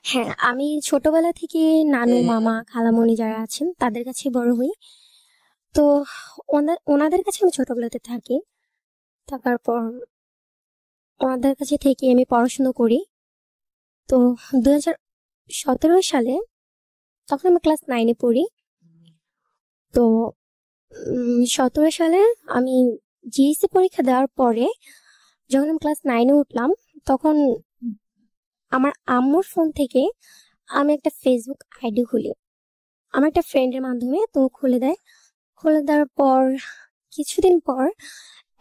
হ্যাঁ, আমি ছোটবেলা থেকে নানু, মামা, খালামণি যারা আছেন তাদের কাছে বড় হই। তো ওনাদের কাছে আমি ছোটবেলাতে থাকি। থাকার পর ওনাদের কাছে থেকে আমি পড়াশুনো করি। তো 2017 সালে তখন আমি ক্লাস 9-এ পড়ি। তো 17 সালে আমি জিএসসি পরীক্ষা দেওয়ার পরে যখন আমি ক্লাস 9-এ উঠলাম, তখন আমার আম্মুর ফোন থেকে আমি একটা ফেসবুক আইডি খুলি। আমার একটা ফ্রেন্ডের মাধ্যমে তো খুলে দেয়। খুলে দেওয়ার পর কিছুদিন পর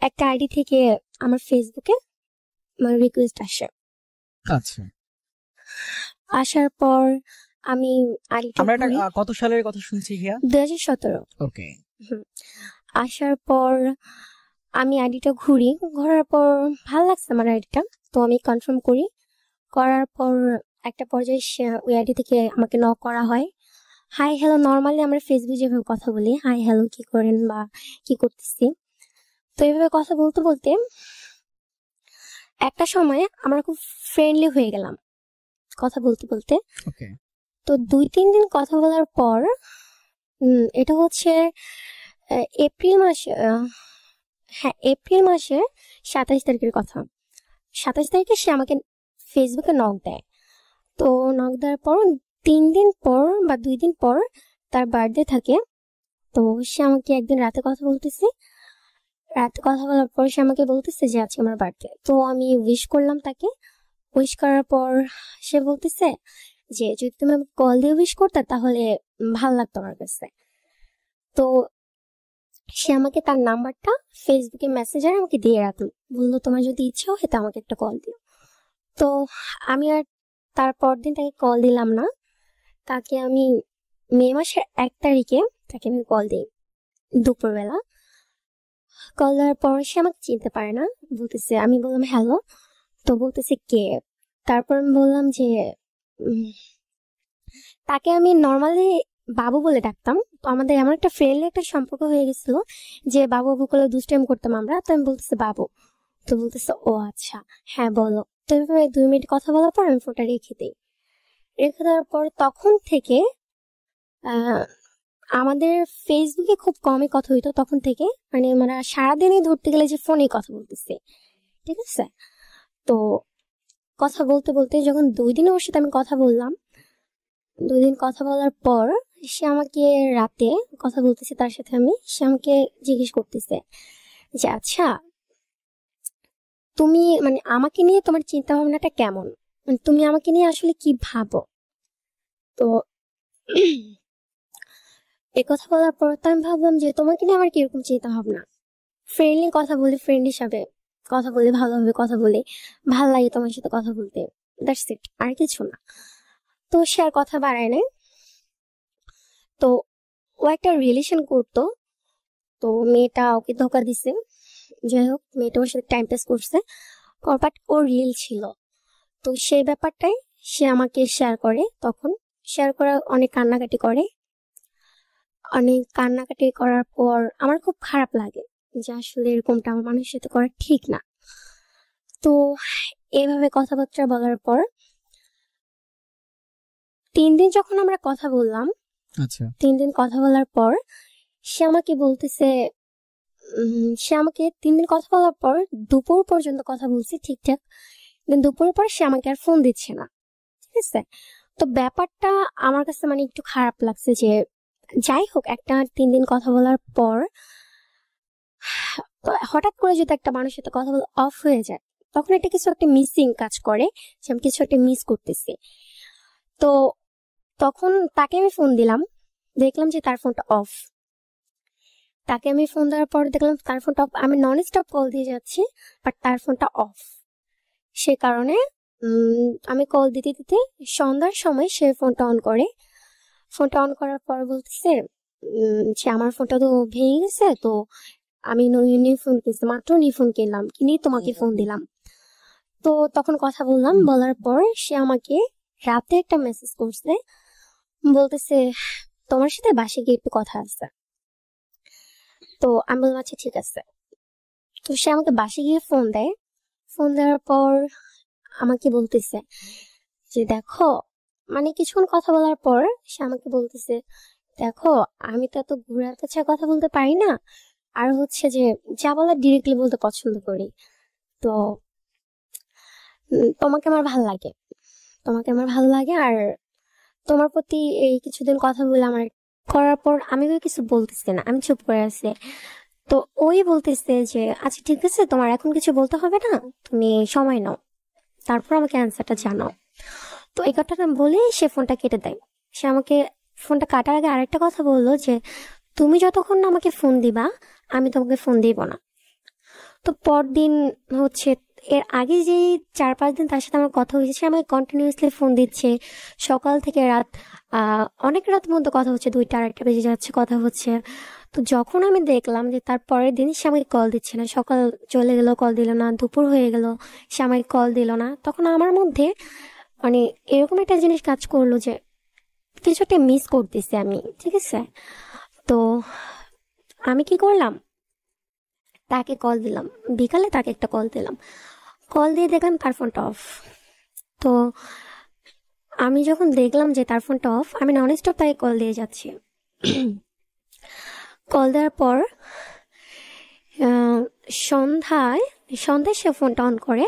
একটা আইডি থেকে আমার ফেসবুকে আমার রিকোয়েস্ট আসে। আচ্ছা, আসার পর আমি আইডিটা আমরা এটা ঘুরি। কত সালের কথা শুনছি হিয়া? 2017। ওকে। আসার পর আমি আইডিটা ঘুরি। ঘোরার পর ভালো লাগছে আমার আইডিটা, তো আমি কনফার্ম করি। করার পর একটা পর্যায়ে ওই আইডি থেকে আমাকে নক করা হয়। হাই হ্যালো, নর্মালি আমরা ফেসবুকে যেভাবে কথা বলি, হাই হ্যালো কি করেন বা কি করতেছি, তো এইভাবে কথা বলতে বলতে একটা সময় আমরা খুব ফ্রেন্ডলি হয়ে গেলাম কথা বলতে বলতে। ওকে। তো 2-3 দিন কথা বলার পর এটা হচ্ছে এপ্রিল মাসে, হ্যাঁ এপ্রিল মাসের 27 তারিখের কথা। 27 তারিখে সে আমাকে ফেসবুকে নক দেয়। তো নক দেওয়ার পর 3 দিন পর বা 2 দিন পর তার বার্থডে থাকে। তো সে আমাকে একদিন রাতে কথা বলতেছে। রাতে কথা বলার পর সে আমাকে বলতেছে যে আজকে আমার বার্থডে। তো আমি উইশ করলাম তাকে। উইশ করার পর সে বলতেছে যে যদি তুমি আমাকে কল দিয়ে উইশ করতে তাহলে ভালো লাগতো আমার কাছে। তো সে আমাকে তার নাম্বারটা ফেসবুকে মেসেঞ্জারে আমাকে দিয়ে রাখলো। বললো তোমার যদি ইচ্ছা হয় তো আমাকে একটা কল দিও। তো আমি আর তার পরদিন তাকে কল দিলাম না। তাকে আমি মে মাসের 1 তারিখে তাকে আমি কল দিই দুপুরবেলা। কল দেওয়ার পর সে আমাকে চিনতে পারে না। বলতেছে, আমি বললাম হ্যালো। তো বলতেছে কে। তারপর আমি বললাম যে উম, তাকে আমি নর্মালি বাবু বলে ডাকতাম। তো আমাদের এমন একটা ফ্রেন্ডলি একটা সম্পর্ক হয়ে গেছিল যে বাবু বাবু করে দুষ্টাইম করতাম আমরা। তো আমি বলতেছে বাবু। তো বলতেছে ও আচ্ছা, হ্যাঁ বলো। তো এভাবে 2 মিনিট কথা বলার পর আমি ফোনটা রেখে দিই। রেখে দেওয়ার পর তখন থেকে আহ আমাদের ফেসবুকে খুব কমই কথা হইতো তখন থেকে। মানে সারাদিনই ধরতে গেলে যে ফোনে কথা বলতেছে, ঠিক আছে। তো কথা বলতে বলতে যখন 2 দিন ওর সাথে আমি কথা বললাম, 2 দিন কথা বলার পর সে আমাকে রাতে কথা বলতেছে তার সাথে আমি, সে আমাকে জিজ্ঞেস করতেছে যে আচ্ছা তুমি মানে আমাকে নিয়ে তোমার চিন্তা ভাবনাটা কেমন, মানে তুমি আমাকে নিয়ে আসলে কি ভাবো। তো এ কথা বলার পর তো আমি ভাবলাম যে তোমাকে নিয়ে আমার কিরকম চিন্তা ভাবনা। ফ্রেন্ডলি কথা বলি, ফ্রেন্ড হিসাবে কথা বলি, ভালোভাবে কথা বলি, ভাল লাগে তোমার সাথে কথা বলতে, দ্যাটস ইট, আর কিছু না। তো সে আর কথা বাড়ায় নাই। তো ও একটা রিলেশন করতো। তো মেয়েটা ওকে ধোকা দিছে। যাই হোক, মেয়েটা ওর সাথে টাইম পাস করছে, বাট ও রিয়েল ছিল। তো সেই ব্যাপারটাই সে আমাকে শেয়ার করে। তখন শেয়ার করা অনেক কান্নাকাটি করে। অনেক কান্নাকাটি করার পর আমার খুব খারাপ লাগে যে আসলে এরকমটা আমার মানুষের সাথে করা ঠিক না। তো এভাবে কথাবার্তা বলার পর 3 দিন যখন আমরা কথা বললাম, আচ্ছা। 3 দিন কথা বলার পর সে আমাকে বলতেছে, সে আমাকে 3 দিন কথা বলার পর দুপুর পর্যন্ত কথা বলছি ঠিকঠাক। দেন দুপুরের পর সে আমাকে আর ফোন দিচ্ছে না, ঠিক আছে। তো ব্যাপারটা আমার কাছে মানে একটু খারাপ লাগছে যে যাই হোক, একটা 3 দিন কথা বলার পর হঠাৎ করে যদি একটা মানুষের সাথে কথা বলা অফ হয়ে যায়, তখন একটা কিছু একটা মিসিং কাজ করে, যে আমি কিছু একটা মিস করতেছি। তো তখন তাকে আমি ফোন দিলাম, দেখলাম যে তার ফোনটা অফ। তাকে আমি ফোন দেওয়ার পর দেখলাম তার ফোনটা অফ। আমি নন স্টপ কল দিয়ে যাচ্ছি, বাট তার ফোনটা অফ। সে কারণে আমি কল দিতে দিতে সন্ধ্যার সময় সে ফোনটা অন করে। ফোনটা অন করার পর বলতেছে যে আমার ফোনটা তো ভেঙে গেছে, তো আমি নিউ ফোন কিনছি, মাত্র নিউ ফোন কিনলাম, কিনে তোমাকে ফোন দিলাম। তো তখন কথা বললাম, বলার পর সে আমাকে রাতে একটা মেসেজ করছে, বলতেছে তোমার সাথে বাসে গিয়ে একটু কথা আছে। তো আমি বললাম আচ্ছা ঠিক আছে। তো সে আমাকে বাসে গিয়ে ফোন দেয়। ফোন দেওয়ার পর আমাকে বলতেছে যে দেখো মানে কিছুক্ষণ কথা বলার পর সে আমাকে বলতেছে, দেখো আমি তো এত ঘুরে পেঁচায় কথা বলতে পারি না, আর হচ্ছে যে যা বলার ডিরেক্টলি বলতে পছন্দ করি। তো তোমাকে আমার ভালো লাগে, তোমাকে আমার ভালো লাগে, আর তোমার প্রতি এই কিছুদিন কথা বলে আমার করার পর আমি ওকে কিছু বলতেছি না, আমি চুপ করে আছি। তো ওই বলতেছে যে আচ্ছা ঠিক আছে, তোমার এখন কিছু বলতে হবে না, তুমি সময় নাও, তারপর আমাকে অ্যান্সারটা জানাও। তো এই কথাটা বলে সে ফোনটা কেটে দেয়। সে আমাকে ফোনটা কাটার আগে আরেকটা কথা বললো যে তুমি যতক্ষণ না আমাকে ফোন দিবা আমি তোমাকে ফোন দিব না। তো পরদিন হচ্ছে, এর আগে যে 4-5 দিন তার সাথে আমার কথা হয়েছে, সে আমাকে কন্টিনিউয়াসলি ফোন দিচ্ছে, সকাল থেকে রাত, অনেক রাত পর্যন্ত কথা হচ্ছে, 2টা 2:30 বেজে যাচ্ছে কথা হচ্ছে। তো যখন আমি দেখলাম যে তার পরের দিন সে আমাকে কল দিচ্ছে না, সকাল চলে গেল কল দিল না, দুপুর হয়ে গেল সে আমাকে কল দিল না, তখন আমার মধ্যে মানে এরকম একটা জিনিস কাজ করলো যে কিছু একটা মিস করতেছি আমি, ঠিক আছে। তো আমি কি করলাম, তাকে কল দিলাম, বিকালে তাকে একটা কল দিলাম, কল দিয়ে দেখলাম তার ফোনটা অফ। তো আমি যখন দেখলাম যে তার ফোনটা অফ, আমি নন স্টপ তাকে কল দিয়ে যাচ্ছি। কল দেওয়ার পর আহ, সন্ধ্যায় সন্ধ্যায় সে ফোনটা অন করে।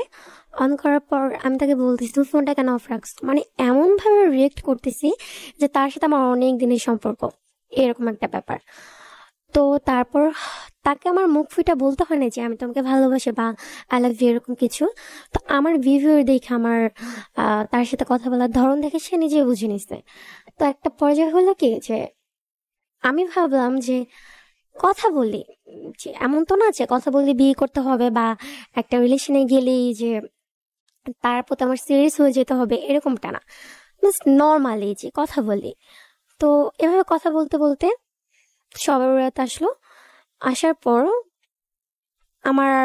অন করার পর আমি তাকে বলতেছি তুমি ফোনটা কেন অফ রাখছো, মানে এমন ভাবে রিয়েক্ট করতেছি যে তার সাথে আমার অনেক দিনের সম্পর্ক, এরকম একটা ব্যাপার। তো তারপর তাকে আমার মুখ ফুটে বলতে হয় না যে আমি তোমাকে ভালোবাসি বা আই লাভ ইউ এরকম কিছু। তো আমার বিহেভিয়ার দেখে, আমার তার সাথে কথা বলার ধরন দেখে সে নিজে বুঝে নিছে। তো একটা পর্যায়ে হলো কি যে আমি ভাবলাম যে কথা বলি, যে এমন তো না যে কথা বললে বিয়ে করতে হবে বা একটা রিলেশনে গেলেই যে তার প্রতি আমার সিরিয়াস হয়ে যেতে হবে, এরকমটা না, জাস্ট নর্মালি যে কথা বলি। তো এভাবে কথা বলতে বলতে সবার রাত আসলো। আসার পর আমার,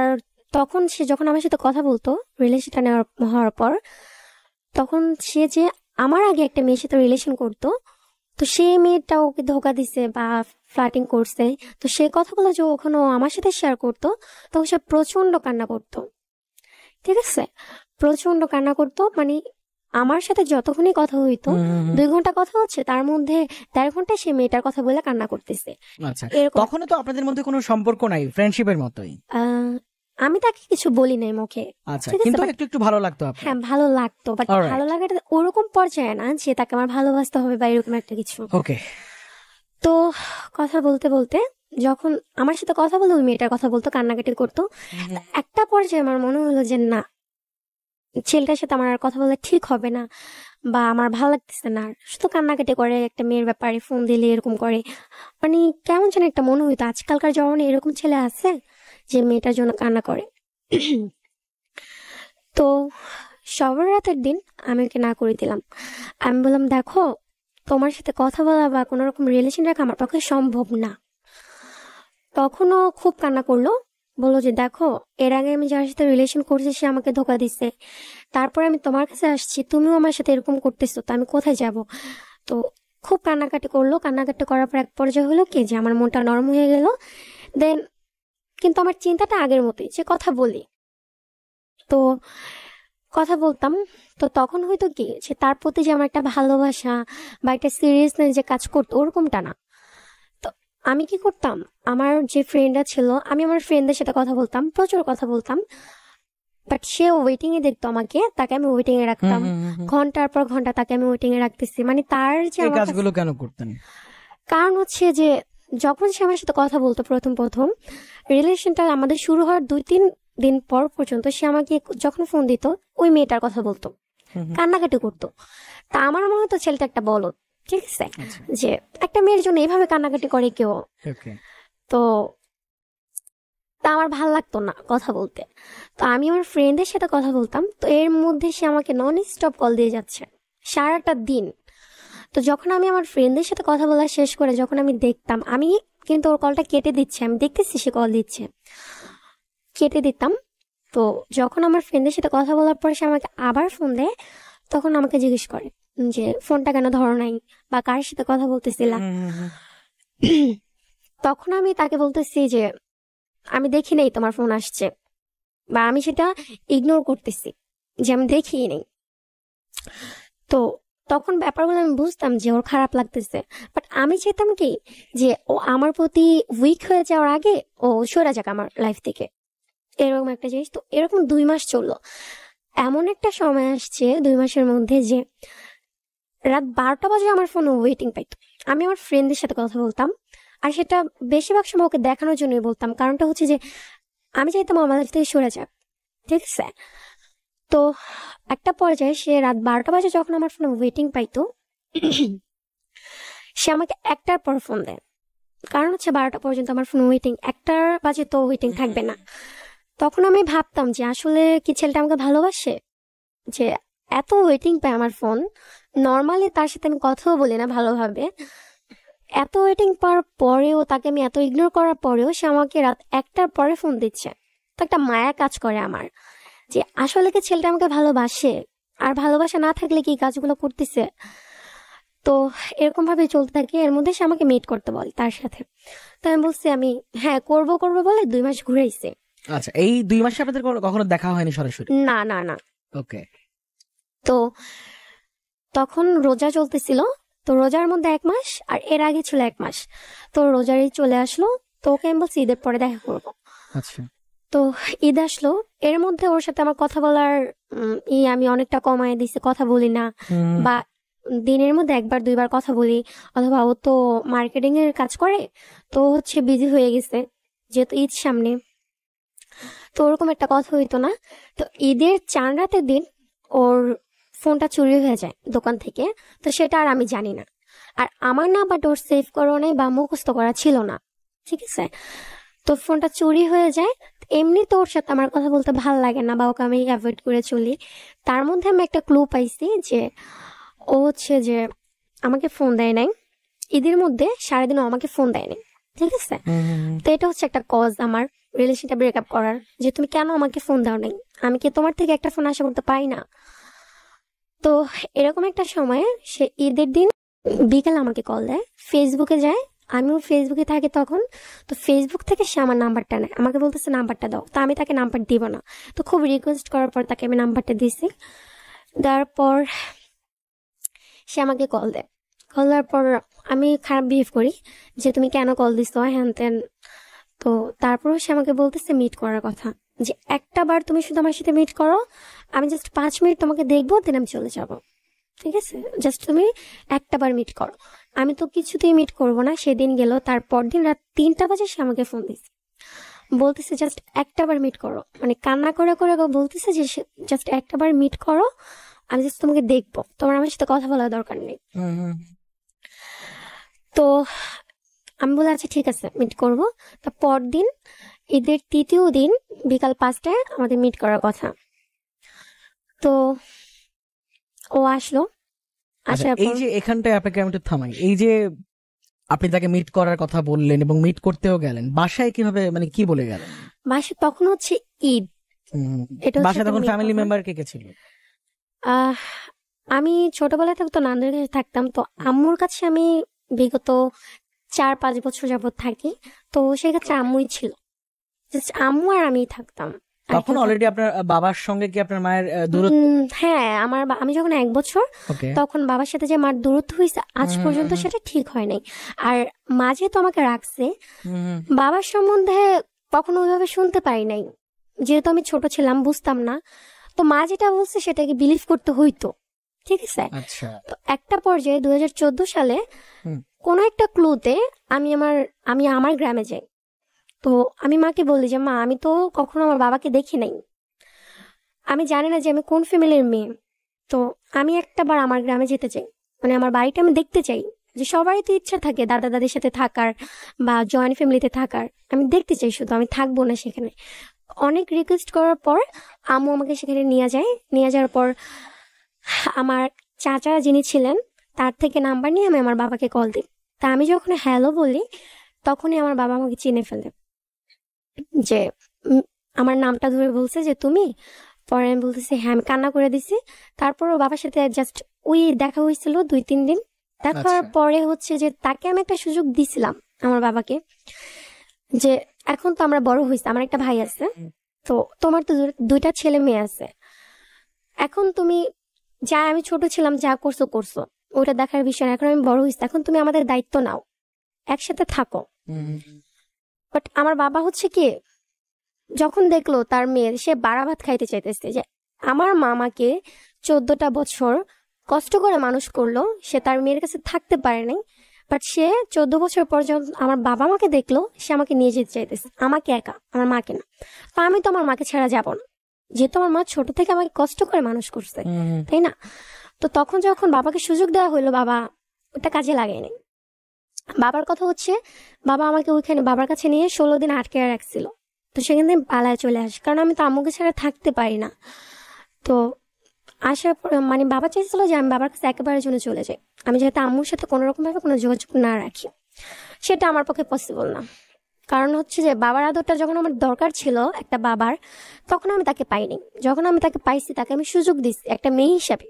তখন সে যখন আমার সাথে কথা বলতো রিলেশনটা নেওয়ার হওয়ার পর, তখন সে যে আমার আগে একটা মেয়ের সাথে রিলেশন করতো, তো সেই মেয়েটা ওকে ধোকা দিছে বা ফ্লার্টিং করছে, তো সেই কথাগুলো যখন ও আমার সাথে শেয়ার করতো তখন সে প্রচন্ড কান্না করতো, ঠিক আছে, প্রচন্ড কান্না করতো। মানে আমার সাথে যতক্ষণই কথা হইতো, হুম, হুম, হুম। 2 ঘন্টা কথা হচ্ছে, তার মধ্যে 1.5 ঘন্টা সে মেয়েটার কথা বলে কান্না করতেছে, আচ্ছা, এরকম। তখনও তো আপনাদের মধ্যে কোনো সম্পর্ক নাই, ফ্রেন্ডশিপের মতোই। আহ, আমি তাকে কিছু বলি নাই মুখে, আচ্ছা, ঠিক আছে, কিন্তু বাট একটু একটু ভালো লাগতো আপনার। হ্যাঁ ভালো লাগতো, বাট অলরাইট, ভালো লাগাটা ওরকম পর্যায়ে না যে তাকে আমার ভালোবাসতে হবে বা এরকম একটা কিছু। ওকে। তো কথা বলতে বলতে যখন আমার সাথে কথা বলে ওই মেয়েটার কথা বলতো, কান্নাকাটি করতো, একটা পর্যায়ে আমার মনে হলো যে না, ছেলেটার সাথে আমার আর কথা বলা ঠিক হবে না, বা আমার ভালো লাগতেছে না, আর শুধু কান্নাকাটি করে, একটা মেয়ের ব্যাপারে ফোন দিলে এরকম করে, মানে কেমন যেন একটা মনে হইতো আজকালকার জমানায় এরকম ছেলে আছে যে মেয়েটার জন্য কান্না করে। তো সবার রাতের দিন আমি ওকে না করে দিলাম। আমি বললাম দেখো, তোমার সাথে কথা বলা বা কোনো রকম রিলেশন রাখা আমার পক্ষে সম্ভব না। তখনও খুব কান্না করলো, বললো যে দেখো, এর আগে আমি যার সাথে রিলেশন করছি সে আমাকে ধোকা দিচ্ছে, তারপরে আমি তোমার কাছে আসছি, তুমিও আমার সাথে এরকম করতেছো, তো আমি কোথায় যাব। তো খুব কান্নাকাটি করলো, কান্নাকাটি করার পর এক পর্যায়ে হলো কি যে আমার মনটা নরম হয়ে গেল। দেন কিন্তু আমার চিন্তাটা আগের মতোই, যে কথা বলি, তো কথা বলতাম। তো তখন হয়তো কি যে তার প্রতি যে আমার একটা ভালোবাসা বা একটা সিরিয়াসনেস যে কাজ করতো, ওরকমটা না। তো আমি কি করতাম, আমার যে ফ্রেন্ডরা ছিল, আমি আমার ফ্রেন্ডদের সাথে কথা বলতাম, প্রচুর কথা বলতাম, বাট সে ওয়েটিং এ দেখতো আমাকে, তাকে আমি ওয়েটিং এ হুম, রাখতাম, হুম, হুম, হুম। ঘন্টার পর ঘন্টা তাকে আমি ওয়েটিং এ রাখতেছি, মানে তার যে এই আমার কাছে, কাজগুলো কেন করতেন? কারণ হচ্ছে যে যখন সে আমার সাথে কথা বলতো প্রথম প্রথম রিলেশনটা আমাদের শুরু হওয়ার 2-3 দিন পর পর্যন্ত সে আমাকে যখন ফোন দিত ওই মেয়েটার কথা বলতো, হুম, হুম। কান্নাকাটি করতো। তা আমার মনে হতো ছেলেটা একটা বলদ, ঠিক আছে, আচ্ছা, যে একটা মেয়ের জন্য এভাবে কান্নাকাটি করে কেউ। ওকে। তো তা আমার ভাল লাগতো না কথা বলতে। তো আমি আমার ফ্রেন্ডের সাথে কথা বলতাম, তো এর মধ্যে সে আমাকে নন স্টপ কল দিয়ে যাচ্ছে সারাটা দিন। তো যখন আমি আমার ফ্রেন্ডের সাথে কথা বলা শেষ করে যখন আমি দেখতাম, আমি কিন্তু ওর কলটা কেটে দিচ্ছে, আমি দেখতেছি সে কল দিচ্ছে, কেটে দিতাম। তো যখন আমার ফ্রেন্ডের সাথে কথা বলার পর সে আমাকে আবার ফোন দেয়, তখন আমাকে জিজ্ঞেস করে যে ফোনটা কেন ধরো নাই বা কার সাথে কথা বলতেছিলা। হুম, হুম, হুম। তখন আমি তাকে বলতেছি যে আমি দেখি নাই তোমার ফোন আসছে, বা আমি সেটা ইগনোর করতেছি যে আমি দেখিই নেই। তো তখন ব্যাপারগুলো আমি বুঝতাম যে ওর খারাপ লাগতেছে, বাট আমি চাইতাম কি যে ও আমার প্রতি উইক হয়ে যাওয়ার আগে ও সরে যাক আমার লাইফ থেকে, এরকম একটা জিনিস। তো এরকম 2 মাস চললো। এমন একটা সময় আসছে 2 মাসের মধ্যে যে রাত 12টা বাজে আমার ফোন ওয়েটিং পাইতো। আমি আমার ফ্রেন্ডদের সাথে কথা বলতাম, আর সেটা বেশিরভাগ সময় ওকে দেখানোর জন্যই বলতাম, কারণটা হচ্ছে যে আমি চাইতাম আমাদের থেকে সরে যাক, ঠিক আছে। তো একটা পর্যায়ে সে রাত 12টা বাজে যখন আমার ফোনে ওয়েটিং পাইতো, সে আমাকে 1টার পর ফোন দেয়। কারণ হচ্ছে 12টা পর্যন্ত আমার ফোন ওয়েটিং, 1টার বাজে তো ওয়েটিং থাকবে না। তখন আমি ভাবতাম যে আসলে কি ছেলেটা আমাকে ভালোবাসে, যে এত ওয়েটিং পায় আমার ফোন। নর্মালি তার সাথে আমি কথাও বলি না ভালোভাবে, এত ওয়েটিং পাওয়ার পরেও, তাকে আমি এত ইগনোর করার পরেও সে আমাকে রাত 1টার পরে ফোন দিচ্ছে। তো একটা মায়া কাজ করে আমার, যে আসলে কি ছেলেটা আমাকে ভালোবাসে, আর ভালোবাসা না থাকলে কি কাজগুলো করতেছে। তো এরকম ভাবে চলতে থাকে। এর মধ্যে সে আমাকে মিট করতে বলে তার সাথে। তো আমি বলছি আমি হ্যাঁ করবো করবো বলে 2 মাস ঘুরেছে। আচ্ছা, এই 2 মাসে আপনাদের কখনো দেখা হয়নি সরাসরি? না না না। ওকে। তো তখন রোজা চলতেছিল, তো রোজার মধ্যে 1 মাস, আর এর আগে ছিল 1 মাস। তো রোজারই চলে আসলো, তো ওকে আমি বলছি ঈদের পরে দেখা করবো। আচ্ছা। তো ঈদ আসলো, এর মধ্যে ওর সাথে আমার কথা বলার আমি অনেকটা কমায় দিছি, কথা বলি না, বা দিনের মধ্যে 1-2বার কথা বলি। অথবা ও তো মার্কেটিং এর কাজ করে, তো হচ্ছে বিজি হয়ে গেছে যেহেতু ঈদ সামনে, তো ওরকম একটা কথা হইতো না। তো ঈদের 4 রাতের দিন ওর ফোনটা চুরি হয়ে যায় দোকান থেকে। তো সেটা আর আমি জানি না, আর আমার নাম্বারটা ওর সেভ করা নেই বা মুখস্থ করা ছিল না, ঠিক আছে। তো ফোনটা চুরি হয়ে যায়। এমনি তো ওর সাথে আমার কথা বলতে ভালো লাগে না, বা ওকে আমি অ্যাভয়েড করে চলি। তার মধ্যে আমি একটা ক্লু পাইছি যে ও হচ্ছে যে আমাকে ফোন দেয় নাই ঈদের মধ্যে, সারাদিন ও আমাকে ফোন দেয়নি, ঠিক আছে। তো এটা হচ্ছে একটা কজ আমার রিলেশনটা ব্রেকআপ করার, যে তুমি কেন আমাকে ফোন দাও নাই, আমি কি তোমার থেকে একটা ফোন আশা করতে পারি না। তো এরকম একটা সময় সে ঈদের দিন বিকেল আমাকে কল দেয়, ফেসবুকে যায়, আমিও ফেসবুকে থাকি তখন। তো ফেসবুক থেকে সে আমার নাম্বারটা নেয়, আমাকে বলতেছে নাম্বারটা দাও। তো আমি তাকে নাম্বার দিব না, তো খুব রিকোয়েস্ট করার পর তাকে আমি নাম্বারটা দিছি। দেওয়ার পর সে আমাকে কল দেয়। কল দেওয়ার পর আমি খারাপ বিহেভ করি যে তুমি কেন কল দিছো হ্যান ত্যান। তো তারপরও সে আমাকে বলতেছে মিট করার কথা, যে একটা বার তুমি শুধু আমার সাথে মিট করো, আমি জাস্ট 5 মিনিট তোমাকে দেখবো, দেন আমি চলে যাব, ঠিক আছে। জাস্ট তুমি একটা বার মিট করো। আমি তো কিছুতেই মিট করবো না। সেদিন গেল, তারপর দিন রাত 3টা বাজে সে আমাকে ফোন দিছে, বলতেছে জাস্ট একটা বার মিট করো, মানে কান্না করে করে বলতেছে যে জাস্ট একটা বার মিট করো, আমি জাস্ট তোমাকে দেখবো, তোমার আমার সাথে কথা বলার দরকার নেই। তো আমি বলে আচ্ছা ঠিক আছে মিট করবো। তো পরদিন ঈদের 3য় দিন বিকাল 5টায় আমাদের মিট করার কথা। তো ও আসলো, আচ্ছা, আসার এই পর যে এখানটায় আপনাকে আমি একটু থামাই, এই যে আপনি তাকে মিট করার কথা বললেন এবং মিট করতেও গেলেন, বাসায় কিভাবে, মানে কি বলে গেলেন? বাসায় তখন হচ্ছে ঈদ, এটা হচ্ছে বাসায় একটা তখন meet ফ্যামিলি কথা। মেম্বার কে কে ছিল? আহ আমি ছোটবেলায় থাকতো নানুর কাছে থাকতাম। তো আম্মুর কাছে আমি বিগত 4-5 বছর যাবত থাকি। তো সেক্ষেত্রে আম্মুই ছিল, জাস্ট আম্মু আর আমি থাকতাম। আর তখন কেউ অলরেডি আপনার বাবার সঙ্গে কি আপনার মায়ের দূরত্ব? হ্যাঁ, আমি যখন 1 বছর, ওকে। তখন বাবার সাথে যে মার দূরত্ব হয়েছে আজ পর্যন্ত সেটা ঠিক হয় নাই। আর মা যেহেতু আমাকে রাখছে, বাবার সম্বন্ধে কখনো ওইভাবে শুনতে পারি নাই, যেহেতু আমি ছোট ছিলাম বুঝতাম না। তো মা যেটা বলছে সেটাকে বিলিভ করতে হইতো, ঠিক আছে। আচ্ছা। তো একটা পর্যায়ে 2014 সালে কোনো একটা ক্লুতে আমি আমার গ্রামে যাই। তো আমি মাকে বলি যে মা আমি তো কখনো আমার বাবাকে দেখি নাই, আমি জানি না যে আমি কোন ফ্যামিলির মেয়ে। তো আমি একটা বার আমার গ্রামে যেতে চাই, মানে আমার বাড়িটা আমি দেখতে চাই। যে সবারই তো ইচ্ছা থাকে দাদা দাদির সাথে থাকার বা জয়েন্ট ফ্যামিলিতে থাকার, আমি দেখতে চাই, শুধু আমি থাকবো না সেখানে। অনেক রিকোয়েস্ট করার পর আম্মু আমাকে সেখানে নিয়ে যায়। নিয়ে যাওয়ার পর আমার চাচা যিনি ছিলেন তার থেকে নাম্বার নিয়ে আমি আমার বাবাকে কল দিই। তা আমি যখন হ্যালো বলি তখনই আমার বাবা আমাকে চিনে ফেলে, যে আমার নামটা ধরে বলছে যে তুমি। পরে আমি বলতেছি হ্যাঁ, আমি কান্না করে দিছি। তারপর ও বাবার সাথে জাস্ট ওই দেখা হয়েছিল 2-3 দিন। দেখার পরে হচ্ছে যে তাকে আমি একটা সুযোগ দিছিলাম আমার বাবাকে, যে এখন তো আমরা বড় হয়েছি, আমার একটা ভাই আছে, তো তোমার তো 2টা ছেলে মেয়ে আছে, এখন তুমি যা আমি ছোট ছিলাম, যা করছো করছো, ওটা দেখার বিষয় না। এখন আমি বড় হয়েছি, এখন তুমি আমাদের দায়িত্ব নাও, একসাথে থাকো। বাট আমার বাবা হচ্ছে কি, যখন দেখলো তার মেয়ে সে বাড়া ভাত খাইতে চাইতেছে, যে আমার মামাকে 14টা বছর কষ্ট করে মানুষ করলো, সে তার মেয়ের কাছে থাকতে পারে নাই, বাট সে 14 বছর পর যখন আমার বাবা মাকে দেখলো, সে আমাকে নিয়ে যেতে চাইতেছে, আমাকে একা, আমার মাকে না। তো আমি তো আমার মাকে ছাড়া যাব না, যেহেতু আমার মা ছোট থেকে আমাকে কষ্ট করে মানুষ করছে, তাই না? তো তখন যখন বাবাকে সুযোগ দেওয়া হইলো, বাবা ওটা কাজে লাগায়নি। বাবার কথা হচ্ছে, বাবা আমাকে ওইখানে বাবার কাছে নিয়ে 16 দিন আটকে রাখছিল। তো সেখান থেকে পালায় চলে আসে, কারণ আমি তো আম্মুকে ছাড়া থাকতে পারি না। তো আসার পর মানে বাবা চাইছিল যে আমি বাবার কাছে একেবারের জন্য চলে যাই, আমি যেহেতু আম্মুর সাথে কোনো রকম ভাবে কোনো যোগাযোগ না রাখি। সেটা আমার পক্ষে পসিবল না, কারণ হচ্ছে যে বাবার আদরটা যখন আমার দরকার ছিল একটা বাবার, তখন আমি তাকে পাইনি। যখন আমি তাকে পাইছি, তাকে আমি সুযোগ দিচ্ছি একটা মেয়ে হিসাবে।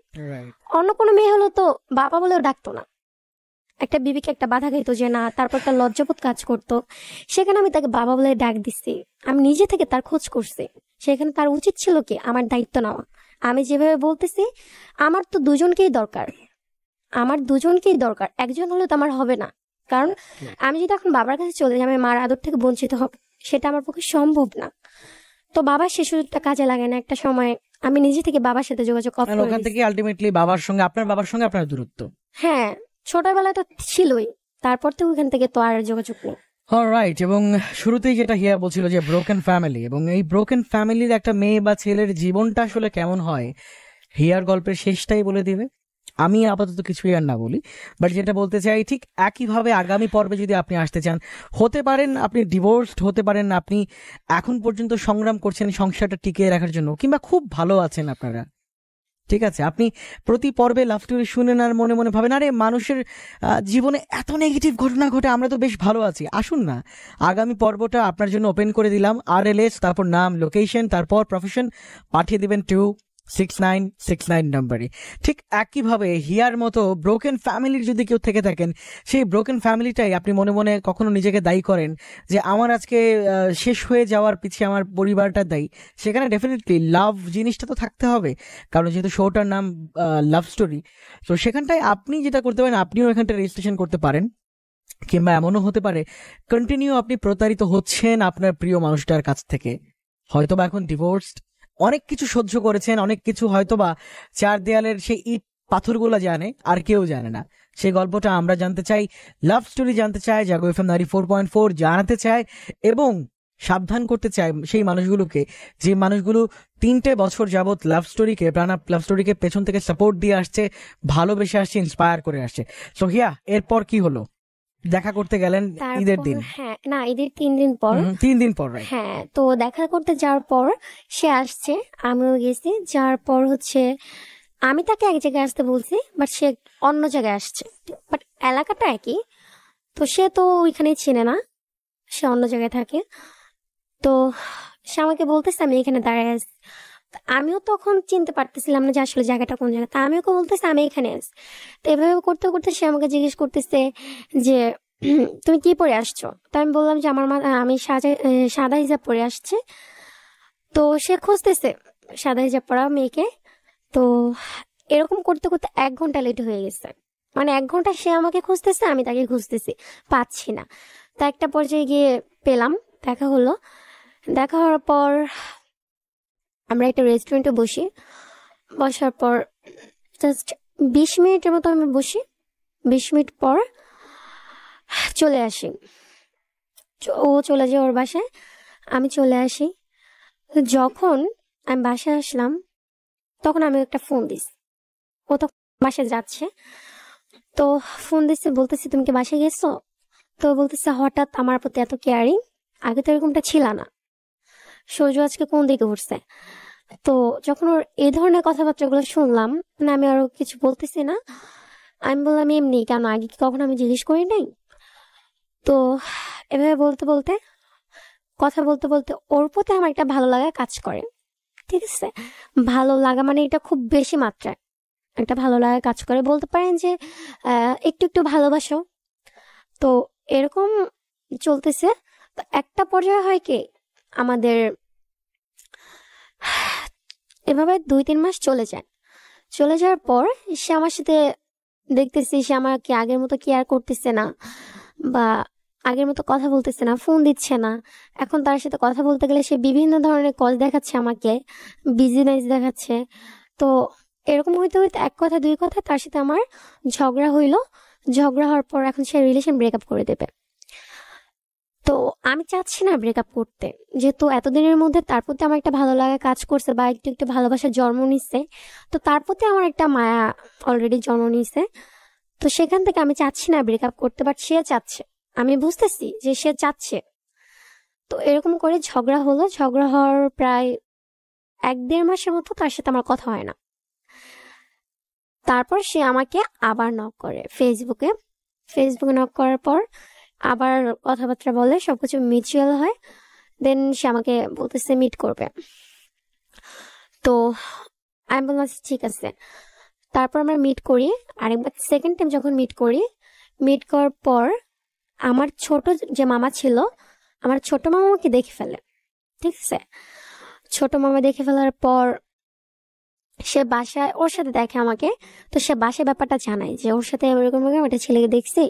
অন্য কোনো মেয়ে হলো তো বাবা বলেও ডাকতো না, একটা বিবিকে একটা বাধা খাইতো যে না, তারপর একটা লজ্জাবোধ কাজ করতো। সেখানে আমি তাকে বাবা বলে ডাক দিচ্ছি, আমি নিজে থেকে তার খোঁজ করছি। সেখানে তার উচিত ছিল কি আমার দায়িত্ব নেওয়া। আমি যেভাবে বলতেছি, আমার তো দুজনকেই দরকার, আমার দুজনকেই দরকার, একজন হলে তো আমার হবে না। কারণ আমি যদি এখন বাবার কাছে চলে যাই, আমি মার আদর থেকে বঞ্চিত হব, সেটা আমার পক্ষে সম্ভব না। তো বাবা সে সুযোগটা কাজে লাগে না। একটা সময় আমি নিজে থেকে বাবার সাথে যোগাযোগ অফ করে ওখান দিছি। থেকে আলটিমেটলি আপনার বাবার সঙ্গে আপনার দূরত্ব। হ্যাঁ, ছোটবেলায় তো ছিলই, তারপর তো ওখান থেকে তো আর যোগাযোগ নেই। অলরাইট, এবং শুরুতেই যেটা হিয়া বলছিল যে ব্রোকেন ফ্যামিলি, এবং এই ব্রোকেন ফ্যামিলির একটা মেয়ে বা ছেলের জীবনটা আসলে কেমন হয়, হিয়ার গল্পের শেষটাই বলে দিবে। আমি আপাতত কিছুই আর না বলি, বাট যেটা বলতে চাই, ঠিক একইভাবে আগামী পর্বে যদি আপনি আসতে চান, হতে পারেন আপনি ডিভোর্সড, হতে পারেন আপনি এখন পর্যন্ত সংগ্রাম করছেন সংসারটা টিকিয়ে রাখার জন্য, কিংবা খুব ভালো আছেন আপনারা, ঠিক আছে, আপনি প্রতি পর্বে লাভ স্টোরি শুনেন আর মনে মনে ভাবেন আরে মানুষের জীবনে এত নেগেটিভ ঘটনা ঘটে, আমরা তো বেশ ভালো আছি। আসুন না, আগামী পর্বটা আপনার জন্য ওপেন করে দিলাম। RLS, তারপর নাম, লোকেশন, তারপর প্রফেশন, পাঠিয়ে দিবেন 26969 নম্বরে। ঠিক একইভাবে হিয়ার মতো ব্রোকেন ফ্যামিলির যদি কেউ থেকে থাকেন, সেই ব্রোকেন ফ্যামিলিটাই আপনি মনে মনে কখনো নিজেকে দায়ী করেন যে আমার আজকে শেষ হয়ে যাওয়ার পিছিয়ে আমার পরিবারটা দায়ী, সেখানে ডেফিনেটলি লাভ জিনিসটা তো থাকতে হবে, কারণ যেহেতু শোটার নাম লাভ স্টোরি। তো সেখানটায় আপনি যেটা করতে পারেন, আপনিও এখানটা রেজিস্ট্রেশন করতে পারেন, কিংবা এমনও হতে পারে কন্টিনিউ আপনি প্রতারিত হচ্ছেন আপনার প্রিয় মানুষটার কাছ থেকে। হয়তোবা এখন ডিভোর্সড, অনেক কিছু সহ্য করেছেন, অনেক কিছু হয়তোবা চার দেয়ালের সেই ইট পাথরগুলো জানে আর কেউ জানে না। সেই গল্পটা আমরা জানতে চাই, লাভ স্টোরি জানতে চাই, জাগো FM 94.4 জানাতে চাই, এবং সাবধান করতে চাই সেই মানুষগুলোকে, যে মানুষগুলো 3টে বছর যাবৎ লাভ স্টোরিকে পেছন থেকে সাপোর্ট দিয়ে আসছে, ভালোবেসে আসছে, ইন্সপায়ার করে আসছে। সো হিয়া, এরপর কি হলো? দেখা করতে গেলেন ঈদের দিন? হ্যাঁ, না, ঈদের 3 দিন পর। 3 দিন পর, রাইট? হ্যাঁ, তো দেখা করতে যাওয়ার পর সে আসছে, আমিও গেছি। যাওয়ার পর হচ্ছে আমি তাকে এক জায়গায় আসতে বলছি, বাট সে অন্য জায়গায় আসছে, বাট এলাকাটা একই। তো সে তো ওইখানেই চেনে না, সে অন্য জায়গায় থাকে। তো সে আমাকে বলতেছে আমি এখানে দাঁড়ায় আছি। তো আমিও তখন চিনতে পারতেছিলাম না যে আসলে জায়গাটা কোন জায়গা। তা আমি ওকে বলতেছি আমি এখানে আছি। তো এভাবে করতে করতে সে আমাকে জিজ্ঞেস করতেছে যে তুমি কি পরে আসছো? তো আমি বললাম যে আমি সাদা হিজাব পরে আসছি। তো সে খুঁজতেছে সাদা হিজাব পরা মেয়েকে। তো এরকম করতে করতে 1 ঘন্টা লেট হয়ে গেছে। মানে 1 ঘন্টা সে আমাকে খুঁজতেছে, আমি তাকে খুঁজতেছি, পাচ্ছি না। তা একটা পর্যায়ে গিয়ে পেলাম, দেখা হলো। দেখা হওয়ার পর আমরা একটা রেস্টুরেন্টে বসার পর জাস্ট 20 মিনিটের মতো আমি বসি। 20 মিনিট পর চলে আসি। ও চলে যায় ওর বাসায়, আমি চলে আসি। যখন আমি বাসায় আসলাম, তখন আমি একটা ফোন দিস, ও তো বাসায় যাচ্ছে। তো ফোন দিচ্ছে, বলতেছি তুমি কি বাসায় গেছো? তো বলতেছে হঠাৎ আমার প্রতি এত কেয়ারিং, আগে তো এরকমটা ছিল না, সূর্য আজকে কোন দিকে উঠছে? তো যখন ওর এই ধরনের কথাবার্তাগুলো শুনলাম, মানে আমি আরো কিছু বলতেছি না, আমি বললাম এমনি, কেন আগে কি কখনো আমি জিজ্ঞেস করি নাই? তো এভাবে কথা বলতে বলতে ওর প্রতি আমার একটা ভালো লাগা কাজ করে। ঠিক আছে, ভালো লাগা মানে এটা খুব বেশি মাত্রায় একটা ভালো লাগা কাজ করে, বলতে পারেন যে একটু একটু ভালোবাসো। তো এরকম চলতেছে। তো একটা পর্যায়ে হয় কি, আমাদের এভাবে 2-3 মাস চলে যায়। চলে যাওয়ার পর সে আমার সাথে দেখতেছি সে আমাকে আগের মতো কেয়ার করতেছে না, বা আগের মতো কথা বলতেছে না, ফোন দিচ্ছে না। এখন তার সাথে কথা বলতে গেলে সে বিভিন্ন ধরনের কল দেখাচ্ছে আমাকে, বিজিনেস দেখাচ্ছে। তো এরকম হইতে হইতে এক কথা দুই কথা তার সাথে আমার ঝগড়া হইলো। ঝগড়া হওয়ার পর এখন সে রিলেশন ব্রেকআপ করে দেবে। তো আমি চাচ্ছি না ব্রেকআপ করতে, যেহেতু এতদিনের মধ্যে তার প্রতি আমার একটা ভালো লাগা কাজ করছে বা একটু একটু ভালোবাসার জন্ম নিচ্ছে। তো তার প্রতি আমার একটা মায়া অলরেডি জন্ম নিচ্ছে। তো সেখান থেকে আমি চাচ্ছি না ব্রেকআপ করতে, বাট সে চাচ্ছে, আমি বুঝতেছি যে সে চাচ্ছে। তো এরকম করে ঝগড়া হলো। ঝগড়া হওয়ার প্রায় 1-1.5 মাসের মতো তার সাথে আমার কথা হয় না। তারপর সে আমাকে আবার নক করে ফেসবুকে। ফেসবুকে নক করার পর আবার কথাবার্তা বলে, সবকিছু মিউচুয়াল হয়। দেন সে আমাকে বলতেছে মিট করবে। তো আমি বললাম আচ্ছা, ঠিক আছে। তারপর আমরা মিট করি। আরেকবার সেকেন্ড টাইম যখন মিট করি, মিট করার পর আমার ছোট যে মামা ছিল, আমার ছোট মামা আমাকে দেখে ফেলে। ঠিক আছে, ছোট মামা দেখে ফেলার পর সে বাসায় ওর সাথে দেখে আমাকে। তো সে বাসায় ব্যাপারটা জানায় যে ওর সাথে এরকম এরকম একটা ছেলেকে দেখছি।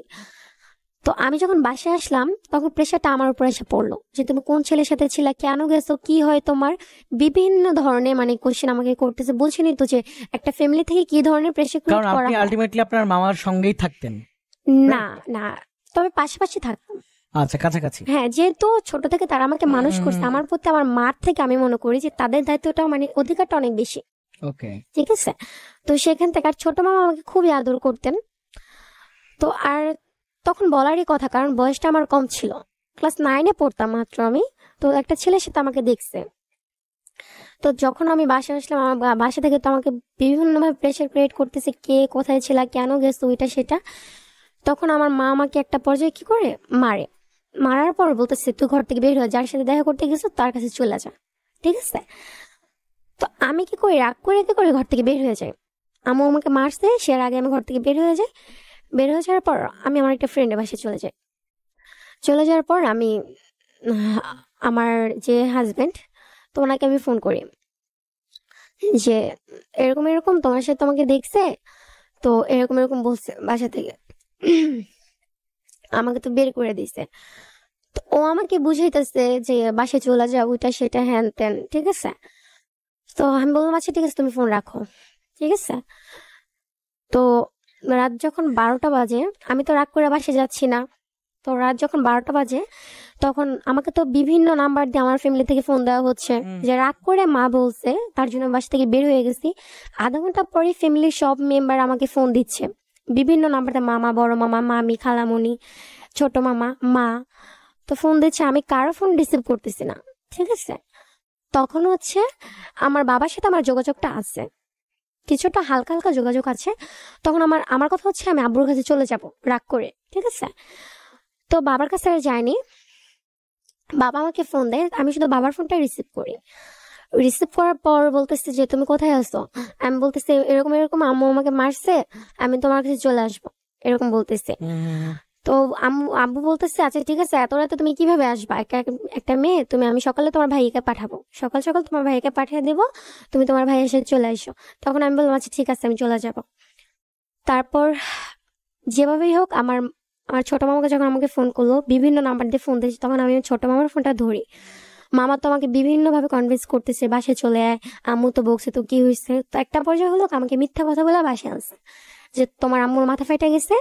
তো আমি যখন বাসায় আসলাম তখন প্রেশারটা আমার উপর এসে পড়লো যে তুমি কোন ছেলের সাথে ছিলা, কেন গেছো, কি হয় তোমার, বিভিন্ন ধরনের মানে কোশ্চেন আমাকে করতেছে। বলছিনি তো যে একটা ফ্যামিলি থেকে কি ধরনের প্রেশার কারণ ক্রিয়েট করা আপনি হয়। আলটিমেটলি আপনার মামার সঙ্গেই থাকতেন। না না, তবে পাশাপাশি থাকতাম। আচ্ছা, কাছাকাছি। হ্যাঁ, যেহেতু ছোট থেকে তারা আমাকে মানুষ করছে, আমার প্রতি আমার মার থেকে আমি মনে করি যে তাদের দায়িত্বটা মানে অধিকারটা অনেক বেশি। ওকে। ঠিক আছে, তো সেখান থেকে আর ছোট মামা আমাকে খুবই আদর করতেন। তো আর তখন বলারই কথা, কারণ বয়সটা আমার কম ছিল, ক্লাস 9-এ পড়তাম মাত্র আমি। তো একটা ছেলের সাথে আমাকে দেখছে। তো যখন আমি বাসায় আসলাম, আমার বাসা থেকে তো আমাকে বিভিন্নভাবে প্রেশার ক্রিয়েট করতেছে, কে কোথায় ছিল, কেন গেছো, ওইটা সেটা। তখন আমার মা আমাকে একটা পর্যায়ে কি করে মারে। মারার পর বলতেছে তুই ঘর থেকে বের হয়ে, যার সাথে দেখা করতে গেছো তার কাছে চলে যা। ঠিক আছে, তো আমি কি করি, রাগ করে কি করে ঘর থেকে বের হয়ে যাই। আম্মু আমাকে মারছে, সে আগে আমি ঘর থেকে বের হয়ে যাই। বের হয়ে যাওয়ার পর আমি আমার একটা ফ্রেন্ডের বাসায় চলে যাই। চলে যাওয়ার পর আমি আহ, আমার যে হাজবেন্ড, তো ওনাকে আমি ফোন করি যে এরকম এরকম তোমার সাথে আমাকে দেখছে, তো এরকম এরকম বলছে বাসা থেকে, আমাকে তো বের করে দিছে। তো ও আমাকে বুঝাইতেছে যে বাসায় চলে যাও, ওইটা সেটা হ্যান ত্যান। ঠিক আছে, তো আমি বললাম আচ্ছা ঠিক আছে তুমি ফোন রাখো। ঠিক আছে, তো রাত যখন 12টা বাজে, আমি তো রাগ করে বাসে যাচ্ছি না। তো রাত যখন 12টা বাজে তখন আমাকে তো বিভিন্ন নাম্বার দিয়ে আমার ফ্যামিলি থেকে ফোন দেওয়া হচ্ছে যে রাগ করে মা বলছে, তার জন্য বাসা থেকে বের হয়ে গেছি। আধা ঘন্টা পরে ফ্যামিলির সব মেম্বার আমাকে ফোন দিচ্ছে বিভিন্ন নাম্বারে, মামা, বড় মামা, মামি, খালামণি, ছোট মামা, মা। তো ফোন দিচ্ছে, আমি কারো ফোন রিসিভ করতেছি না। ঠিক আছে, তখন হচ্ছে আমার বাবার সাথে আমার যোগাযোগটা আছে, কিছুটা হালকা হালকা যোগাযোগ আছে। তখন আমার আমার কথা হচ্ছে আমি আব্বুর কাছে চলে যাব রাগ করে। ঠিক আছে, তো বাবার কাছে আর যায়নি। বাবা আমাকে ফোন দেয়, আমি শুধু বাবার ফোনটা রিসিভ করি। রিসিভ করার পর বলতেছে যে তুমি কোথায় আছো। আমি বলতেছি এরকম এরকম আম্মু আমাকে মারছে, আমি তোমার কাছে চলে আসবো, এরকম বলতেছে। তো আব্বু বলতেছে আচ্ছা ঠিক আছে, এত রাতে তুমি কিভাবে আসবা, একটা মেয়ে তুমি, আমি সকালে তোমার ভাইকে পাঠাবো, সকাল সকাল তোমার ভাইকে পাঠিয়ে দেবো, তুমি তোমার ভাইয়ের সাথে চলে আসো। তখন আমি বললাম আচ্ছা ঠিক আছে আমি চলে যাব। তারপর যেভাবেই হোক আমার আমার ছোট মামাকে যখন আমাকে ফোন করলো, বিভিন্ন নাম্বার দিয়ে ফোন দিয়েছে, তখন আমি ছোট মামার ফোনটা ধরি। মামা তো আমাকে বিভিন্ন ভাবে কনভিন্স করতেছে বাসায় চলে আয়, আম্মু তো বকছে, তো কি হয়েছে। তো একটা পর্যায়ে হলো আমাকে মিথ্যা কথা বলে বাসায় আনছে যে তোমার আম্মুর মাথা ফাইটা গেছে,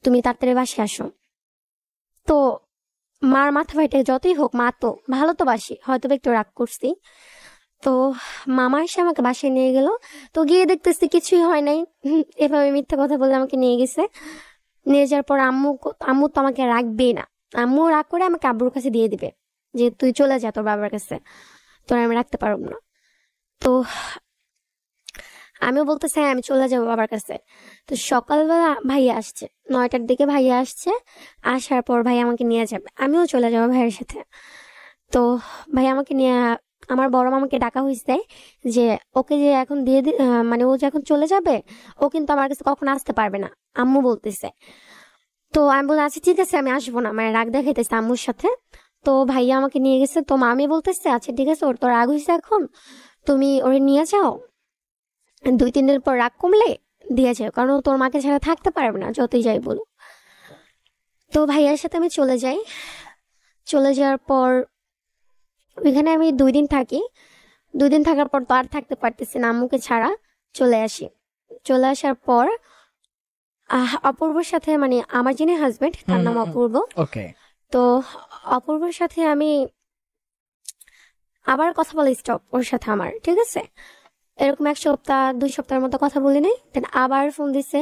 তুমি তাড়াতাড়ি বাসায় আসো। তো মার মাথা ফাইটে যতই হোক, মা তো ভালো তো বাসি, হয়তো একটু রাগ করছি। তো মামা এসে আমাকে বাসায় নিয়ে গেল। তো গিয়ে দেখতেছি কিছুই হয় নাই, এভাবে মিথ্যা কথা বলে আমাকে নিয়ে গেছে। নিয়ে যাওয়ার পর আম্মু তো আমাকে রাখবেই না, আম্মু রাগ করে আমাকে আব্বুর কাছে দিয়ে দিবে যে তুই চলে যা তোর বাবার কাছে, তোর আমি রাখতে পারবো না। তো আমিও বলতেছি হ্যাঁ আমি চলে যাবো বাবার কাছে। তো সকালবেলা ভাইয়া আসছে, 9টার দিকে ভাইয়া আসছে। আসার পর ভাই আমাকে নিয়ে যাবে, আমিও চলে যাবো ভাইয়ের সাথে। তো ভাই আমাকে নিয়ে, আমার বড় মামাকে ডাকা হয়েছে যে ওকে যে এখন মানে ও যে এখন চলে যাবে, ও কিন্তু আমার কাছে কখনো আসতে পারবে না, আম্মু বলতেছে। তো আমি বললাম আচ্ছা ঠিক আছে আমি আসবো না, মানে রাগ দেখাইতেছে আম্মুর সাথে। তো ভাইয়া আমাকে নিয়ে গেছে। তো মামি বলতেছে আচ্ছা ঠিক আছে, ওর তো রাগ হয়েছে, এখন তুমি ওরে নিয়ে যাও, 2-3 দিন পর রাগ কমলে দিয়ে যায়, কারণ ও তোর মাকে ছাড়া থাকতে পারবে না যতই যাই বলো। তো ভাইয়ার সাথে আমি চলে যাই। চলে যাওয়ার পর ওইখানে আমি 2 দিন থাকি। 2 দিন থাকার পর তো আর থাকতে পারতেছি না, আম্মুকে ছাড়া চলে আসি। চলে আসার পর অপূর্বর সাথে, মানে আমার যিনি হাজবেন্ড তার নাম অপূর্ব। ওকে। তো অপূর্বর সাথে আমি আবার কথা বলা স্টপ ওর সাথে আমার, ঠিক আছে। এরকম 1 সপ্তাহ 2 সপ্তাহের মতো কথা বলি নাই, দেন আবার ফোন দিছে,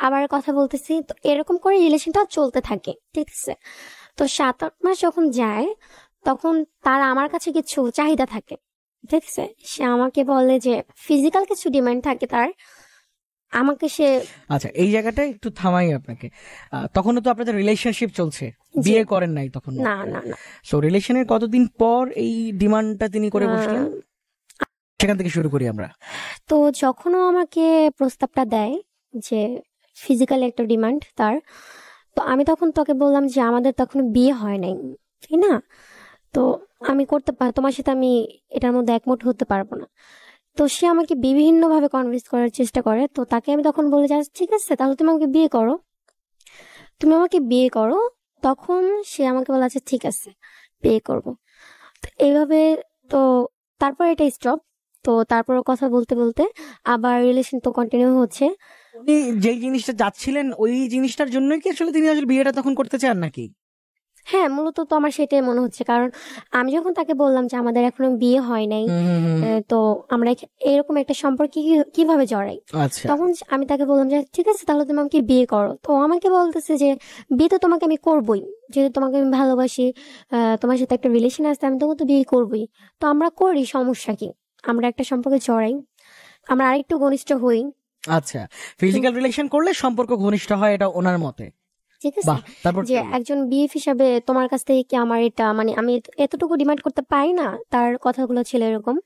আবার কথা বলতেছি। তো এরকম করে রিলেশনটা চলতে থাকে, ঠিক আছে। তো 7-8 মাস যখন যায় তখন তার আমার কাছে কিছু চাহিদা থাকে, ঠিক আছে। সে আমাকে বলে যে ফিজিক্যাল কিছু ডিমান্ড থাকে তার, আমাকে সে। আচ্ছা, এই জায়গাটা একটু থামাই আপনাকে। তখনও তো আপনাদের রিলেশনশিপ চলছে, বিয়ে করেন নাই তখন? না না না। সো রিলেশনের কতদিন পর এই ডিমান্ডটা তিনি করে বসলেন? সেখান থেকে শুরু করি আমরা। তো যখনও আমাকে প্রস্তাবটা দেয় যে ফিজিক্যাল একটা ডিমান্ড তার, তো আমি তখন তোকে বললাম যে আমাদের তখন বিয়ে হয় নাই, ঠিক না। তো আমি করতে পার, তোমার সাথে আমি এটার মধ্যে একমত হতে পারবো না। তো সে আমাকে বিভিন্নভাবে কনভিন্স করার চেষ্টা করে। তো তাকে আমি তখন বলে যাচ্ছি, ঠিক আছে তাহলে তুমি আমাকে বিয়ে করো, তুমি আমাকে বিয়ে করো। তখন সে আমাকে বলে আচ্ছা ঠিক আছে বিয়ে করব। তো এইভাবে, তো তারপর এটা স্টপ। তো তারপর কথা বলতে বলতে আবার রিলেশন তো কন্টিনিউ হচ্ছে। উনি যেই জিনিসটা চাচ্ছিলেন ওই জিনিসটার জন্যই কি আসলে তিনি আসলে বিয়েটা তখন করতে চান নাকি? হ্যাঁ, মূলত তো আমার সেটাই মনে হচ্ছে, কারণ আমি যখন তাকে বললাম যে আমাদের এখনো বিয়ে হয় নাই, তো আমরা এরকম একটা সম্পর্কে কিভাবে জড়াই, আচ্ছা। তখন আমি তাকে বললাম যে ঠিক আছে তাহলে তুমি আমাকে বিয়ে করো। তো আমাকে বলতেছে যে বিয়ে তো তোমাকে আমি করবই, যেহেতু তোমাকে আমি ভালোবাসি, তোমার সাথে একটা রিলেশন আছে, আমি তোমাকে তো বিয়ে করবই। তো আমরা করি, সমস্যা কি, আমরা একটা সম্পর্কে জড়াই, আমরা আরেকটু ঘনিষ্ঠ হই। আচ্ছা, ফিজিক্যাল রিলেশন করলে সম্পর্ক ঘনিষ্ঠ হয়, এটা ওনার মতে। ঠিক আছে, বাহ, তারপর যে একজন বিএফ হিসাবে তোমার কাছ থেকে কি আমার এটা, মানে আমি এতটুকু ডিমান্ড করতে পারি না, তার কথাগুলো ছিল এরকম।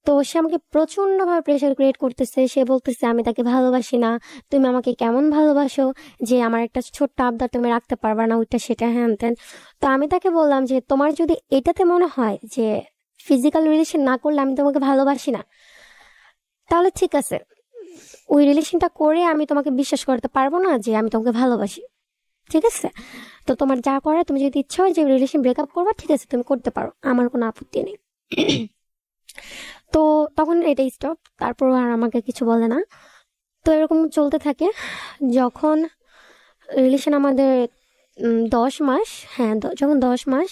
তো সে আমাকে প্রচন্ড ভাবে প্রেশার ক্রিয়েট করতেছে। সে বলতেছে আমি তাকে ভালোবাসি না, তুমি আমাকে কেমন ভালোবাসো, যে আমার একটা ছোট্ট আবদার তুমি রাখতে পারবা না, ওইটা সেটা হ্যান ত্যান। তো আমি তাকে বললাম যে তোমার যদি এটাতে মনে হয় যে ফিজিক্যাল রিলেশন না করলে আমি তোমাকে ভালোবাসি না, তাহলে ঠিক আছে, ওই রিলেশনটা করে আমি তোমাকে বিশ্বাস করতে পারবো না যে আমি তোমাকে ভালোবাসি, ঠিক আছে। তো তোমার যা করার, তুমি যদি ইচ্ছা হয় যে রিলেশন ব্রেকআপ করবা, ঠিক আছে তুমি করতে পারো, আমার কোনো আপত্তি নেই। তো তখন এটাই স্টপ, তারপর আর আমাকে কিছু বলে না। তো এরকম চলতে থাকে। যখন রিলেশন আমাদের 10 মাস, হ্যাঁ যখন 10 মাস,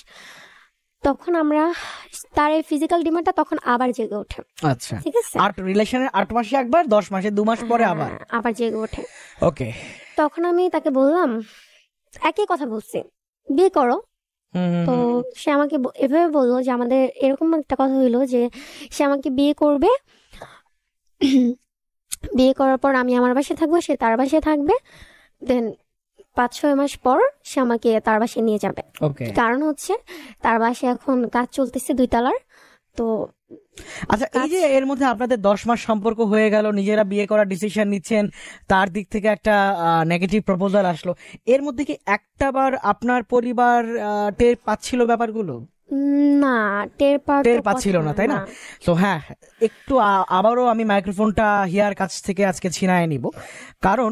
তখন আমরা তার এই ফিজিক্যাল ডিমান্ডটা তখন আবার জেগে ওঠে। আচ্ছা, ঠিক আছে, 8 রিলেশনের 8 মাসে একবার, 10 মাসে 2 মাস পরে আবার। আবার জেগে ওঠে। ওকে। তখন আমি তাকে বললাম, একই কথা বলছি, বিয়ে করো। তো সে আমাকে এভাবে বললো যে আমাদের এরকম একটা কথা হইলো যে সে আমাকে বিয়ে করবে, বিয়ে করার পর আমি আমার বাসায় থাকবো, সে তার বাসায় থাকবে, দেন 5-6 মাস পর সে আমাকে তার বাসায় নিয়ে যাবে। ওকে। কারণ হচ্ছে তার বাসায় এখন কাজ চলতেছে 2 তলার। তো আচ্ছা, এই যে এর মধ্যে আপনাদের 10 মাস সম্পর্ক হয়ে গেল, নিজেরা বিয়ে করার ডিসিশন নিচ্ছেন, তার দিক থেকে একটা নেগেটিভ প্রপোজাল আসলো, এর মধ্যে কি একটাবার আপনার পরিবার টের পাচ্ছিল ব্যাপারগুলো? না, টের পাচ্ছিল না, তাই না? তো হ্যাঁ, একটু আবারও আমি মাইক্রোফোনটা হিয়ার কাছ থেকে আজকে ছিনায় নিব, কারণ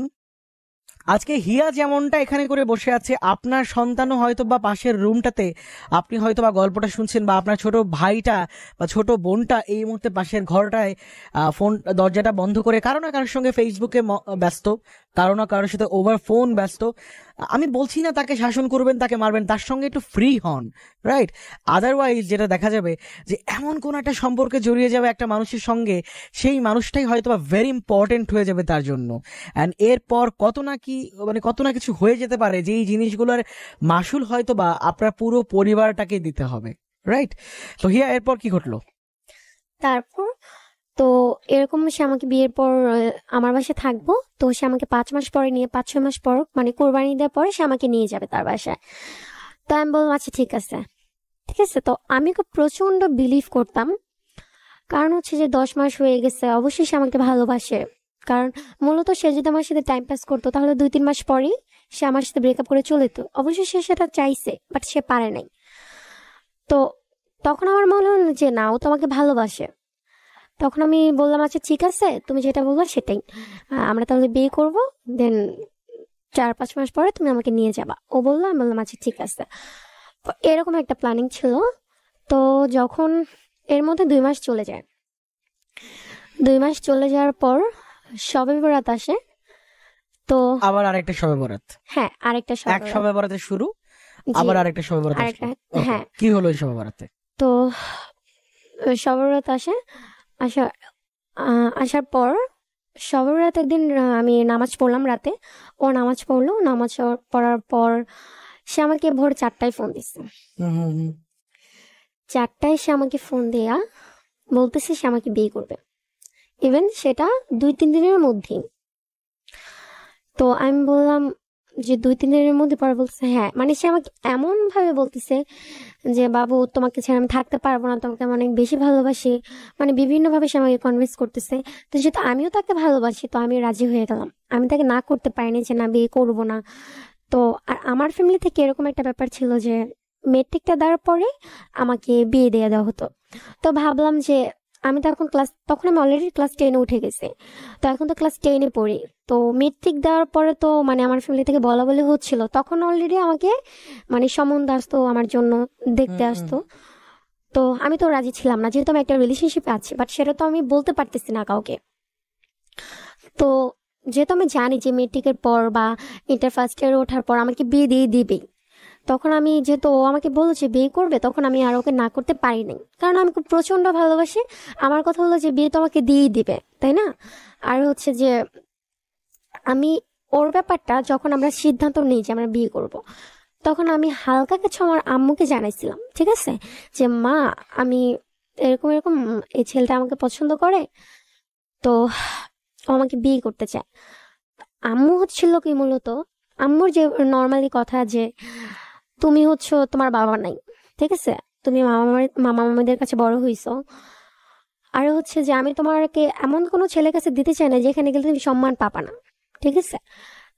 আজকে হিয়া যেমনটা এখানে করে বসে আছে, আপনার সন্তানও হয়তো বা পাশের রুমটাতে আপনি হয়তো বা গল্পটা শুনছেন, বা আপনার ছোট ভাইটা বা ছোট বোনটা এই মুহূর্তে পাশের ঘরটায় ফোন দরজাটা বন্ধ করে কারো না কারোর সঙ্গে ফেসবুকে ব্যস্ত, কারো না কারোর সাথে ওভার ফোন ব্যস্ত। আমি বলছি না তাকে শাসন করবেন, তাকে মারবেন, তার সঙ্গে একটু ফ্রি হন, রাইট? আদারওয়াইজ যেটা দেখা যাবে যে এমন কোন একটা সম্পর্কে জড়িয়ে যাবে একটা মানুষের সঙ্গে, সেই মানুষটাই হয়তো বা ভেরি ইম্পর্টেন্ট হয়ে যাবে তার জন্য, অ্যান্ড এরপর কত না কি, মানে কত না কিছু হয়ে যেতে পারে, যে এই জিনিসগুলোর মাসুল হয়তো বা আপনার পুরো পরিবারটাকে দিতে হবে, রাইট? তো হিয়া, এরপর কি ঘটলো? তারপর তো এরকম সে আমাকে বিয়ের পর আমার বাসায় থাকবো, তো সে আমাকে 5 মাস পরে নিয়ে, 5-6 মাস পর, মানে কোরবানি দেওয়ার পরে সে আমাকে নিয়ে যাবে তার বাসায়। তো আমি বললাম আচ্ছা ঠিক আছে, ঠিক আছে। তো আমি খুব প্রচন্ড বিলিভ করতাম, কারণ হচ্ছে যে 10 মাস হয়ে গেছে, অবশ্যই সে আমাকে ভালোবাসে। কারণ মূলত সে যদি আমার সাথে টাইম পাস করতো তাহলে 2-3 মাস পরেই সে আমার সাথে ব্রেকআপ করে চলে যেত। অবশ্যই সে সেটা চাইছে, বাট সে পারে নাই। তো তখন আমার মনে হলো যে না, ও তো আমাকে ভালোবাসে। তো তখন আমি বললাম আচ্ছা ঠিক আছে, তুমি যেটা বললো সেটাই, আমরা তাহলে বিয়ে করব, দেন 4-5 মাস পরে তুমি আমাকে নিয়ে যাবা। ও বললো, আমি বললাম আচ্ছা ঠিক আছে। তো এরকম একটা প্ল্যানিং ছিল। তো যখন এর মধ্যে 2 মাস চলে যায়, 2 মাস চলে যাওয়ার পর শবে বরাত আসে। তো আবার আরেকটা শবে বরাত? হ্যাঁ, আরেকটা এক শবে শবে বরাতে শুরু, জি, আবার আরেকটা শবে বরাত আরেকটা, আসলো। Okay, হ্যাঁ। কি হলো এই শবে বরাতে? তো শবে বরাত আসে, আসা আসার পর শবে বরাতের দিন আমি নামাজ পড়লাম রাতে। ও নামাজ পড়লো, নামাজ পড়ার পর সে আমাকে ভোর 4টায় ফোন দিচ্ছে। হুম হুম হুম। 4টায় সে আমাকে ফোন দেয়া বলতেছে সে আমাকে বিয়ে করবে, ইভেন সেটা 2-3 দিনের মধ্যেই। তো আমি বললাম যে 2-3 দিনের মধ্যে, পরে বলতেছে হ্যাঁ, মানে সে আমাকে এমন ভাবে বলতেছে যে বাবু তোমাকে ছেড়ে আমি থাকতে পারবো না, তোমাকে আমি অনেক বেশি ভালোবাসি, মানে বিভিন্ন ভাবে সে আমাকে কনভিন্স করতেছে। তো যেহেতু আমিও তাকে ভালোবাসি, তো আমি রাজি হয়ে গেলাম। আমি তাকে না করতে পারিনি যে না, বিয়ে করব না। তো আর আমার ফ্যামিলি থেকে এরকম একটা ব্যাপার ছিল যে মেট্রিকটা দেওয়ার পরে আমাকে বিয়ে দিয়ে দেওয়া হতো। তো ভাবলাম যে আমি তো এখন তখন আমি অলরেডি ক্লাস 10-এ উঠে গেছি, তো এখন তো ক্লাস 10-এ পড়ি। তো মেট্রিক দেওয়ার পরে তো মানে আমার ফ্যামিলি থেকে বলা বলি হচ্ছিল, তখন অলরেডি আমাকে মানে সম্বন্ধ আসতো আমার জন্য, হুম দেখতে হুম। আসতো। তো আমি তো রাজি ছিলাম না, যেহেতু আমি একটা রিলেশনশিপে আছি, বাট সেটা তো আমি বলতে পারতেছি না কাউকে। তো যেহেতু আমি জানি যে মেট্রিকের পর বা ইন্টার ফার্স্ট ইয়ারে ওঠার পর আমাকে বিয়ে দিয়ে দিবে, তখন আমি যেহেতু ও আমাকে বলেছে বিয়ে করবে, তখন আমি আর ওকে না করতে পারি নাই, কারণ আমি খুব প্রচন্ড ভালোবাসি। আমার কথা হলো যে বিয়ে তো আমাকে দিয়েই দিবে, তাই না? আর হচ্ছে যে আমি ওর ব্যাপারটা যখন আমরা সিদ্ধান্ত নিই যে আমরা বিয়ে করব, তখন আমি হালকা কিছু আমার আম্মুকে জানাইছিলাম, ঠিক আছে, যে মা, আমি এরকম এরকম, এই ছেলেটা আমাকে পছন্দ করে, তো ও আমাকে বিয়ে করতে চায়। আম্মু হচ্ছিল কি মূলত, আম্মুর যে নর্মালি কথা যে তুমি হচ্ছে তোমার বাবা নাই, ঠিক আছে, তুমি মামা মামিদের কাছে বড় হইছো, আর হচ্ছে যে আমি তোমাকে এমন কোনো ছেলের কাছে দিতে চাই না যেখানে গেলে তুমি সম্মান পাবা না, ঠিক আছে।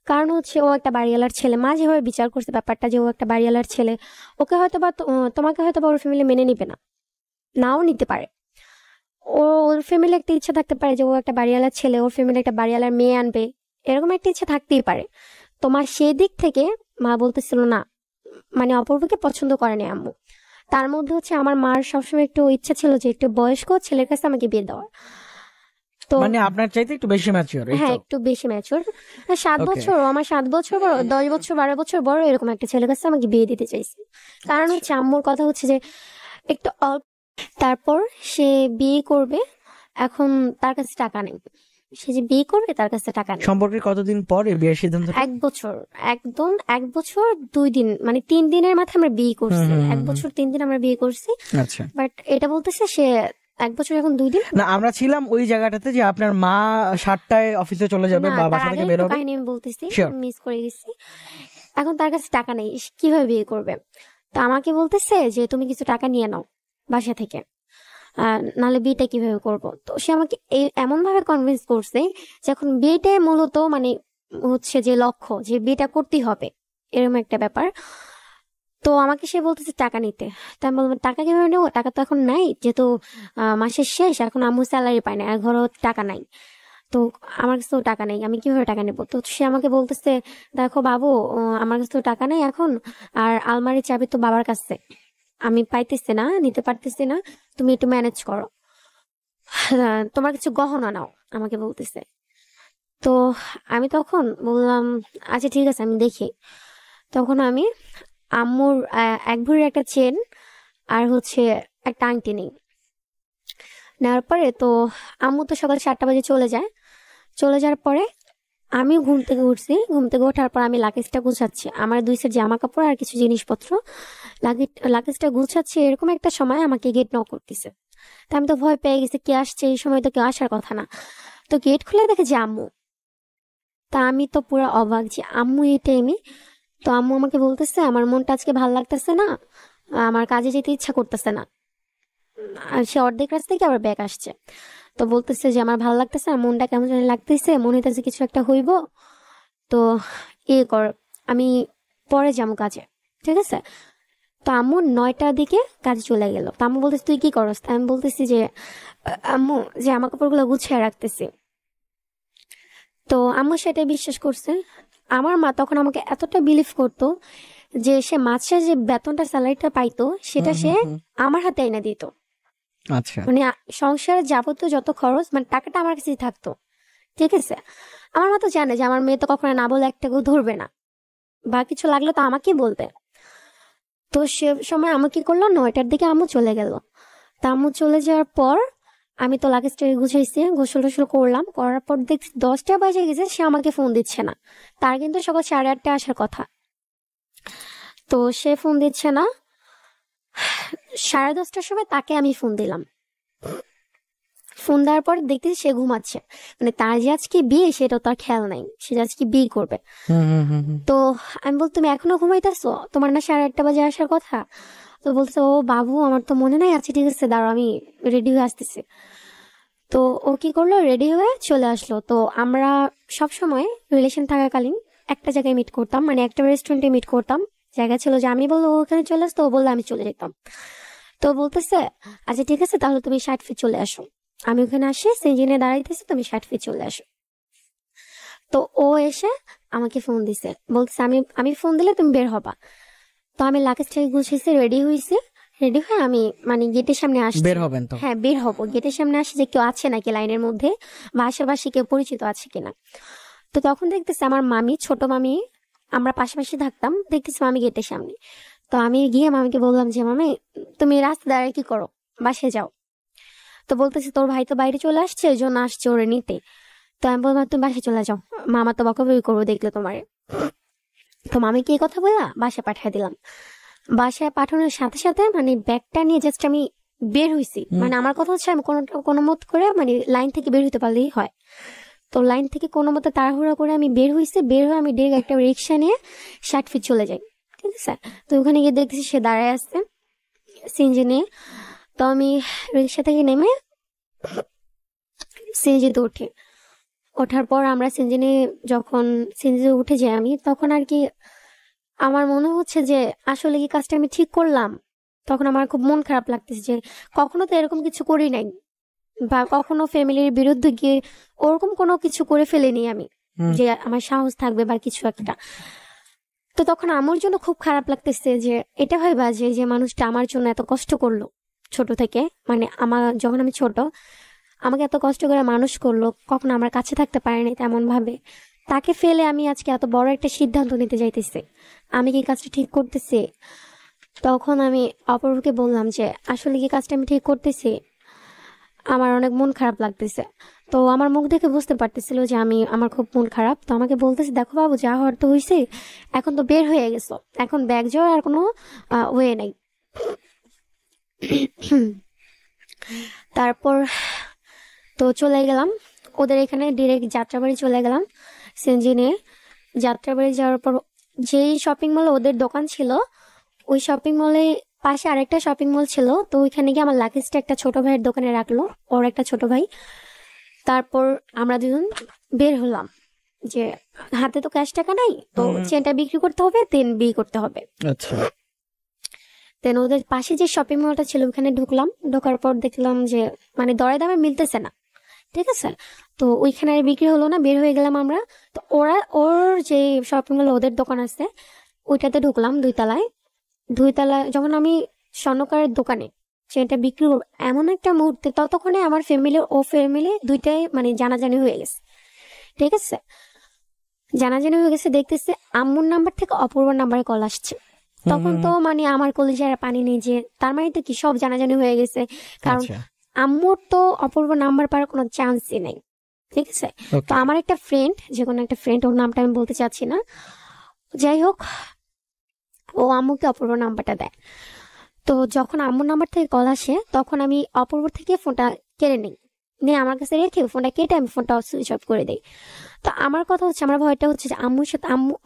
কারণ হচ্ছে ও একটা বাড়িওয়ালার ছেলে, মা যেভাবে বিচার করছে ব্যাপারটা যে ও একটা বাড়িওয়ালার ছেলে, ওকে হয়তো বা তোমাকে হয়তো বা ওর ফ্যামিলি মেনে নিবে না, নাও নিতে পারে। ওর ফ্যামিলি একটা ইচ্ছা থাকতে পারে যে ও একটা বাড়িওয়ালার ছেলে, ওর ফ্যামিলি একটা বাড়িওয়ালার মেয়ে আনবে, এরকম একটা ইচ্ছা থাকতেই পারে। তোমার সেই দিক থেকে মা বলতেছিল না, মানে অপূর্বকে পছন্দ করেনি আম্মু। তার মধ্যে হচ্ছে আমার মার সবসময় একটু ইচ্ছা ছিল যে একটু বয়স্ক ছেলের কাছে আমাকে বিয়ে দেওয়ার। তো মানে আপনার চাইতে একটু বেশি ম্যাচিওর, এই হ্যাঁ, তো? একটু বেশি ম্যাচুর, 7 ওকে। বছর, আমার 7 বছর বড়, 10 বছর 12 বছর বড়, এরকম একটা ছেলের কাছে আমাকে বিয়ে দিতে চাইছে। কারণ হচ্ছে আম্মুর কথা হচ্ছে যে একটু অল্প, তারপর সে বিয়ে করবে, এখন তার কাছে টাকা নেই, সে যে বিয়ে করবে তার কাছে টাকা নেই। সম্পর্কের কতদিন পর এই বিয়ের সিদ্ধান্তটা? 1 বছর, একদম 1 বছর 2 দিন, মানে 3 দিনের মাথায় আমরা বিয়ে হুম করছি, হুম 1 হুম। বছর 3 দিন আমরা বিয়ে করছি। আচ্ছা। বাট এটা বলতেছে সে 1 বছর এখন 2 দিন। না, আমরা ছিলাম ওই জায়গাটাতে যে আপনার মা 7টায় অফিসে চলে যাবে না, বা তার বাসা আগে থেকে বের একটু হবে। কাহিনী আমি বলতেছি, শিওর। মিস করে গেছি। এখন তার কাছে টাকা নেই, সে কিভাবে বিয়ে করবে? তো আমাকে বলতেছে যে তুমি কিছু টাকা নিয়ে নাও বাসা থেকে, নাহলে বিয়েটা কিভাবে করব। তো সে আমাকে এমন ভাবে কনভিন্স করছে যে এখন বিয়েটা মূলত মানে হচ্ছে যে লক্ষ্য, যে বিয়েটা করতেই হবে, এরকম একটা ব্যাপার। তো আমাকে সে বলতেছে টাকা নিতে। তো আমি বললাম টাকা কিভাবে নেবো, টাকা তো এখন নাই, যেহেতু মাসের শেষ, এখন আম্মু স্যালারি পায় না, আর ঘরও টাকা নাই, তো আমার কাছেও টাকা নেই, আমি কিভাবে টাকা নেবো? তো সে আমাকে বলতেছে দেখো বাবু, আমার কাছেও টাকা নেই এখন, আর আলমারির চাবি তো বাবার কাছে, আমি পাইতেছি না, নিতে পারতেছি না, তুমি একটু ম্যানেজ করো, তোমার কিছু গহনা নাও, আমাকে বলতেছে। তো আমি তখন বললাম আচ্ছা ঠিক আছে, আমি দেখি। তখন আমি আম্মুর 1 ভরির একটা চেন আর হচ্ছে একটা আংটি নেই, নেওয়ার পরে তো আম্মু তো সকাল 7টা বাজে চলে যায়। চলে যাওয়ার পরে আমিও ঘুম থেকে উঠছি, ঘুম থেকে ওঠার পর আমি লাগেজটা গুছাচ্ছি, আমার 2 সেট জামা কাপড় আর কিছু জিনিসপত্র, লাগেজটা গুছাচ্ছি, এরকম একটা সময় আমাকে গেট নক করতেছে। তা আমি তো ভয় পেয়ে গেছি, কে আসছে, এই সময় তো কেউ আসার কথা না। তো গেট খুলে দেখে যে আম্মু। তা আমি তো পুরো অবাক যে আম্মু এই টাইমে। তো আম্মু আমাকে বলতেছে আমার মনটা আজকে ভাল লাগতেছে না, আমার কাজে যেতে ইচ্ছা করতেছে না। আর সে অর্ধেক রাস্তা থেকে আবার ব্যাক আসছে। তো বলতেছে যে আমার ভালো লাগতেছে না, মনটা কেমন জানি লাগতেছে, মনে হইতেছে কিছু একটা হইব, তো কর, আমি পরে যাবো কাজে, ঠিক আছে। তো আম্মু 9টার দিকে কাজে চলে গেল। তো আম্মু বলতেছে তুই কি করস? আমি বলতেছি যে আম্মু যে জামা কাপড়গুলো গুছিয়ে রাখতেছি। তো আম্মু সেটাই বিশ্বাস করছে। আমার মা তখন আমাকে এতটা বিলিভ করতো যে সে মাসে যে বেতনটা স্যালারিটা পাইতো সেটা সে আমার হাতে এনে দিত। আচ্ছা মানে সংসারের যাবতীয় যত খরচ মানে টাকাটা আমার কাছেই থাকতো, ঠিক আছে। আমার মা তো জানে যে আমার মেয়ে তো কখনো না বলে একটা কেউ ধরবে না, বা কিছু লাগলে তো আমাকেই বলবে। তো সে সময় আম্মু কি করলো, 9টার দিকে আম্মু চলে গেল। তা আম্মু চলে যাওয়ার পর আমি তো লাগেজটা গুছাইছি, গোসল টোসল করলাম, করার পর দেখছি 10টা বাজে গেছে, সে আমাকে ফোন দিচ্ছে না। তার কিন্তু সকাল 8:30 আসার কথা, তো সে ফোন দিচ্ছে না। 10:30টার সময় তাকে আমি ফোন দিলাম। ফোন দেওয়ার পর দেখতেছি সে ঘুমাচ্ছে। মানে তার যে আজকে বিয়ে সেটা তার খেয়াল নাই, সে যে আজকে বিয়ে করবে। তো আমি বল তুমি এখনো ঘুমাইতেছো, তোমার না 8:30 বাজে আসার কথা? তো বলছে ও বাবু আমার তো মনে নাই। আচ্ছা ঠিক আছে দাঁড়াও আমি রেডি হয়ে আসতেছি। তো ও কি করলো, রেডি হয়ে চলে আসলো। তো আমরা সব সময় রিলেশন থাকাকালীন একটা জায়গায় মিট করতাম, মানে একটা রেস্টুরেন্টে মিট করতাম। জায়গা ছিল যে আমি বললো ও ওখানে চলে আসতো, ও বললো আমি চলে যেতাম। তো বলতেছে আচ্ছা ঠিক আছে তাহলে তুমি 60 ফিট চলে আসো। আমি ওখানে আসি, সিঞ্জিনে দাঁড়াইতেছি, তুমি 60 ফিট চলে আসো। তো ও এসে আমাকে ফোন দিছে, বলতেছে আমি আমি ফোন দিলে তুমি বের হবা। তো আমি লাগেজটাকে গুছিয়েছি, রেডি হয়েছি। রেডি হয়ে আমি মানে গেটের সামনে আসছি। বের হবেন তো? হ্যাঁ বের হবো, গেটের সামনে আসি যে কেউ আছে নাকি লাইনের মধ্যে, বা আশেপাশে কেউ পরিচিত আছে কিনা। তো তখন দেখতেছি আমার মামি, ছোট মামি, আমরা পাশাপাশি থাকতাম, দেখতেছি মামি গেটের সামনে। তো আমি গিয়ে মামিকে বললাম যে মামি তুমি রাস্তা দাঁড়ায় কি করো, বাসে যাও। তো বলতেছি তোর ভাই তো বাইরে চলে আসছে, ওই জন্য আসছে ওরে নিতে। তো আমি বললাম তুমি বাসায় চলে যাও, মামা তো বকাবকি করবো দেখলে তোমারে। তো মামিকে এই কথা বললা বাসায় পাঠিয়ে দিলাম। বাসায় পাঠানোর সাথে সাথে মানে ব্যাগটা নিয়ে জাস্ট আমি বের হইছি। মানে আমার কথা হচ্ছে আমি কোনো মত করে মানে লাইন থেকে বের হইতে পারলেই হয়। তো লাইন থেকে কোনো মতো তাড়াহুড়া করে আমি বের হইছি, বের হয়ে আমি ডিরেক্ট একটা রিক্সা নিয়ে 60 ফিট চলে যাই, ঠিক আছে। তো ওখানে গিয়ে দেখতেছি সে দাঁড়ায় আসছে সিএনজি নিয়ে। তো আমি রিক্সা থেকে নেমে সিএনজিতে উঠি। ওঠার পর আমরা সিএনজি যখন সিএনজিতে উঠে যাই আমি, তখন আর কি আমার মনে হচ্ছে যে আসলে কি কাজটা আমি ঠিক করলাম। তখন আমার খুব মন খারাপ লাগতেছে যে কখনো তো এরকম কিছু করি নাই, বা কখনো ফ্যামিলির বিরুদ্ধে গিয়ে ওরকম কোনো কিছু করে ফেলিনি আমি, যে আমার সাহস থাকবে বা কিছু একটা। তো তখন আমার জন্য খুব খারাপ লাগতেছে যে এটা হয় বা যে যে মানুষটা আমার জন্য এত কষ্ট করলো ছোট থেকে, মানে আমার যখন আমি ছোট আমাকে এত কষ্ট করে মানুষ করলো, কখনো আমার কাছে থাকতে পারেনি তেমন ভাবে, তাকে ফেলে আমি আজকে এত বড় একটা সিদ্ধান্ত নিতে যাইতেছি, আমি কি কাজটা ঠিক করতেছি? তখন আমি অপূর্বকে বললাম যে আসলে কি কাজটা আমি ঠিক করতেছি, আমার অনেক মন খারাপ লাগতেছে। তো আমার মুখ দেখে বুঝতে পারতেছিল যে আমার খুব মন খারাপ। তো আমাকে বলতেছে দেখো বাবু যা হওয়ার তো হয়েছে, এখন তো বের হয়ে গেছো, এখন ব্যাগ যাওয়ার আর কোনো ওয়ে নাই। তারপর তো চলে গেলাম ওদের এখানে, ডিরেক্ট যাত্রাবাড়ি চলে গেলাম সিএনজি নিয়ে। যাত্রাবাড়ি যাওয়ার পর যেই শপিং মলে ওদের দোকান ছিল, ওই শপিং মলে পাশে আরেকটা শপিং মল ছিল। তো ওইখানে গিয়ে আমার লাগেজটা একটা ছোট ভাইয়ের দোকানে রাখলো, ওর একটা ছোট ভাই। তারপর আমরা দুজন বের হলাম যে হাতে তো ক্যাশ টাকা নাই, তো চেনটা বিক্রি করতে হবে, দেন বিয়ে করতে হবে। আচ্ছা দেন ওদের পাশে যে শপিং মলটা ছিল ওখানে ঢুকলাম। ঢোকার পর দেখলাম যে মানে দরে দামে মিলতেছে না, ঠিক আছে। তো ওইখানে আর বিক্রি হলো না, বের হয়ে গেলাম আমরা। তো ওর যে শপিং মল ওদের দোকান আছে ওইটাতে ঢুকলাম 2 তলায়। যখন আমি স্বর্ণকারের দোকানে সেটা বিক্রি করবো এমন একটা মুহূর্তে, ততক্ষণে আমার ফ্যামিলি ও ফ্যামিলি দুইটাই মানে জানাজানি হয়ে গেছে, ঠিক আছে। জানাজানি হয়ে গেছে, দেখতেছে আম্মুর নাম্বার থেকে অপূর্বর নাম্বারে কল আসছে। তখন তো মানে আমার কলেজে আর পানি নেই, যে তার মানে তো কি সব জানাজানি হয়ে গেছে, কারণ আম্মুর তো অপূর্ব নাম্বার পাওয়ার কোনো চান্সই নেই, ঠিক আছে। তো আমার একটা ফ্রেন্ড, যে কোনো একটা ফ্রেন্ড, ওর নামটা আমি বলতে চাচ্ছি না, যাই হোক, ও আম্মুকে অপূর্ব নাম্বারটা দেয়। তো যখন আম্মুর নাম্বার থেকে কল আসে তখন আমি অপূর্ব থেকে ফোনটা কেড়ে নিই, নিয়ে আমার কাছে রেখে ফোনটা কেটে আমি ফোনটা সুইচ অফ করে দিই। তো আমার কথা হচ্ছে, আমার ভয়টা হচ্ছে যে আম্মু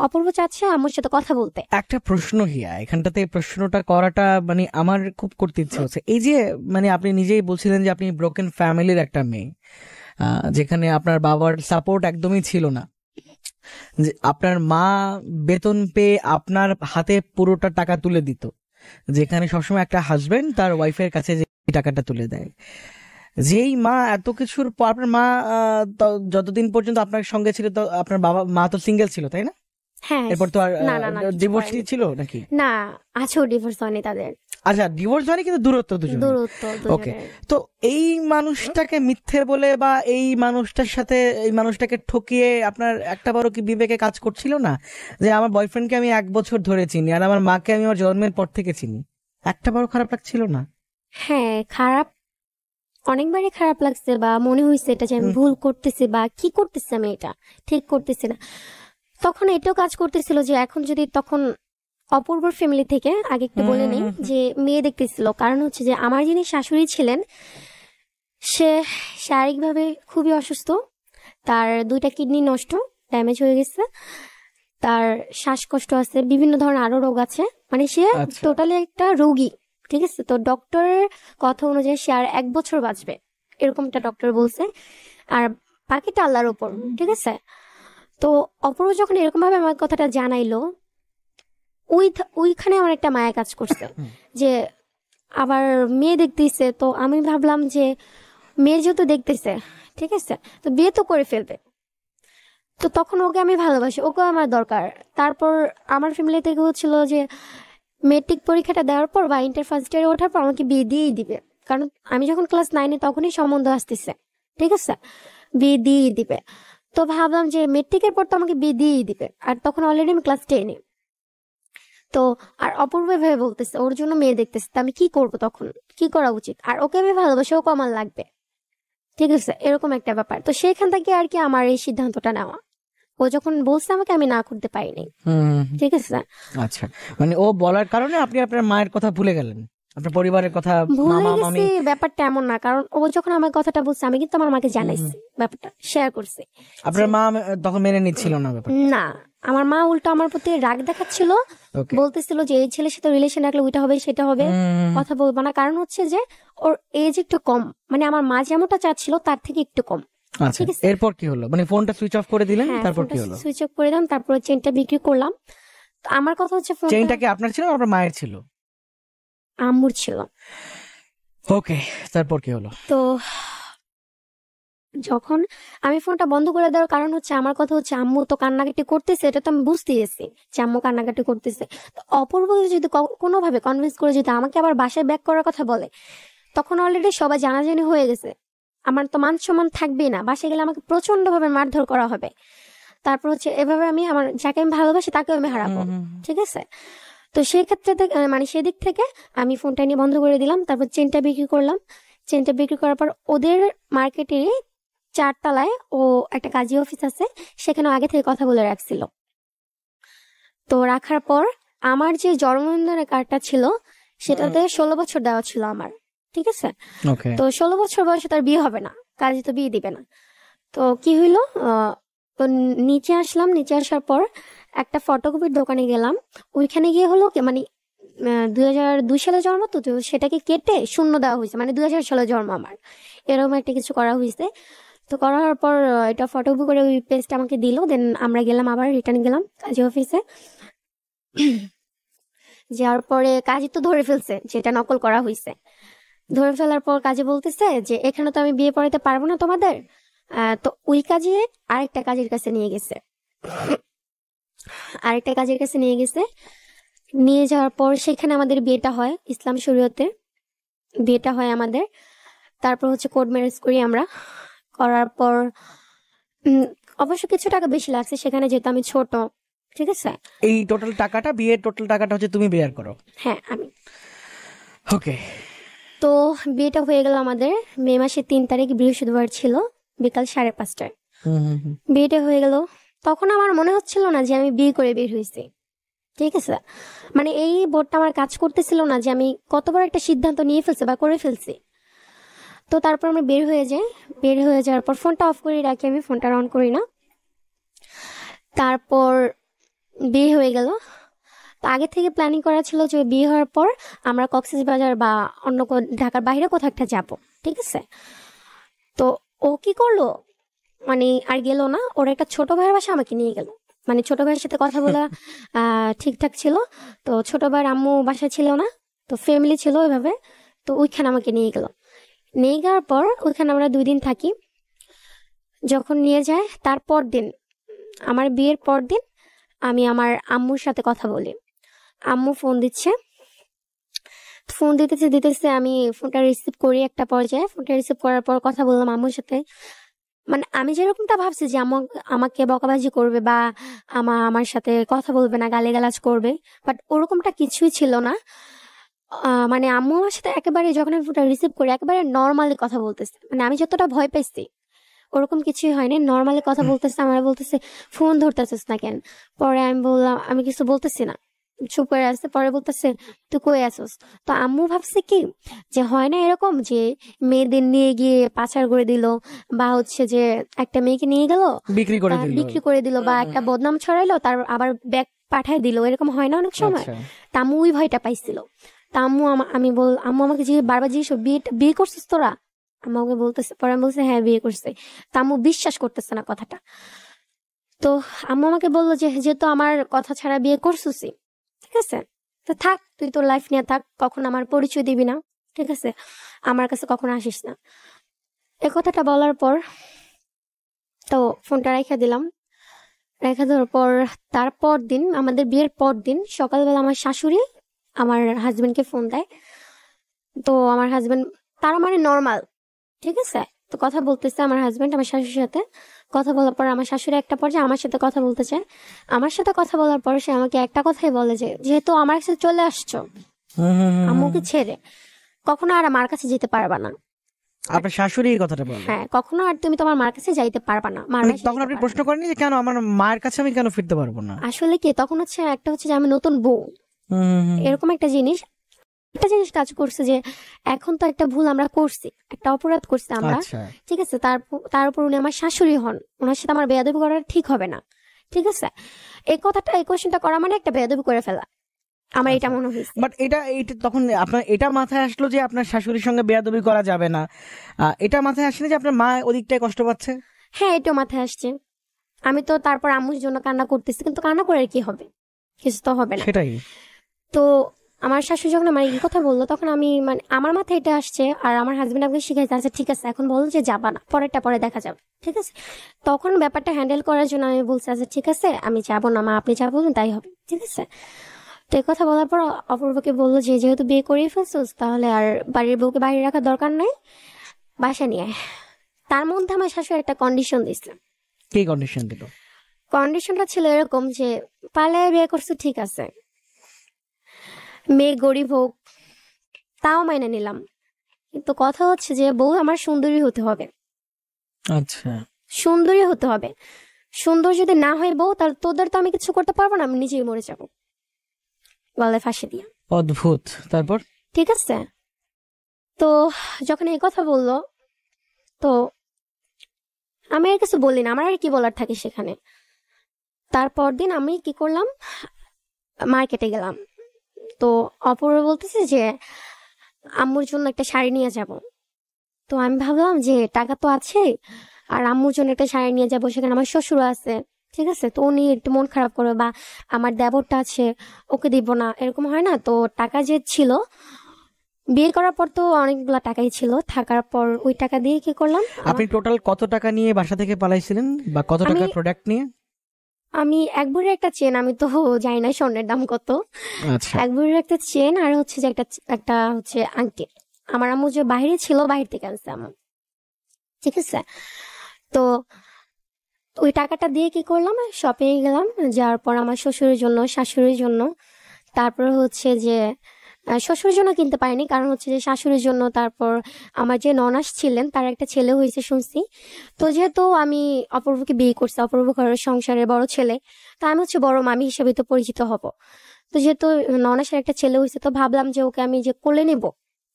অপূর্ব চাচ্ছে আম্মুর সাথে কথা বলতে। একটা প্রশ্ন হিয়া, এখানটাতে এই প্রশ্নটা করাটা মানে আমার খুব করতে ইচ্ছে হচ্ছে। এই যে মানে আপনি নিজেই বলছিলেন যে আপনি ব্রোকেন ফ্যামিলির একটা মেয়ে, যেখানে আপনার বাবার সাপোর্ট একদমই ছিল না, যে আপনার মা বেতন পেয়ে আপনার হাতে পুরোটা টাকা তুলে দিত, যেখানে সবসময় একটা হাজবেন্ড তার ওয়াইফের কাছে যে টাকাটা তুলে দেয়, যেই মা এত কিছুর পর, আপনার মা যতদিন পর্যন্ত আপনার সঙ্গে ছিল তো আপনার মা তো সিঙ্গেল ছিল তাই না? হ্যাঁ। এরপর তো আর না না না, কিছু ডিভোর্স করেনি। ছিল নাকি? না, আছেও, ডিভোর্স হয়নি তাদের, আচ্ছা, ডিভোর্স হয়নি কিন্তু দূরত্ব দুজনে। দূরত্ব ওকে, দুজনের। তো এই মানুষটাকে মিথ্যে বলে বা এই মানুষটার সাথে এই মানুষটাকে ঠকিয়ে আপনার একটা বারও কি বিবেকে কাজ করছিল না যে আমার বয়ফ্রেন্ডকে আমি 1 বছর ধরে চিনি আর আমার মাকে আমি আমার জন্মের পর থেকে চিনি? একটা বারও খারাপ লাগছিল না? হ্যাঁ, খারাপ, অনেকবারই খারাপ লাগছে, বা মনে হয়েছে এটা যে আমি ভুল করতেছি বা কি করতেছি, আমি এটা ঠিক করতেছি না। তখন এটাও কাজ করতেছিল যে এখন যদি, তখন অপূর্বর ফ্যামিলি থেকে আগে একটু বলে নেই যে মেয়ে দেখতেছিল, কারণ হচ্ছে যে আমার যিনি শাশুড়ি ছিলেন সে শারীরিকভাবে খুবই অসুস্থ, তার 2টা কিডনি নষ্ট, ড্যামেজ হয়ে গেছে, তার শ্বাসকষ্ট আছে, বিভিন্ন ধরনের আরো রোগ আছে, মানে সে আচ্ছা। টোটালি একটা রোগী। ঠিক আছে, তো ডক্টরের কথা অনুযায়ী সে আর 1 বছর বাঁচবে, এরকমটা ডক্টর বলছে, আর বাকিটা আল্লাহর উপর। ঠিক আছে, তো অপূর্ব যখন এরকম ভাবে আমার কথাটা জানাইলো, ওইখানে আমার একটা মায়া কাজ করছে যে আবার মেয়ে দেখতেছে, তো আমি ভাবলাম যে মেয়ে যেহেতু দেখতেছে, ঠিক আছে, তো বিয়ে তো করে ফেলবে, তো তখন ওকে আমি ভালোবাসি, ওকে আমার দরকার। তারপর আমার ফ্যামিলি থেকে হচ্ছিল যে মেট্রিক পরীক্ষাটা দেওয়ার পর বা ইন্টার ফার্স্ট ইয়ারে ওঠার পর আমাকে বিয়ে দিয়েই দিবে, কারণ আমি যখন ক্লাস 9-এ তখনই সম্বন্ধ আসতেছে, ঠিক আছে, বিয়ে দিয়েই দিবে। তো ভাবলাম যে মেট্রিকের পর তো আমাকে বিয়ে দিয়েই দিবে, আর তখন অলরেডি আমি ক্লাস 10-এ। তো আর অপূর্ব ভেবে বলতেছে ওর জন্য মেয়ে দেখতেছে, তো আমি কি করব, তখন কি করা উচিত? আর ওকে আমি ভালোবাসি, ওকে আমার লাগবে, ঠিক আছে, এরকম একটা ব্যাপার। তো সেখান থেকে আর কি আমার এই সিদ্ধান্তটা নেওয়া, ও যখন বলছে আমাকে, আমি না করতে পারিনি, ঠিক আছে। আচ্ছা, মানে ও বলার কারণে আপনি আপনার মায়ের কথা ভুলে গেলেন, আপনার পরিবারের কথা, ভুলে মামা গেছি মামি? ব্যাপারটা এমন না, কারণ ও যখন আমার কথাটা বলছে আমি কিন্তু আমার মাকে জানাইছি, ব্যাপারটা শেয়ার করছি। আপনার মা তখন মেনে নিচ্ছিল না ব্যাপার? না, আমার মা উল্টো আমার প্রতি রাগ দেখাচ্ছিল, ওকে। বলতেছিল যে এই ছেলের সাথে রিলেশন রাখলে ওইটা হবে সেটা হবে, কথা বলবো না, কারণ হচ্ছে যে ওর এজ একটু কম, মানে আমার মা যেমনটা চাচ্ছিল তার থেকে একটু কম। আচ্ছা, ঠিক আছে। এরপর কি হলো? মানে ফোনটা সুইচ অফ করে দিলেন, হ্যাঁ, তারপর ফোনটা কি হলো? সুইচ অফ করে দিলাম, তারপর চেনটা বিক্রি করলাম। তো আমার কথা হচ্ছে ফোনটা চেইনটা কি আপনার ছিল না আপনার মায়ের ছিল? আম্মুর ছিল। ওকে, তারপর কি হলো? তো যখন আমি ফোনটা বন্ধ করে দেওয়ার কারণ হচ্ছে, আমার কথা হচ্ছে আম্মু তো কান্নাকাটি করতেছে, এটা তো আমি বুঝতে গেছি যে আম্মু কান্নাকাটি করতেছে। তো অপূর্বকে যদি কোনোভাবে কনভিন্স করে যদি আমাকে আবার বাসায় ব্যাক করার কথা বলে, তখন অলরেডি সবাই জানাজানি হয়ে গেছে, আমার তো মান সম্মান থাকবেই না, বাসায় গেলে আমাকে প্রচন্ড ভাবে মারধর করা হবে। তারপর হচ্ছে এভাবে আমি আমার যাকে আমি ভালোবাসি তাকেও আমি হারাবো, ঠিক আছে। তো সেই ক্ষেত্রে মানে সেদিক থেকে আমি ফোনটা নিয়ে বন্ধ করে দিলাম, তারপর চেনটা বিক্রি করলাম। চেনটা বিক্রি করার পর ওদের মার্কেটে 4 তলায় ও একটা কাজী অফিস আছে, সেখানে আগে থেকে কথা বলে রাখছিল। তো রাখার পর আমার যে জন্মদিনের কার্ডটা ছিল সেটাতে 16 বছর দেওয়া ছিল আমার, ঠিক আছে। ওকে। তো 16 বছর বয়সে তার বিয়ে হবে না, কাজী তো বিয়ে দিবে না। তো কি হইলো, তো নিচে আসলাম, নিচে আসার পর একটা ফটোকপির দোকানে গেলাম। ওইখানে গিয়ে হলো কি, মানে 2002 সালে জন্ম, তো তো সেটাকে কেটে শূন্য দেওয়া হয়েছে, মানে 2000 সালে জন্ম আমার, এরকম একটা কিছু করা হয়েছে। তো করার পর এটা ফটোকপি করে ওই পেজটা আমাকে দিল, দেন আমরা গেলাম, আবার রিটার্ন গেলাম কাজী অফিসে। যাওয়ার পরে কাজী তো ধরে ফেলছে যেটা নকল করা হয়েছে। ধরে ফেলার পর কাজী বলতেছে যে এখানে তো আমি বিয়ে পড়াতে পারবো না তোমাদের। তো ওই কাজে আরেকটা কাজের কাছে নিয়ে গেছে, আরেকটা কাজের কাছে নিয়ে গেছে। নিয়ে যাওয়ার পর সেখানে আমাদের বিয়েটা হয়, ইসলাম শরীয়তে বিয়েটা হয় আমাদের। তারপর হচ্ছে কোর্ট ম্যারেজ করি আমরা। করার পর অবশ্য কিছু টাকা বেশি লাগছে সেখানে, যেহেতু আমি ছোট, ঠিক আছে। এই টোটাল টাকাটা, বিয়ের টোটাল টাকাটা হচ্ছে তুমি বেয়ার করো? হ্যাঁ, আমি। ওকে। তো বিয়েটা হয়ে গেল আমাদের মে মাসের 3 তারিখ, বৃহস্পতিবার ছিল, বিকাল 5:30টায় বিয়েটা হয়ে গেল। তখন আমার মনে হচ্ছিল না যে আমি বিয়ে করে বের হয়েছি, ঠিক আছে। মানে এই বোর্ডটা আমার কাজ করতেছিল না যে আমি কত বড় একটা সিদ্ধান্ত নিয়ে ফেলছি বা করে ফেলছি। তো তারপর আমরা বের হয়ে যাই, বের হয়ে যাওয়ার পর ফোনটা অফ করে রাখি, আমি ফোনটা অন করি না। তারপর বিয়ে হয়ে গেল। তো আগে থেকে প্ল্যানিং করা ছিল যে বিয়ে হওয়ার পর আমরা কক্সবাজার বা অন্য ঢাকার বাইরে কোথাও একটা যাবো, ঠিক আছে। তো ও কি করলো, মানে আর গেল না, ওর একটা ছোট ভাইয়ের বাসা আমাকে নিয়ে গেল। মানে ছোট ভাইয়ের সাথে কথা বলা ঠিকঠাক ছিল। তো ছোট ভাইয়ের আম্মু বাসায় ছিল না, তো ফ্যামিলি ছিল ওইভাবে। তো ওইখানে আমাকে নিয়ে গেল। নিয়ে যাওয়ার পর ওইখানে আমরা 2 দিন থাকি। যখন নিয়ে যায় তারপর দিন, আমার বিয়ের পর দিন, আমি আমার আম্মুর সাথে কথা বলি। আম্মু ফোন দিচ্ছে, ফোন দিতেছে দিতেছে আমি ফোনটা রিসিভ করি। একটা পর্যায়ে ফোনটা রিসিভ করার পর কথা বললাম আম্মুর সাথে। মানে আমি যেরকমটা ভাবছি যে আম্মু আমাকে বকাবাজি করবে বা আমার সাথে কথা বলবে না, গালিগালাজ করবে, বাট ওরকমটা কিছুই ছিল না। মানে আম্মু আমার সাথে একেবারে, যখন আমি ফোনটা রিসিভ করি, একেবারে নর্মালি কথা বলতেছে। মানে আমি যতটা ভয় পাইছি ওরকম কিছুই হয়নি, নর্মালি কথা বলতেছে। আমার বলতেছে ফোন ধরতেছিস না কেন? পরে আমি বললাম আমি কিছু বলতেছি না, চুপ করে আসছে। পরে বলতেছে তুই কই আসস? তো আম্মু ভাবছে কি যে হয় না এরকম যে মেয়েদের নিয়ে গিয়ে পাচার করে দিল, বা হচ্ছে যে একটা মেয়েকে নিয়ে গেল বিক্রি করে দিল, বা একটা বদনাম ছড়াইলো, তার আবার ব্যাগ পাঠায় দিল, এরকম হয় না অনেক সময়। তা আম্মু ওই ভয়টা পাইছিল। তা আম্মু আম্মু আমাকে বারবার জিজ্ঞেস, বিয়ে করছিস তোরা? আমাকে বলতেছে, পরে আমি বলছি হ্যাঁ বিয়ে করছে। তা আম্মু বিশ্বাস করতেছে না কথাটা। তো আম্মু আমাকে বললো যে যেহেতু আমার কথা ছাড়া বিয়ে করছিস, ঠিক আছে, তো থাক, তুই তোর লাইফ নিয়ে থাক, কখন আমার পরিচয় দিবি না, ঠিক আছে, আমার কাছে কখনো আসিস না। এ কথাটা বলার পর তো ফোনটা রেখে দিলাম। রেখে দেওয়ার পর তারপর দিন, আমাদের বিয়ের পর দিন সকালবেলা আমার শাশুড়ি আমার হাজবেন্ডকে ফোন দেয়। তো আমার হাজবেন্ড, তারা মানে নর্মাল, ঠিক আছে, তো কথা বলতেছে আমার হাজবেন্ড আমার শাশুড়ির সাথে। কথা বলার পর আমার শাশুড়ি একটা পর্যায়ে আমার সাথে কথা বলতে চায়। আমার সাথে কথা বলার পর সে আমাকে একটা কথাই বলে যে যেহেতু আমার কাছে চলে আসছো আম্মুকে ছেড়ে, কখনো আর আমার কাছে যেতে পারবা না। আপনার শাশুড়ি এই কথাটা বলে? হ্যাঁ, কখনো আর তুমি তোমার মার কাছে যাইতে পারবা না। তখন আপনি প্রশ্ন করেননি যে কেন আমার মায়ের কাছে আমি কেন ফিরতে পারবো না? আসলে কি তখন হচ্ছে একটা হচ্ছে যে আমি নতুন বউ, এরকম একটা জিনিস কাজ করছে যে এখন তো একটা ভুল আমরা করছি, একটা অপরাধ করছি আমরা, ঠিক আছে, তার উপর উনি আমার শাশুড়ি হন, ওনার সাথে আমার বেয়াদবি করা ঠিক হবে না, ঠিক আছে। এই কোশ্চেনটা করা মানে একটা বেয়াদবি করে ফেলা, আমার এটা মনে হয়েছে। বাট এটা তখন আপনার এটা মাথায় আসলো যে আপনার শাশুড়ির সঙ্গে বেয়াদবি করা যাবে না, এটা মাথায় আসেনি যে আপনার মা ওদিকটায় কষ্ট পাচ্ছে? হ্যাঁ, এটা মাথায় আসছে। আমি তো তারপর আম্মুর জন্য কান্না করতেছি, কিন্তু কান্না করে কি হবে, কিছু তো হবে না, সেটাই। তো আমার শাশুড়ি যখন আমার এই কথা বললো তখন আমি মানে আমার মাথায় এটা আসছে, আর আমার হাজবেন্ড আমাকে শিখাইছে আচ্ছা ঠিক আছে এখন বলো যে যাবা না, পরেরটা পরে দেখা যাবে, ঠিক আছে। তখন ব্যাপারটা হ্যান্ডেল করার জন্য আমি বলছি আচ্ছা ঠিক আছে আমি যাবো না মা, আপনি যা বলবেন তাই হবে, ঠিক আছে। তো এই কথা বলার পর অপূর্বকে বললো যে যেহেতু বিয়ে করিয়ে ফেলছোস তাহলে আর বাড়ির বউকে বাইরে রাখার দরকার নাই, বাসা নিয়ে আয়। তার মধ্যে আমার শাশুড়ি একটা কন্ডিশন দিয়েছিল। কি কন্ডিশন দিল? কন্ডিশনটা ছিল এরকম যে পালায় বিয়ে করছো ঠিক আছে, মেয়ে গরিব হোক তাও মাইনে নিলাম, কিন্তু কথা হচ্ছে যে বউ আমার সুন্দরী হতে হবে। আচ্ছা, সুন্দরী হতে হবে, সুন্দর যদি না হয় বউ তাহলে তোদের তো আমি কিছু করতে পারবো না, আমি নিজেই মরে যাবো গলায় ফাঁসি দিয়া। অদ্ভুত। তারপর? ঠিক আছে, তো যখন এই কথা বললো তো আমি আর কিছু বলি না, আমার আর কি বলার থাকে সেখানে। তারপর দিন আমি কি করলাম, মার্কেটে গেলাম। তো অপূর্ব বলতেছে যে আম্মুর জন্য একটা শাড়ি নিয়ে যাব। তো আমি ভাবলাম যে টাকা তো আছে, আর আম্মুর জন্য একটা শাড়ি নিয়ে যাবো, সেখানে আমার শ্বশুর আছে, ঠিক আছে, তো উনি একটু মন খারাপ করবে, বা আমার দেবরটা আছে ওকে দিব না, এরকম হয় না। তো টাকা যে ছিল বিয়ে করার পর তো অনেকগুলা টাকাই ছিল, থাকার পর ওই টাকা দিয়ে কি করলাম। আপনি টোটাল কত টাকা নিয়ে বাসা থেকে পালাইছিলেন, বা কত টাকার প্রোডাক্ট নিয়ে? আমি এক ভরির একটা চেন, আমি তো জানি না স্বর্ণের দাম কত, এক ভরির একটা চেন, আর হচ্ছে যে একটা হচ্ছে আংটি। আমার আম্মু যে বাইরে ছিল, বাইরে থেকে আনছে আম্মু, ঠিক আছে। তো ওই টাকাটা দিয়ে কি করলাম, শপিং এ গেলাম, যাওয়ার পর আমার শ্বশুরের জন্য, শাশুড়ির জন্য, তারপর হচ্ছে যে শ্বশুরের জন্য কিনতে পারিনি, কারণ হচ্ছে যে শাশুড়ির জন্য, তারপর আমার যে ননাস ছিলেন তার একটা ছেলে হয়েছে শুনছি। তো যেহেতু আমি অপূর্বকে বিয়ে করছি, অপূর্ব ঘরের সংসারের বড় ছেলে, তো আমি হচ্ছে বড় মামি হিসেবে তো পরিচিত হব। তো যেহেতু ননাসের একটা ছেলে হয়েছে, তো ভাবলাম যে ওকে আমি যে কোলে নেব,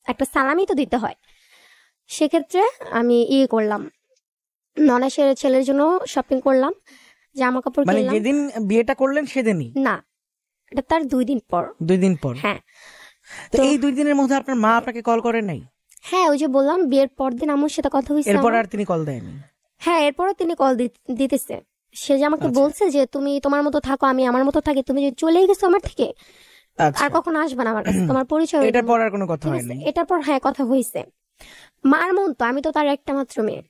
একটা সালামি তো দিতে হয়, সেক্ষেত্রে আমি করলাম, ননাসের ছেলের জন্য শপিং করলাম, জামা কাপড় মানে কিনলাম। যেদিন বিয়েটা করলেন সেদিনই? না, এটা তার 2 দিন পর। 2 দিন পর? হ্যাঁ। তো এই 2 দিনের মধ্যে আপনার মা আপনাকে কল করেন নাই? হ্যাঁ, ওই যে বললাম বিয়ের পর দিন আমার সাথে কথা হয়েছে। এরপর আর তিনি কল দেয়নি? হ্যাঁ, এরপরও তিনি কল দিতেছে, সে যে আমাকে আচ্ছা বলছে যে তুমি তোমার মতো থাকো, আমি আমার মতো থাকি, তুমি যে চলেই গেছো আমার থেকে, আর আচ্ছা, কখনো আসবে না আমার কাছে, তোমার পরিচয় এটার দিব পর না। আর কোনো কথা ঠিক আছে, হয়নি? এটার পর হ্যাঁ কথা হয়েছে। মার মন তো, আমি তো তার একটা মাত্র মেয়ে,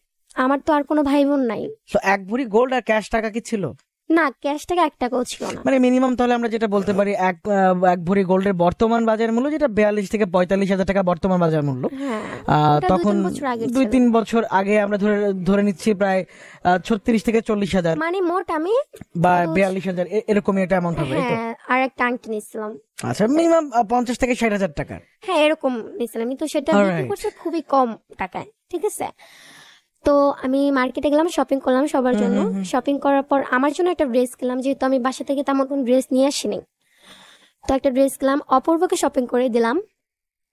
আমার তো আর কোনো ভাই বোন নাই। তো 1 ভরি গোল্ড আর ক্যাশ টাকা কি ছিল? না, ক্যাশ টাকা 1 টাকাও ছিল না। মানে মিনিমাম তাহলে আমরা যেটা বলতে পারি 1 ভরি গোল্ডের বর্তমান বাজার মূল্য যেটা 42 থেকে 45 হাজার টাকা বর্তমান বাজার মূল্য। হ্যাঁ, ওটা তখন 2-3 বছর আগের দুই ছিল। তিন বছর আগে আমরা ধরে ধরে নিচ্ছি প্রায় 36 থেকে 40 হাজার মানে মোট আমি বা কত 42 হাজার এরকমই একটা অ্যামাউন্ট হবে, এই তো? হ্যাঁ, আর একটা আংটি নিয়েছিলাম। আচ্ছা, মিনিমাম 50 থেকে 60 হাজার টাকা। হ্যাঁ, এরকম নিয়েছিলাম, কিন্তু সেটা বিক্রি অলরাইট। করছে খুবই কম টাকায়। ঠিক আছে, তো আমি মার্কেটে গেলাম, শপিং করলাম সবার হুম জন্য। হুম হুম। শপিং করার পর আমার জন্য একটা ড্রেস কিনলাম, যেহেতু আমি বাসা থেকে তেমন কোনো ড্রেস নিয়ে আসিনি। তো একটা ড্রেস কিনলাম, অপূর্বকে শপিং করে দিলাম।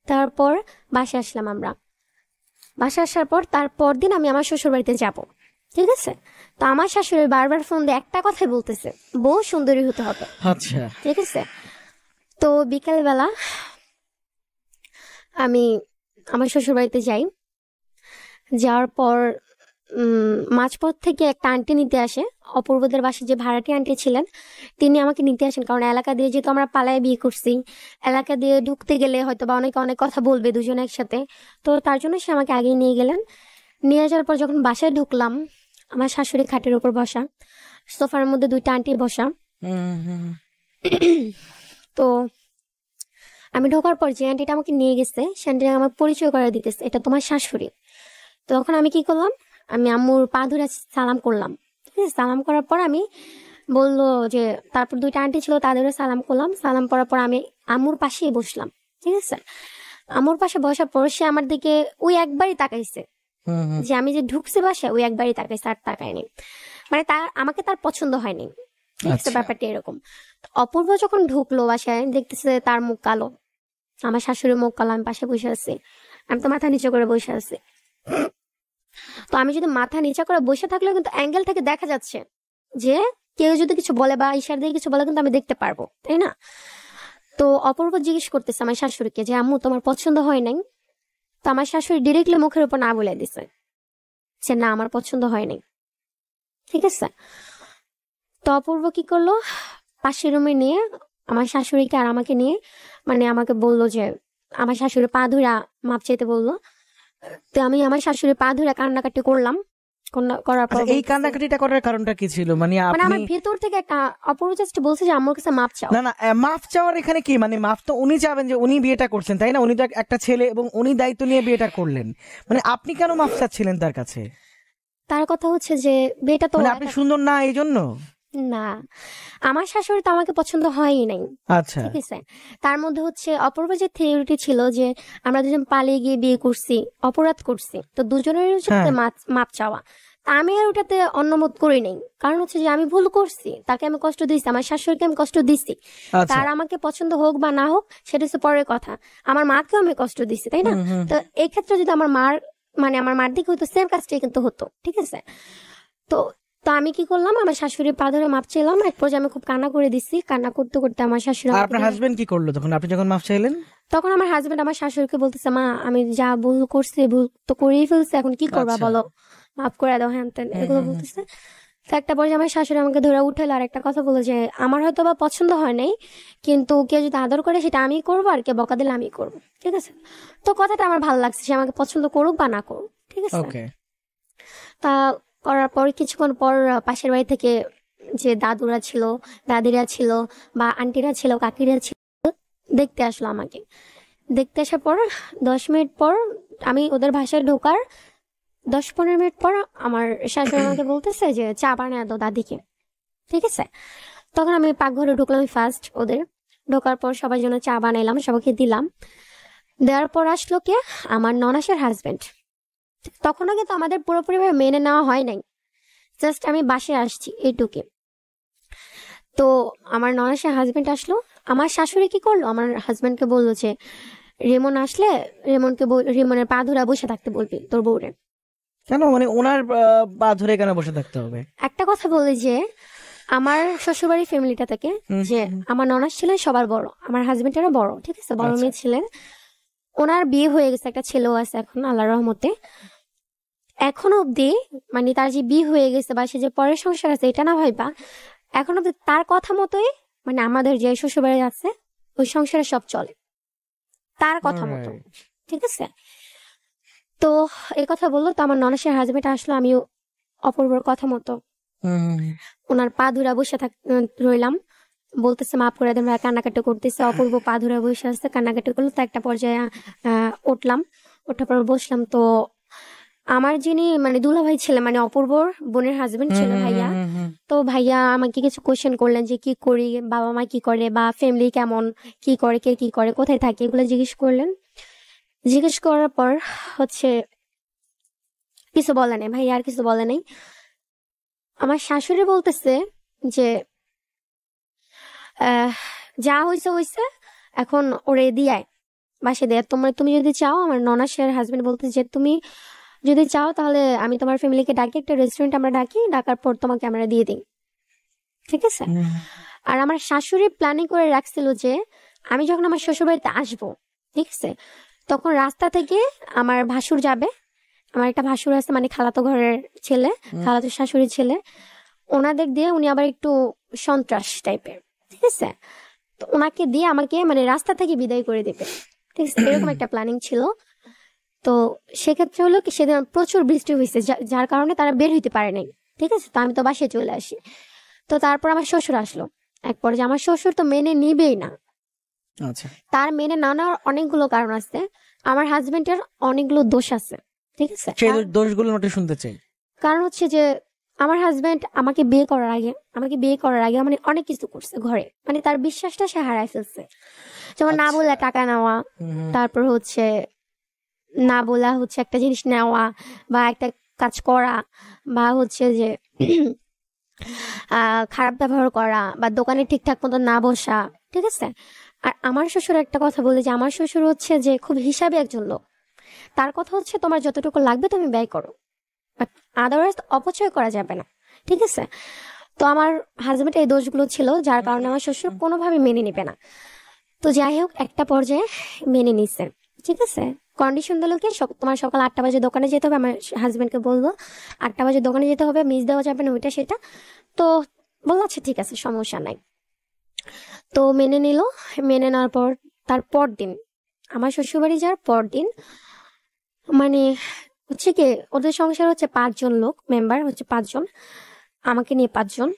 তারপর বাসায় আসলাম আমরা। বাসায় আসার পর তারপর দিন আমি আমার শ্বশুর বাড়িতে যাব। ঠিক আছে, তো আমার শাশুড়ি বারবার ফোন দিয়ে একটা কথাই বলতেছে, বউ সুন্দরী হতে হবে। আচ্ছা, ঠিক আছে, তো বিকালবেলা আমি আমার শ্বশুর বাড়িতে যাই। যাওয়ার পর মাঝপথ থেকে একটা আন্টি নিতে আসে। অপূর্বদের বাসায় যে ভাড়াটি আন্টি ছিলেন, তিনি আমাকে নিতে আসেন, কারণ এলাকা দিয়ে যেহেতু আমরা পালায়ে বিয়ে করছি, এলাকা দিয়ে ঢুকতে গেলে হয়তো বা অনেকে অনেক কথা বলবে দুজনে একসাথে। তো তার জন্য সে আমাকে আগেই নিয়ে গেলেন। নিয়ে যাওয়ার পর যখন বাসায় ঢুকলাম, আমার শাশুড়ি খাটের উপর বসা, সোফার মধ্যে 2টা আন্টি বসা। হুম হুম। তো আমি ঢোকার পর যে আন্টিটা আমাকে নিয়ে গেছে, সে আন্টি আমাকে পরিচয় করে দিতেছে, এটা তোমার শাশুড়ি। তখন আমি কি করলাম, আমি আম্মুর পা ধরে সালাম করলাম। ঠিক আছে, সালাম করার পর আমি বললো যে, তারপর 2টা আন্টি ছিল তাদেরও সালাম করলাম। সালাম করার পর আমি আম্মুর পাশেই বসলাম। ঠিক আছে, আম্মুর পাশে বসার পর সে আমার দিকে ওই একবারই তাকাইছে, হুম হুম। যে আমি যে ঢুকছি বাসায় ওই একবারই তাকাইছে, আর তাকায়নি। মানে তার আমাকে তার পছন্দ হয়নি। ঠিক আছে, আচ্ছা, ব্যাপারটা এরকম। তো অপূর্ব যখন ঢুকলো বাসায়, দেখতেছে তার মুখ কালো, আমার শাশুড়ির মুখ কালো, আমি পাশে বসে আছি, আমি তো মাথা নিচু করে বসে আছি। তো আমি যদি মাথা নিচা করে বসে থাকলেও কিন্তু অ্যাঙ্গেল থেকে দেখা যাচ্ছে যে কেউ যদি কিছু বলে বা ইশারা দিয়ে কিছু বলে কিন্তু আমি দেখতে পারবো, তাই না? তো অপূর্ব জিজ্ঞেস করতেছে আমার শাশুড়িকে যে, আম্মু তোমার পছন্দ হয় নাই? তো আমার শাশুড়ি ডিরেক্টলি মুখের উপর না বলে দিছে যে না, আমার পছন্দ হয় নাই। ঠিক আছে, তো অপূর্ব কি করলো, পাশের রুমে নিয়ে আমার শাশুড়িকে আর আমাকে নিয়ে, মানে আমাকে বললো যে, আমার শাশুড়ি পা ধুরা মাপ চাইতে বললো। তো আমি আমার শাশুড়ি পা ধুরা কান্নাকাটি করলাম। করার পর আচ্ছা, এই বলতেছে, কান্নাকাটিটা করার কারণটা কি ছিল? মানে মানে আপনি আমার ভেতর থেকে একটা অপূর্ব জাস্ট বলছে যে আম্মুর কাছে মাপ চাও। না না, মাফ চাওয়ার এখানে কি মানে? মাফ তো উনি চাবেন, যে উনি বিয়েটা করছেন, তাই না? উনি তো একটা ছেলে এবং উনি দায়িত্ব নিয়ে বিয়েটা করলেন। মানে আপনি কেন মাফ চাচ্ছিলেন তার কাছে? তার কথা হচ্ছে যে বিয়েটা তো মানে আপনি সুন্দর না এই জন্য? না, আমার শাশুড়ি তো আমাকে পছন্দ হয়ই নাই। আচ্ছা, ঠিক আছে, তার মধ্যে হচ্ছে অপূর্ব যে থিওরিটি ছিল যে আমরা দুজন পালিয়ে গিয়ে বিয়ে করছি, অপরাধ করছি, তো দুজনের সাথে হ্যাঁ মাপ চাওয়া। তা আমি আর ওটাতে অন্যমত করি নাই, কারণ হচ্ছে যে আমি ভুল করছি, তাকে আমি কষ্ট দিয়েছি, আমার শাশুড়িকে আমি কষ্ট দিছি। আচ্ছা। তার আমাকে পছন্দ হোক বা না হোক সেটা হচ্ছে পরের কথা, আমার মাকেও আমি কষ্ট দিছি, তাই না? হুম হুম। তো এই ক্ষেত্রে যদি আমার মার, মানে আমার মার দিকে হয়তো সেম কাজটাই কিন্তু হতো। ঠিক আছে, তো তো আমি কি করলাম, আমার শাশুড়ির পা ধরে মাপ চাইলাম। এক পর্যায়ে আমি খুব কান্না করে দিছি, কান্না করতে করতে আমার শাশুড়ি আর আমাকে আপনার ধরে- হাজবেন্ড কি করলো তখন আপনি যখন মাফ চাইলেন? তখন আমার হাজবেন্ড আমার শাশুড়িকে বলতেছে, মা আমি যা ভুল করছি, ভুল তো করেই ফেলছি, এখন কি করবা আচ্ছা। বলো, মাফ করে দাও, হ্যান ত্যান হুম এগুলো হুম হুম। বলতেছে। তো একটা পর্যায়ে আমার শাশুড়ি আমাকে ধরে উঠালো আর একটা কথা বলে যে, আমার হয়তো বা পছন্দ হয় নাই, কিন্তু কেউ যদি আদর করে সেটা আমি করবো, আর কে বকা দিলে আমি করবো। ঠিক আছে, তো কথাটা আমার ভালো লাগছে, সে আমাকে পছন্দ করুক বা না করুক। ঠিক আছে, ওকে। তা করার পর কিছুক্ষণ পর পাশের বাড়ি থেকে যে দাদুরা ছিল, দাদিরা ছিল, বা আন্টিরা ছিল, কাকিরা ছিল, দেখতে আসলো আমাকে। দেখতে আসার পর 10 মিনিট পর, আমি ওদের ভাষায় ঢোকার 10-15 মিনিট পর আমার শাশুড়ি আমাকে বলতেছে যে চা বানিয়ে দাও দাদিকে। ঠিক আছে, তখন আমি পাকঘরে ঢুকলাম ফার্স্ট ওদের। ঢোকার পর সবার জন্য চা বানাইলাম, সবাইকে দিলাম। দেওয়ার পর আসলো কে, আমার ননাসের হাজবেন্ড। তখনও কিন্তু আমাদের পুরোপুরিভাবে মেনে নেওয়া হয় নাই, জাস্ট আমি বাসে আসছি এইটুকে। তো আমার ননাসের হাজবেন্ড আসলো, আমার শাশুড়ি কি করলো, আমার হাজবেন্ডকে বললো যে রেমন আসলে রেমনের পা ধরে বসে থাকতে বলবি তোর বউরে। কেন মানে ওনার পা ধরে কেন বসে থাকতে হবে? একটা কথা বলি যে আমার শ্বশুরবাড়ির ফ্যামিলিটা থেকে, হুম যে আমার ননাস ছিলেন সবার বড়, আমার হাজবেন্ডেরও বড়। ঠিক আছে, বড় আচ্ছা। মেয়ে ছিলেন, ওনার বিয়ে হয়ে গেছে, একটা ছেলেও আছে এখন আল্লাহর রহমতে। এখনো অব্দি মানে তার যে বিয়ে হয়ে গেছে বা সে যে পরের সংসার আছে এটা না ভাইবা, এখন অব্দি তার কথা মতোই মানে আমাদের যে শ্বশুরবাড়ি আছে ওই সংসারে সব চলে তার কথা মতো, Alright. ঠিক আছে। তো এই কথা বললো, তো আমার ননসের হাজবেন্ড আসলো, আমিও অপূর্বর কথা মতো হুম, ওনার পা ধুরা বসে রইলাম, বলতেছে মাফ করে দেন, কান্নাকাটি করতেছে, অপূর্ব পা ধুরা বসে আসছে, কান্নাকাটি করলো। তো একটা পর্যায়ে উঠলাম, ওঠার পর বসলাম। তো আমার যিনি মানে দুলাভাই ছিল মানে অপূর্বর বোনের হাজবেন্ড ছিল ভাইয়া, তো ভাইয়া আমাকে কিছু কোয়েশ্চেন করলেন যে কি করি, বাবা মা কি করে, বা ফ্যামিলি কেমন, কি করে, কে কি করে, কোথায় থাকে, এগুলো জিজ্ঞেস করলেন। জিজ্ঞেস করার পর হচ্ছে কিছু বলে নাই ভাইয়া, আর কিছু বলে নাই। আমার শাশুড়ি বলতেছে যে আহ, যা হয়েছে হয়েছে, এখন ওরে দিয়ায় বাসে দেয়। তুমি যদি চাও, আমার ননাসের হাজবেন্ড বলতে যে তুমি যদি চাও তাহলে আমি তোমার ফ্যামিলিকে ডাকি, একটা রেস্টুরেন্ট আমরা ডাকি, ডাকার পর তোমাকে আমরা দিয়ে দিই, ঠিক আছে। আর আমার শাশুড়ি প্ল্যানিং করে রাখছিল যে আমি যখন আমার শ্বশুরবাড়িতে আসবো, ঠিক আছে, তখন রাস্তা থেকে আমার ভাসুর যাবে, আমার একটা ভাসুর আছে মানে খালাতো ঘরের ছেলে, খালাতো শাশুড়ির ছেলে, ওনাদের দিয়ে উনি আবার একটু সন্ত্রাস টাইপের, ঠিক আছে। তো ওনাকে দিয়ে আমাকে মানে রাস্তা থেকে বিদায় করে দেবে, ঠিক আছে, এরকম একটা প্ল্যানিং ছিল। তো সেক্ষেত্রে হলো কি সেদিন প্রচুর বৃষ্টি হয়েছে, যার কারণে তারা বের হইতে পারে নাই, ঠিক আছে। তো আমি তো বাসায় চলে আসি। তো তারপর আমার শ্বশুর আসলো, এক পর্যায়ে আমার শ্বশুর তো মেনে নিবেই না। আচ্ছা, তার মেনে না নেওয়ার অনেকগুলো কারণ আছে, আমার হাজবেন্ডের অনেকগুলো দোষ আছে, ঠিক আছে। সেই দোষগুলো নোটে শুনতে চাই। কারণ হচ্ছে যে আমার হাজবেন্ড আমাকে বিয়ে করার আগে মানে অনেক কিছু করছে ঘরে, মানে তার বিশ্বাসটা সে হারায় ফেলছে। যেমন না বলে টাকা নেওয়া, তারপর হচ্ছে না বলা হচ্ছে একটা জিনিস নেওয়া বা একটা কাজ করা, বা হচ্ছে যে খারাপ ব্যবহার করা, বা দোকানে ঠিকঠাক মতো না বসা, ঠিক আছে। আর আমার শ্বশুর একটা কথা বলে যে আমার শ্বশুর হচ্ছে যে খুব হিসাবে একজন লোক, তার কথা হচ্ছে তোমার যতটুকু লাগবে তুমি ব্যয় করো, বাট আদারওয়াইজ অপচয় করা যাবে না, ঠিক আছে। তো আমার হাজবেন্ড এই দোষগুলো ছিল, যার কারণে আমার শ্বশুর কোনোভাবে মেনে নেবে না। তো যাই হোক একটা পর্যায়ে মেনে নিছে, ঠিক আছে। কন্ডিশন দিল কি তোমার সকাল 8টা বাজে দোকানে যেতে হবে, আমার হাজবেন্ডকে বলবো 8টা বাজে দোকানে যেতে হবে, মিস দেওয়া যাবে না ওইটা সেটা। তো বললো আচ্ছা ঠিক আছে সমস্যা নাই। তো মেনে নিল। মেনে নেওয়ার পর তারপর দিন আমার শ্বশুরবাড়ি যাওয়ার পর দিন মানে হচ্ছে কি ওদের সংসার হচ্ছে 5 জন লোক, মেম্বার হচ্ছে 5 জন, আমাকে নিয়ে 5 জন।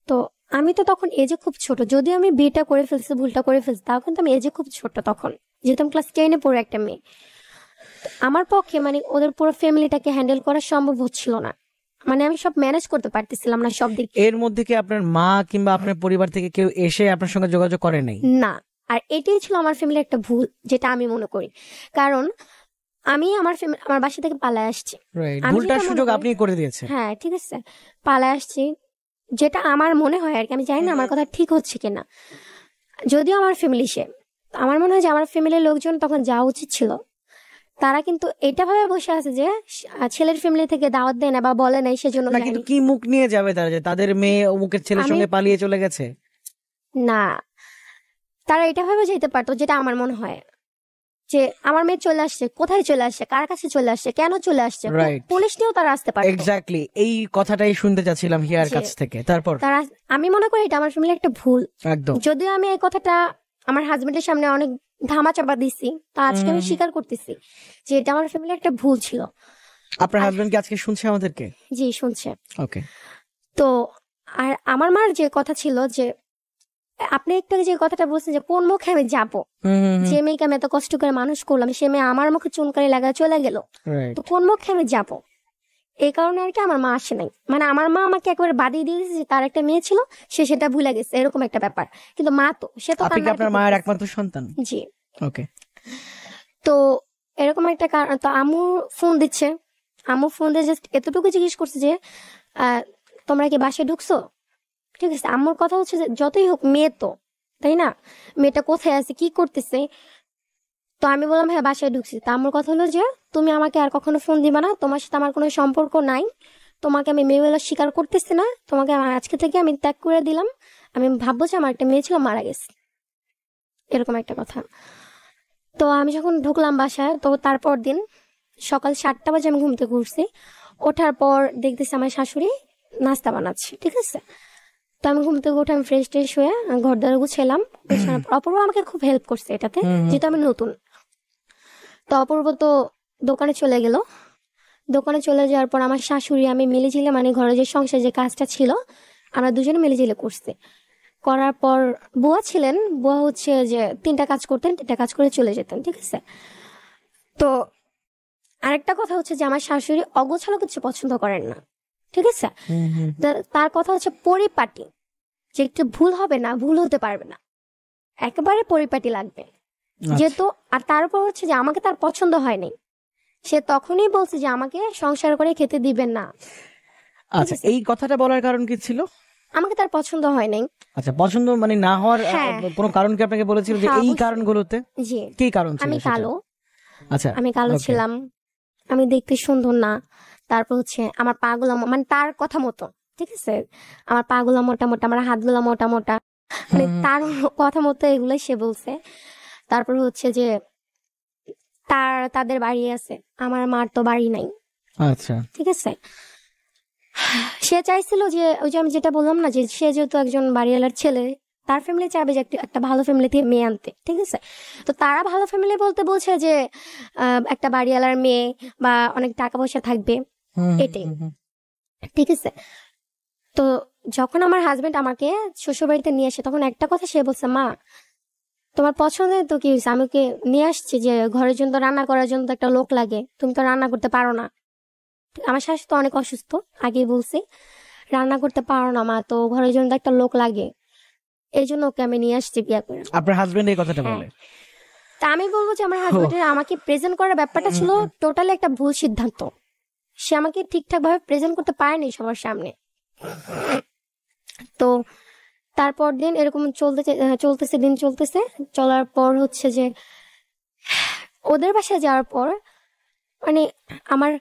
তো আমি তো তখন এজে খুব ছোট, যদিও আমি বিয়েটা করে ফেলছি, ভুলটা করে ফেলছি, তাও কিন্তু আমি এজে খুব ছোট তখন, যেহেতু আমি ক্লাস 10-এ পড়ে একটা মেয়ে। তো আমার পক্ষে মানে ওদের পুরো ফ্যামিলিটাকে হ্যান্ডেল করা সম্ভব হচ্ছিল না, মানে আমি সব ম্যানেজ করতে পারতেছিলাম না সব দিক এর মধ্যে কি আপনার মা কিংবা আপনার পরিবার থেকে কেউ এসে আপনার সঙ্গে যোগাযোগ করে নাই? না। আর এটাই ছিল আমার ফ্যামিলির একটা ভুল, যেটা আমি মনে করি, কারণ আমি আমার বাসা থেকে পালায় আসছি। আমি ভুলটার যেটা মনে সুযোগ করি- আপনি করে দিয়েছেন। হ্যাঁ ঠিক আছে, পালায় আসছি, যেটা আমার মনে হয় আর কি, আমি জানি না আমার কথা ঠিক হচ্ছে কিনা। যদিও আমার ফ্যামিলি সে, আমার মনে হয় যে আমার ফ্যামিলির লোকজন তখন যাওয়া উচিত ছিল। তারা কিন্তু এটা ভাবে বসে আছে যে ছেলের ফ্যামিলি থেকে দাওয়াত দেয় না বা বলে নাই, সেজন্য না, কিন্তু যায়নি। কি মুখ নিয়ে যাবে তারা যে তাদের মেয়ে অমুকের ছেলের আমি- সঙ্গে পালিয়ে চলে গেছে? না, তারা এটা ভাবে যেতে পারতো, যেটা আমার মনে হয় যে আমার মেয়ে চলে আসছে, কোথায় চলে আসছে, কার কাছে চলে আসছে, কেন চলে আসছে, Right. পুলিশ নিয়েও তারা আসতে পারতো। এক্স্যাক্টলি, এই কথাটাই শুনতে চাচ্ছিলাম হিয়ার যে- কাছ থেকে। তারপর তারা, আমি মনে করি এটা আমার ফ্যামিলির একটা ভুল। একদম যদিও আমি এই কথাটা আমার হাজবেন্ডের সামনে অনেক ধামাচাপা দিছি, তা আজকে আমি স্বীকার করতেছি যে এটা আমার ফ্যামিলির একটা ভুল ছিল। আপনার হাজবেন্ড কি আজকে শুনছে আমাদেরকে? জি শুনছে। ওকে। তো আর আমার মার যে কথা ছিল যে আপনি একটু আগে যে কথাটা বলছেন যে কোন মুখে আমি যাবো, যে মেয়েকে আমি এত কষ্ট করে মানুষ করলাম, সে মেয়ে আমার মুখে চুনকারি লাগা চলে গেল, রাইট। তো কোন মুখে আমি যাবো? এই কারণে আর কি আমার মা আসে নাই, মানে আমার মা আমাকে একবার বাদিয়ে দিয়ে দিয়েছে যে তার একটা মেয়ে ছিল, সে সেটা ভুলে গেছে, এরকম একটা ব্যাপার। কিন্তু মা তো সে তো আপনি কি কান্নাকাটি আপনার মায়ের করতেছে। একমাত্র সন্তান? জি। ওকে। তো এরকম একটা কারণ, তো আম্মু ফোন দিচ্ছে, আম্মু ফোন দিয়ে জাস্ট এতটুকু জিজ্ঞেস করছে যে তোমরা কি বাসায় ঢুকছো, ঠিক আছে। আম্মুর কথা হচ্ছে যে যতই হোক মেয়ে তো, তাই না, মেয়েটা কোথায় আছে কি করতেছে। তো আমি বললাম হ্যাঁ বাসায় ঢুকছি। তা আম্মুর কথা হলো যে তুমি আমাকে আর কখনো ফোন দিবা না, তোমার সাথে আমার কোনো সম্পর্ক নাই, তোমাকে আমি মেয়ে বলে স্বীকার করতেছি না, তোমাকে আজকে থেকে আমি ত্যাগ করে দিলাম, আমি ভাববো যে আমার একটা মেয়ে ছিল মারা গেছে, এরকম একটা কথা। তো আমি যখন ঢুকলাম বাসায়, তো তারপর দিন সকাল 7টা বাজে আমি ঘুম থেকে উঠছি। ওঠার পর দেখতেছি আমার শাশুড়ি নাস্তা বানাচ্ছে, ঠিক আছে। তো আমি ঘুম থেকে উঠে আমি ফ্রেশ ট্রেশ হয়ে ঘর দ্বার গুছালাম। গুছানোর পর অপূর্ব আমাকে খুব হেল্প করছে এটাতে, যেহেতু আমি নতুন। তো অপূর্ব তো দোকানে চলে গেল। দোকানে চলে যাওয়ার পর আমার শাশুড়ি আমি মিলেঝিলে মানে ঘরে যে সংসার যে কাজটা ছিল আমরা দুজনে মিলেঝিলে করছি। করার পর বুয়া ছিলেন, বুয়া হচ্ছে যে 3টা কাজ করতেন, 3টা কাজ করে চলে যেতেন, ঠিক আছে। তো আরেকটা কথা হচ্ছে যে আমার শাশুড়ি অগোছালো কিছু পছন্দ করেন না, ঠিক আছে। তার কথা হচ্ছে পরিপাটি, যে একটু ভুল হবে না, ভুল হতে পারবে না, একেবারে পরিপাটি লাগবে। যেহেতু আর তার উপর হচ্ছে যে আমাকে তার পছন্দ হয়নি, সে তখনই বলছে যে আমাকে সংসার করে খেতে দিবেন না। আচ্ছা, এই কথাটা বলার কারণ কি ছিল? আমাকে তার পছন্দ হয় নাই। আচ্ছা, পছন্দ মানে না হওয়ার হ্যাঁ। কোনো কারণ কি আপনাকে বলেছিল যে হ্যাঁ, এই অবশ্যই। কারণগুলোতে? জি, কি কারণ ছিল আমি সেটা? কালো। আচ্ছা, আমি কালো okay. ছিলাম, আমি দেখতে সুন্দর না। তারপর হচ্ছে আমার পা গুলা মানে তার কথা মতো, ঠিক আছে, আমার পা গুলা মোটা মোটা, আমার হাত গুলা মোটা মোটা, মানে তার কথা মতো এগুলাই সে বলছে। তারপর হচ্ছে যে তাদের বাড়ি আছে, আমার মার তো বাড়ি নাই, আচ্ছা, ঠিক আছে। সে চাইছিল যে ওই যে আমি যেটা বললাম না, যে সে যেহেতু একজন বাড়িওয়ালার ছেলে, তার ফ্যামিলি চাইবে যে একটা ভালো ফ্যামিলি থেকে মেয়ে আনতে, ঠিক আছে। তো তারা ভালো ফ্যামিলি বলতে বলছে যে একটা বাড়িওয়ালার মেয়ে বা অনেক টাকা পয়সা থাকবে, এটাই, ঠিক আছে। তো যখন আমার হাজবেন্ড আমাকে শ্বশুর বাড়িতে নিয়ে আসে, তখন একটা কথা সে বলছে, মা তোমার পছন্দের তো কি হয়েছে, আমি ওকে নিয়ে আসছি যে ঘরের জন্য রান্না করার জন্য তো একটা লোক লাগে, তুমি তো রান্না করতে পারো না। আমার শাশু তো অনেক অসুস্থ, আগেই বলছি, রান্না করতে পারো না মা, তো ঘরের জন্য তো একটা লোক লাগে, এই জন্য ওকে আমি নিয়ে আসছি বিয়ে করে। আপনার হাজবেন্ড এই কথাটা হ্যাঁ। বলে? তা আমি বলবো যে আমার হাজবেন্ডের আমাকে প্রেজেন্ট করার ব্যাপারটা ছিল টোটালি একটা ভুল সিদ্ধান্ত। সে আমাকে ঠিকঠাক ভাবে প্রেজেন্ট করতে পারেনি সবার সামনে। তো তারপর দিন এরকম চলতেছে, দিন চলতেছে, চলার পর হচ্ছে যে ওদের বাসায় যাওয়ার পর মানে আমার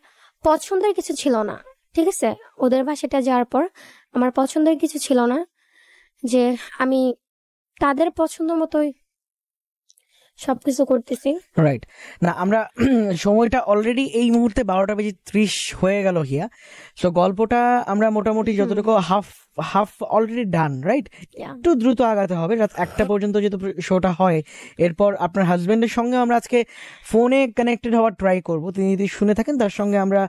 পছন্দের কিছু ছিল না, ঠিক আছে। ওদের বাসাটা যাওয়ার পর আমার পছন্দের কিছু ছিল না, যে আমি তাদের পছন্দ মতোই সবকিছু করতেছি। রাইট। না, আমরা সময়টা অলরেডি এই মুহূর্তে 12:30 হয়ে গেল হিয়া। সো গল্পটা আমরা মোটামুটি যতটুকু half half already done, right. একটু দ্রুত আগাতে হবে, রাত 1টা পর্যন্ত যেহেতু শোটা হয়। এরপর আপনার হাজবেন্ডের সঙ্গে আমরা আজকে ফোনে কানেক্টেড হওয়ার ট্রাই করব। তিনি যদি শুনে থাকেন তার সঙ্গে আমরা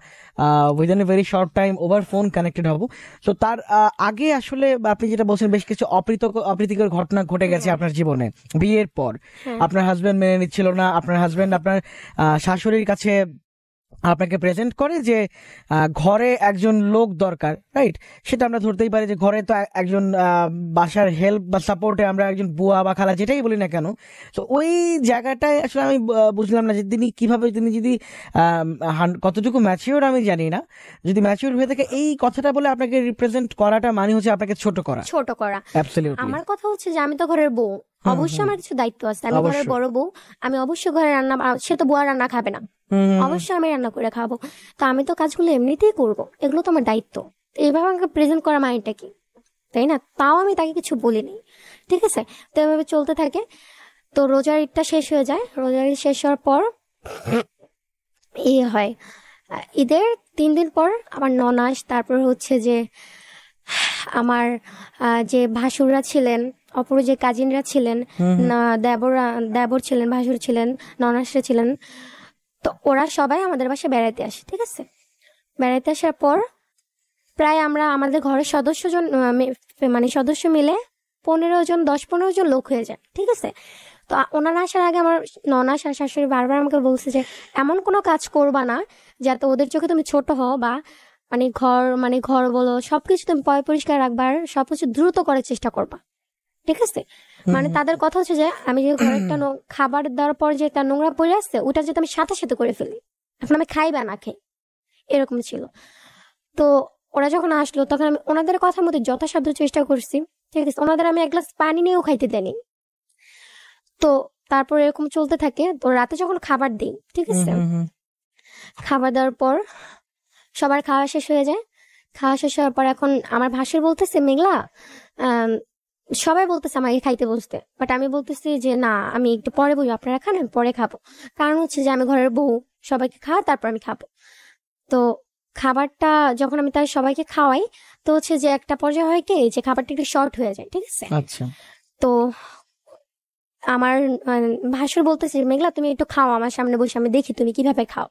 within a very short time over phone connected হব। তো তার আগে আসলে আপনি যেটা বলছেন, বেশ কিছু অপ্রীতিকর ঘটনা ঘটে গেছে আপনার জীবনে বিয়ের পর। আপনার হাজবেন্ড মেনে নিচ্ছিল না, আপনার হাজবেন্ড আপনার শাশুড়ির কাছে আপনাকে প্রেজেন্ট করে যে ঘরে একজন লোক দরকার, রাইট। সেটা আমরা ধরতেই পারি যে ঘরে তো একজন বাসার হেল্প বা সাপোর্টে আমরা একজন বুয়া বা খালা যেটাই বলি না কেন। তো ওই জায়গাটায় আসলে আমি বুঝলাম না যে তিনি কিভাবে, তিনি যদি কতটুকু ম্যাচিওর আমি জানি না, যদি ম্যাচিওর হয়ে থাকে এই কথাটা বলে আপনাকে রিপ্রেজেন্ট করাটা মানে হচ্ছে আপনাকে ছোট করা। অ্যাবসলিউটলি। আমার কথা হচ্ছে যে আমি তো ঘরের বউ, অবশ্যই আমার কিছু দায়িত্ব আছে, আমি ঘরের বড় বউ, আমি অবশ্যই ঘরে রান্না, সে তো বুয়া রান্না খাবে না, অবশ্যই আমি রান্না করে খাবো। তো আমি তো কাজগুলো এমনিতেই করবো, এগুলো তো আমার দায়িত্ব। এইভাবে আমাকে প্রেজেন্ট করা মাইন্ডটা কি, তাই না? তাও আমি তাকে কিছু বলিনি, ঠিক আছে। তো এভাবে চলতে থাকে। তো রোজার ঈদটা শেষ হয়ে যায়, রোজার ঈদ শেষ হওয়ার পর হয় ঈদের 3 দিন পর আমার ননাস, তারপর হচ্ছে যে আমার যে ভাসুররা ছিলেন, অপর যে কাজিনরা ছিলেন, দেবর ছিলেন, ভাসুর ছিলেন, ননাসরা ছিলেন, তো ওরা সবাই আমাদের বাসায় বেড়াতে আসে, ঠিক আছে। বেড়াতে আসার পর প্রায় আমরা আমাদের ঘরের সদস্য মিলে 10-15 জন লোক হয়ে যায়, ঠিক আছে। তো ওনারা আসার আগে আমার ননাস আর শাশুড়ি বারবার আমাকে বলছে যে এমন কোনো কাজ করবা না যাতে ওদের চোখে তুমি ছোট হও, বা ঘর বলো সবকিছু তুমি পরিষ্কার রাখবার, সবকিছু দ্রুত করার চেষ্টা করবা, ঠিক আছে। মানে তাদের কথা হচ্ছে যে আমি যে ঘরে একটা খাবার দেওয়ার পর যে একটা নোংরা পড়ে আসছে, ওটা যাতে আমি সাথে সাথে করে ফেলি, এখন আমি খাই বা না খাই, এরকম ছিল। তো ওরা যখন আসলো তখন আমি ওনাদের কথা মতো যথাসাধ্য চেষ্টা করছি, ঠিক আছে। ওনাদের আমি 1 গ্লাস পানি নিয়েও খাইতে দেয়নি। তো তারপর এরকম চলতে থাকে। তো রাতে যখন খাবার দিই, ঠিক আছে, খাবার দেওয়ার পর সবার খাওয়া শেষ হয়ে যায়। খাওয়া শেষ হওয়ার পর এখন আমার ভাসুর বলতেছে, মেঘলা, সবাই বলতেছে আমাকে খাইতে বসতে, বাট আমি বলতেছি যে না, আমি একটু পরে বসবো, আপনারা খান, আমি পরে খাবো। কারণ হচ্ছে যে আমি ঘরের বউ, সবাইকে খাওয়া, তারপর আমি খাবো। তো খাবারটা যখন আমি তাই সবাইকে খাওয়াই, তো হচ্ছে যে একটা পর্যায়ে হয় কি যে খাবারটা একটু শর্ট হয়ে যায়, ঠিক আছে। আচ্ছা। তো আমার ভাসুর বলতেছে, মেঘলা তুমি একটু খাও আমার সামনে বসে, আমি দেখি তুমি কিভাবে খাও।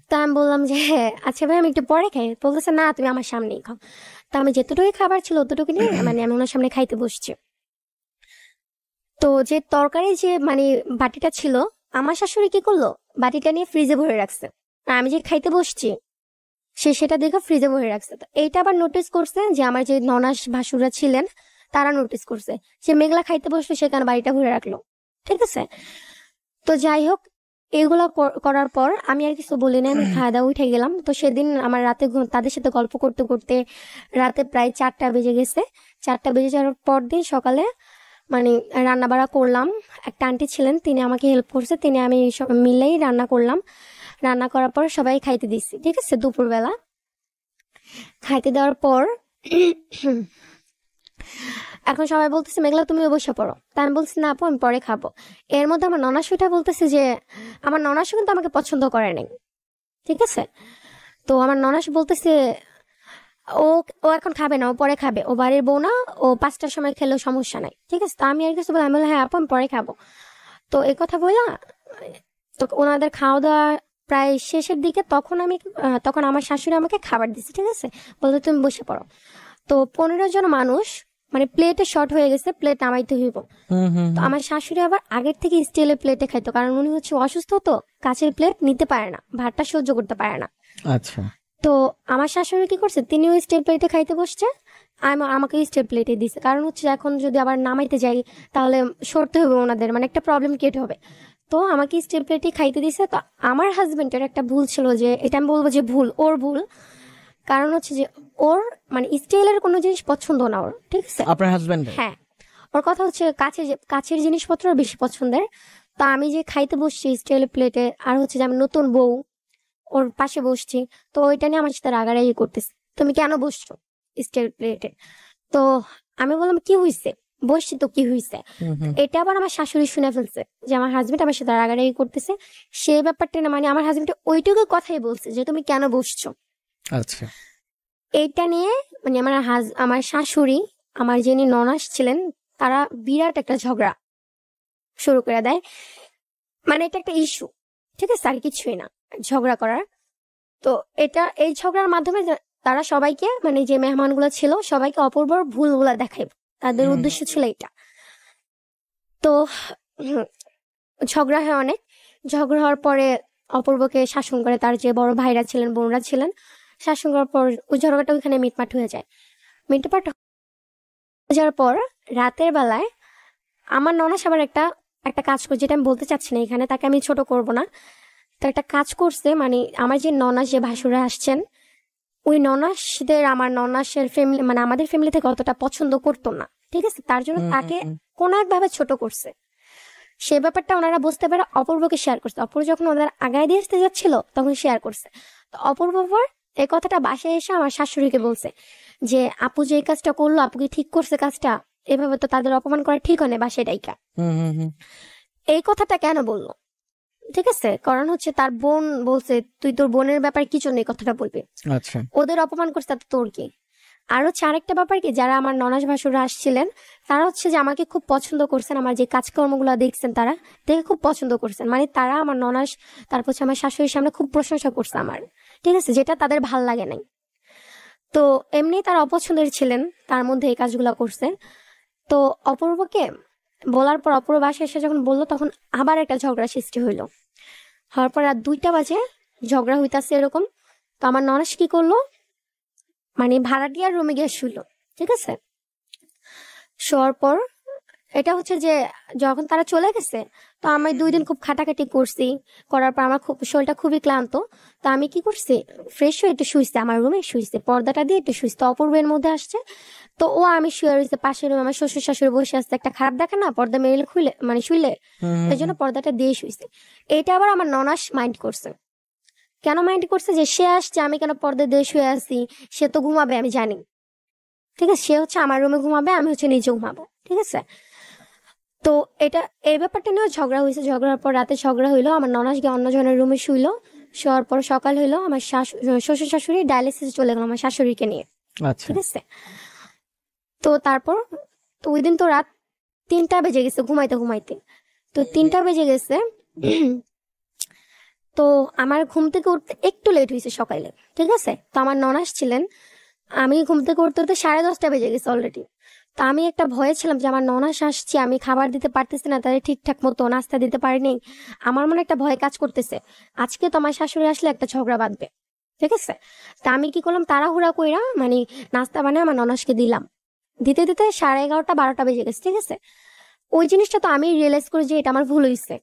তা আমি বললাম যে আচ্ছা ভাই আমি একটু পরে খাই। বলতেছে না তুমি আমার সামনেই খাও। তা আমি যেতটুকু খাবার ছিল অতটুকু নিয়ে মানে আমি ওনার সামনে খাইতে বসছি। তো যে তরকারি যে মানে বাটিটা ছিল, আমার শাশুড়ি কি করলো, বাটিটা নিয়ে ফ্রিজে ভরে রাখছে। আর আমি যে খাইতে বসছি সে সেটা দেখে ফ্রিজে ভরে রাখছে। তো এইটা আবার নোটিস করছে যে আমার যে ননাস ভাসুরা ছিলেন তারা নোটিস করছে যে মেঘলা খাইতে বসলো, সেখানে বাড়িটা ভরে রাখলো, ঠিক আছে। তো যাই হোক, এগুলা করার পর আমি আর কিছু বলি না, আমি খাওয়া দাওয়া উঠে গেলাম। তো সেদিন আমার রাতে তাদের সাথে গল্প করতে করতে রাতে প্রায় 4টা বেজে গেছে। 4টা বেজে যাওয়ার পর দিন সকালে মানে রান্না বাড়া করলাম। একটা আন্টি ছিলেন, তিনি আমাকে হেল্প করছে, তিনি আমি মিলেই রান্না করলাম। রান্না করার পর সবাই খাইতে দিচ্ছি, ঠিক আছে। দুপুরবেলা খাইতে দেওয়ার পর এখন সবাই বলতেছে মেঘলা তুমি বসে পড়ো। তা আমি বলছি না আপু আমি পরে খাবো। এর মধ্যে আমার ননাশুটা বলতেছে যে আমার ননাশু কিন্তু আমাকে পছন্দ করে নাই, ঠিক আছে। তো আমার ননাশ বলতেছে ও ও এখন খাবে না, ও পরে খাবে, ও বাড়ির বউ না, ও 5টার সময় খেলেও সমস্যা নাই, ঠিক আছে। তো আমি আর কিছু বললাম, আমি বললাম হ্যাঁ আপু আমি পরে খাবো। তো এই কথা বললাম, তো ওনাদের খাওয়া দাওয়া প্রায় শেষের দিকে তখন আমার শাশুড়ি আমাকে খাবার দিচ্ছে, ঠিক আছে। বলতে তুমি বসে পড়ো। তো 15 জন মানুষ মানে প্লেটে শর্ট হয়ে গেছে, প্লেট নামাইতে হইব। তো আমার শাশুড়ি আবার আগের থেকে স্টিলের প্লেটে খাইতো, কারণ উনি হচ্ছে অসুস্থ, তো কাচের প্লেট নিতে পারে না, ভাতটা সহ্য করতে পারে না। আচ্ছা। তো আমার শাশুড়ি কি করছে, তিনিও স্টিল প্লেটে খাইতে বসছে, আমাকে স্টিল প্লেটে দিছে। কারণ হচ্ছে এখন যদি আবার নামাইতে যাই তাহলে সরতে হবে ওনাদের, মানে একটা প্রবলেম ক্রিয়েট হবে। তো আমাকে স্টিল প্লেটে খাইতে দিছে। তো আমার হাজবেন্ডের একটা ভুল ছিল, যে এটা আমি বলবো যে ভুল, ওর ভুল। কারণ হচ্ছে যে ওর মানে স্টিলের কোনো জিনিস পছন্দ না ওর, ঠিক আছে। আপনার হাজবেন্ড? হ্যাঁ, ওর কথা হচ্ছে কাছের জিনিসপত্র বেশি পছন্দের। তা আমি যে খাইতে বসছি স্টিল প্লেটে, আর হচ্ছে যে আমি নতুন বউ ওর পাশে বসছি, তো ওইটা নিয়ে আমার সাথে রাগারাগি করতেছে, তুমি কেন বসছো স্টিল প্লেটে। তো আমি বললাম কি হয়েছে, বসছি তো কি হয়েছে। এটা আবার আমার শাশুড়ি শুনে ফেলছে যে আমার হাজবেন্ড আমার সাথে রাগারাগি করতেছে। সেই ব্যাপারটা না, মানে আমার হাজবেন্ড ওইটুকু কথাই বলছে যে তুমি কেন বসছো। আচ্ছা। এইটা নিয়ে মানে আমার শাশুড়ি, আমার যিনি ননাস ছিলেন, তারা বিরাট একটা ঝগড়া শুরু করে দেয়। মানে এটা একটা ইস্যু, ঠিক আছে, আর কিছুই না ঝগড়া করার। তো এই ঝগড়ার মাধ্যমে তারা সবাইকে মানে যে মেহমানগুলো ছিল সবাইকে অপূর্বর ভুলগুলা দেখাইব, তাদের উদ্দেশ্য ছিল এটা। তো ঝগড়া হয় অনেক। ঝগড়া হওয়ার পরে অপূর্বকে শাসন করে তার যে বড় ভাইরা ছিলেন, বোনরা ছিলেন, শাসন করার পর ওই ঝগড়াটা ওইখানে মিটমাট হয়ে যায়। মিটমাট হয়ে যাওয়ার পর রাতের বেলায় আমার ননাস আবার একটা কাজ করে, যেটা আমি বলতে চাচ্ছি না এখানে, তাকে আমি ছোট করব না। তো একটা কাজ করছে, মানে আমার যে ননাস যে ভাসুরা আসছেন, ওই ননাসদের আমার ননাসের ফ্যামিলি মানে আমাদের ফ্যামিলি থেকে অতটা পছন্দ করতো না, ঠিক আছে। তার জন্য তাকে কোনো একভাবে ছোট করছে। সে ব্যাপারটা ওনারা বুঝতে পেরে অপূর্বকে শেয়ার করছে। অপূর্ব যখন ওনারা আগায় দিয়ে আসতে যাচ্ছিল তখন শেয়ার করছে। তো অপূর্ব পর এই কথাটা বাসায় এসে আমার শাশুড়িকে বলছে যে আপু যে এই কাজটা করলো, আপু কি ঠিক করছে কাজটা, এভাবে তো তাদের অপমান করা ঠিক হয় না বাসায় ডাইকা। এই কথাটা কেন বললো, ঠিক আছে, কারণ হচ্ছে তার বোন বলছে তুই তোর বোনের ব্যাপারে কি জন্য এই কথাটা বলবি। আচ্ছা। ওদের অপমান করছে তাতে তোর কি। আর হচ্ছে আরেকটা ব্যাপার কি, যারা আমার ননাস ভাসুরা আসছিলেন তারা হচ্ছে যে আমাকে খুব পছন্দ করছেন, আমার যে কাজকর্মগুলো দেখছেন তারা দেখে খুব পছন্দ করছেন। মানে তারা আমার ননাস তারপর হচ্ছে আমার শাশুড়ির সামনে খুব প্রশংসা করছে আমার, ঠিক আছে, যেটা তাদের ভাল লাগে নাই। তো এমনি তারা অপছন্দের ছিলেন, তার মধ্যে এই কাজগুলো করছে। তো অপূর্বকে বলার পর অপূর্ব বাসায় এসে যখন বললো তখন আবার একটা ঝগড়া সৃষ্টি হইলো। হওয়ার পর রাত 2টা বাজে ঝগড়া হইতাছে এরকম। তো আমার ননাস কি করলো, মানে ভাড়াটিয়ার রুমে গিয়ে শুইলো, ঠিক আছে। শোয়ার পর এটা হচ্ছে যে যখন তারা চলে গেছে, তো আমি 2 দিন খুব খাটাখাটি করছি, করার পর আমার শরীরটা খুবই ক্লান্ত। তো আমি কি করছি, ফ্রেশ হয়ে একটু শুইছি, আমার রুমে শুইছি, পর্দাটা দিয়ে একটু শুইছি। তো অপূর্বের মধ্যে আসছে, তো ও আমি শুয়ে রয়েছে পাশের রুমে, আমার শ্বশুর শাশুড়ি বসে আসছে, একটা খারাপ দেখে না পর্দা মেরে খুলে মানে শুইলে, এই জন্য পর্দাটা দিয়ে শুইছে। এটা আবার আমার ননাস মাইন্ড করছে। কেন মাইন্ড করছে, যে সে আসছে আমি কেন পর্দা দিয়ে শুয়ে আসছি, সে তো ঘুমাবে আমি জানি, ঠিক আছে, সে হচ্ছে আমার রুমে ঘুমাবে, আমি হচ্ছে নিচে ঘুমাবো, ঠিক আছে। তো এটা এই ব্যাপারটা নিয়েও ঝগড়া হয়েছে। ঝগড়ার পর রাতে ঝগড়া হইলো, আমার ননাস গিয়ে অন্যজনের রুমে শুইলো। শোয়ার পর সকাল হইলো, আমার শ্বশুর শাশুড়ি ডায়ালিসিস চলে গেল আমার শাশুড়িকে নিয়ে। আচ্ছা ঠিক আছে, তো তারপর তো ওই দিন তো রাত 3টা বেজে গেছে ঘুমাইতে ঘুমাইতে। তো 3টা বেজে গেছে। তো আমার ঘুম থেকে উঠতে একটু লেট হয়েছে সকালে। ঠিক আছে, তো আমার ননাস ছিলেন, আমি ঘুম থেকে উঠতে উঠতে 10:30 বেজে গেছে অলরেডি। তো আমি একটা ভয়ে ছিলাম যে আমার ননাস আসছে, আমি খাবার দিতে পারতেছি না, তাদের ঠিকঠাক মতো নাস্তা দিতে পারিনি। আমার মনে একটা ভয় কাজ করতেছে, আজকে তো আমার শাশুড়ি আসলে একটা ঝগড়া বাঁধবে। ঠিক আছে, তা আমি কি করলাম, তাড়াহুড়া কইরা মানে নাস্তা বানিয়ে আমার ননাসকে দিলাম। দিতে দিতে 11:30 12টা বেজে গেছে। ঠিক আছে, ওই জিনিসটা তো আমি রিয়েলাইজ করি যে এটা আমার ভুল হয়েছে।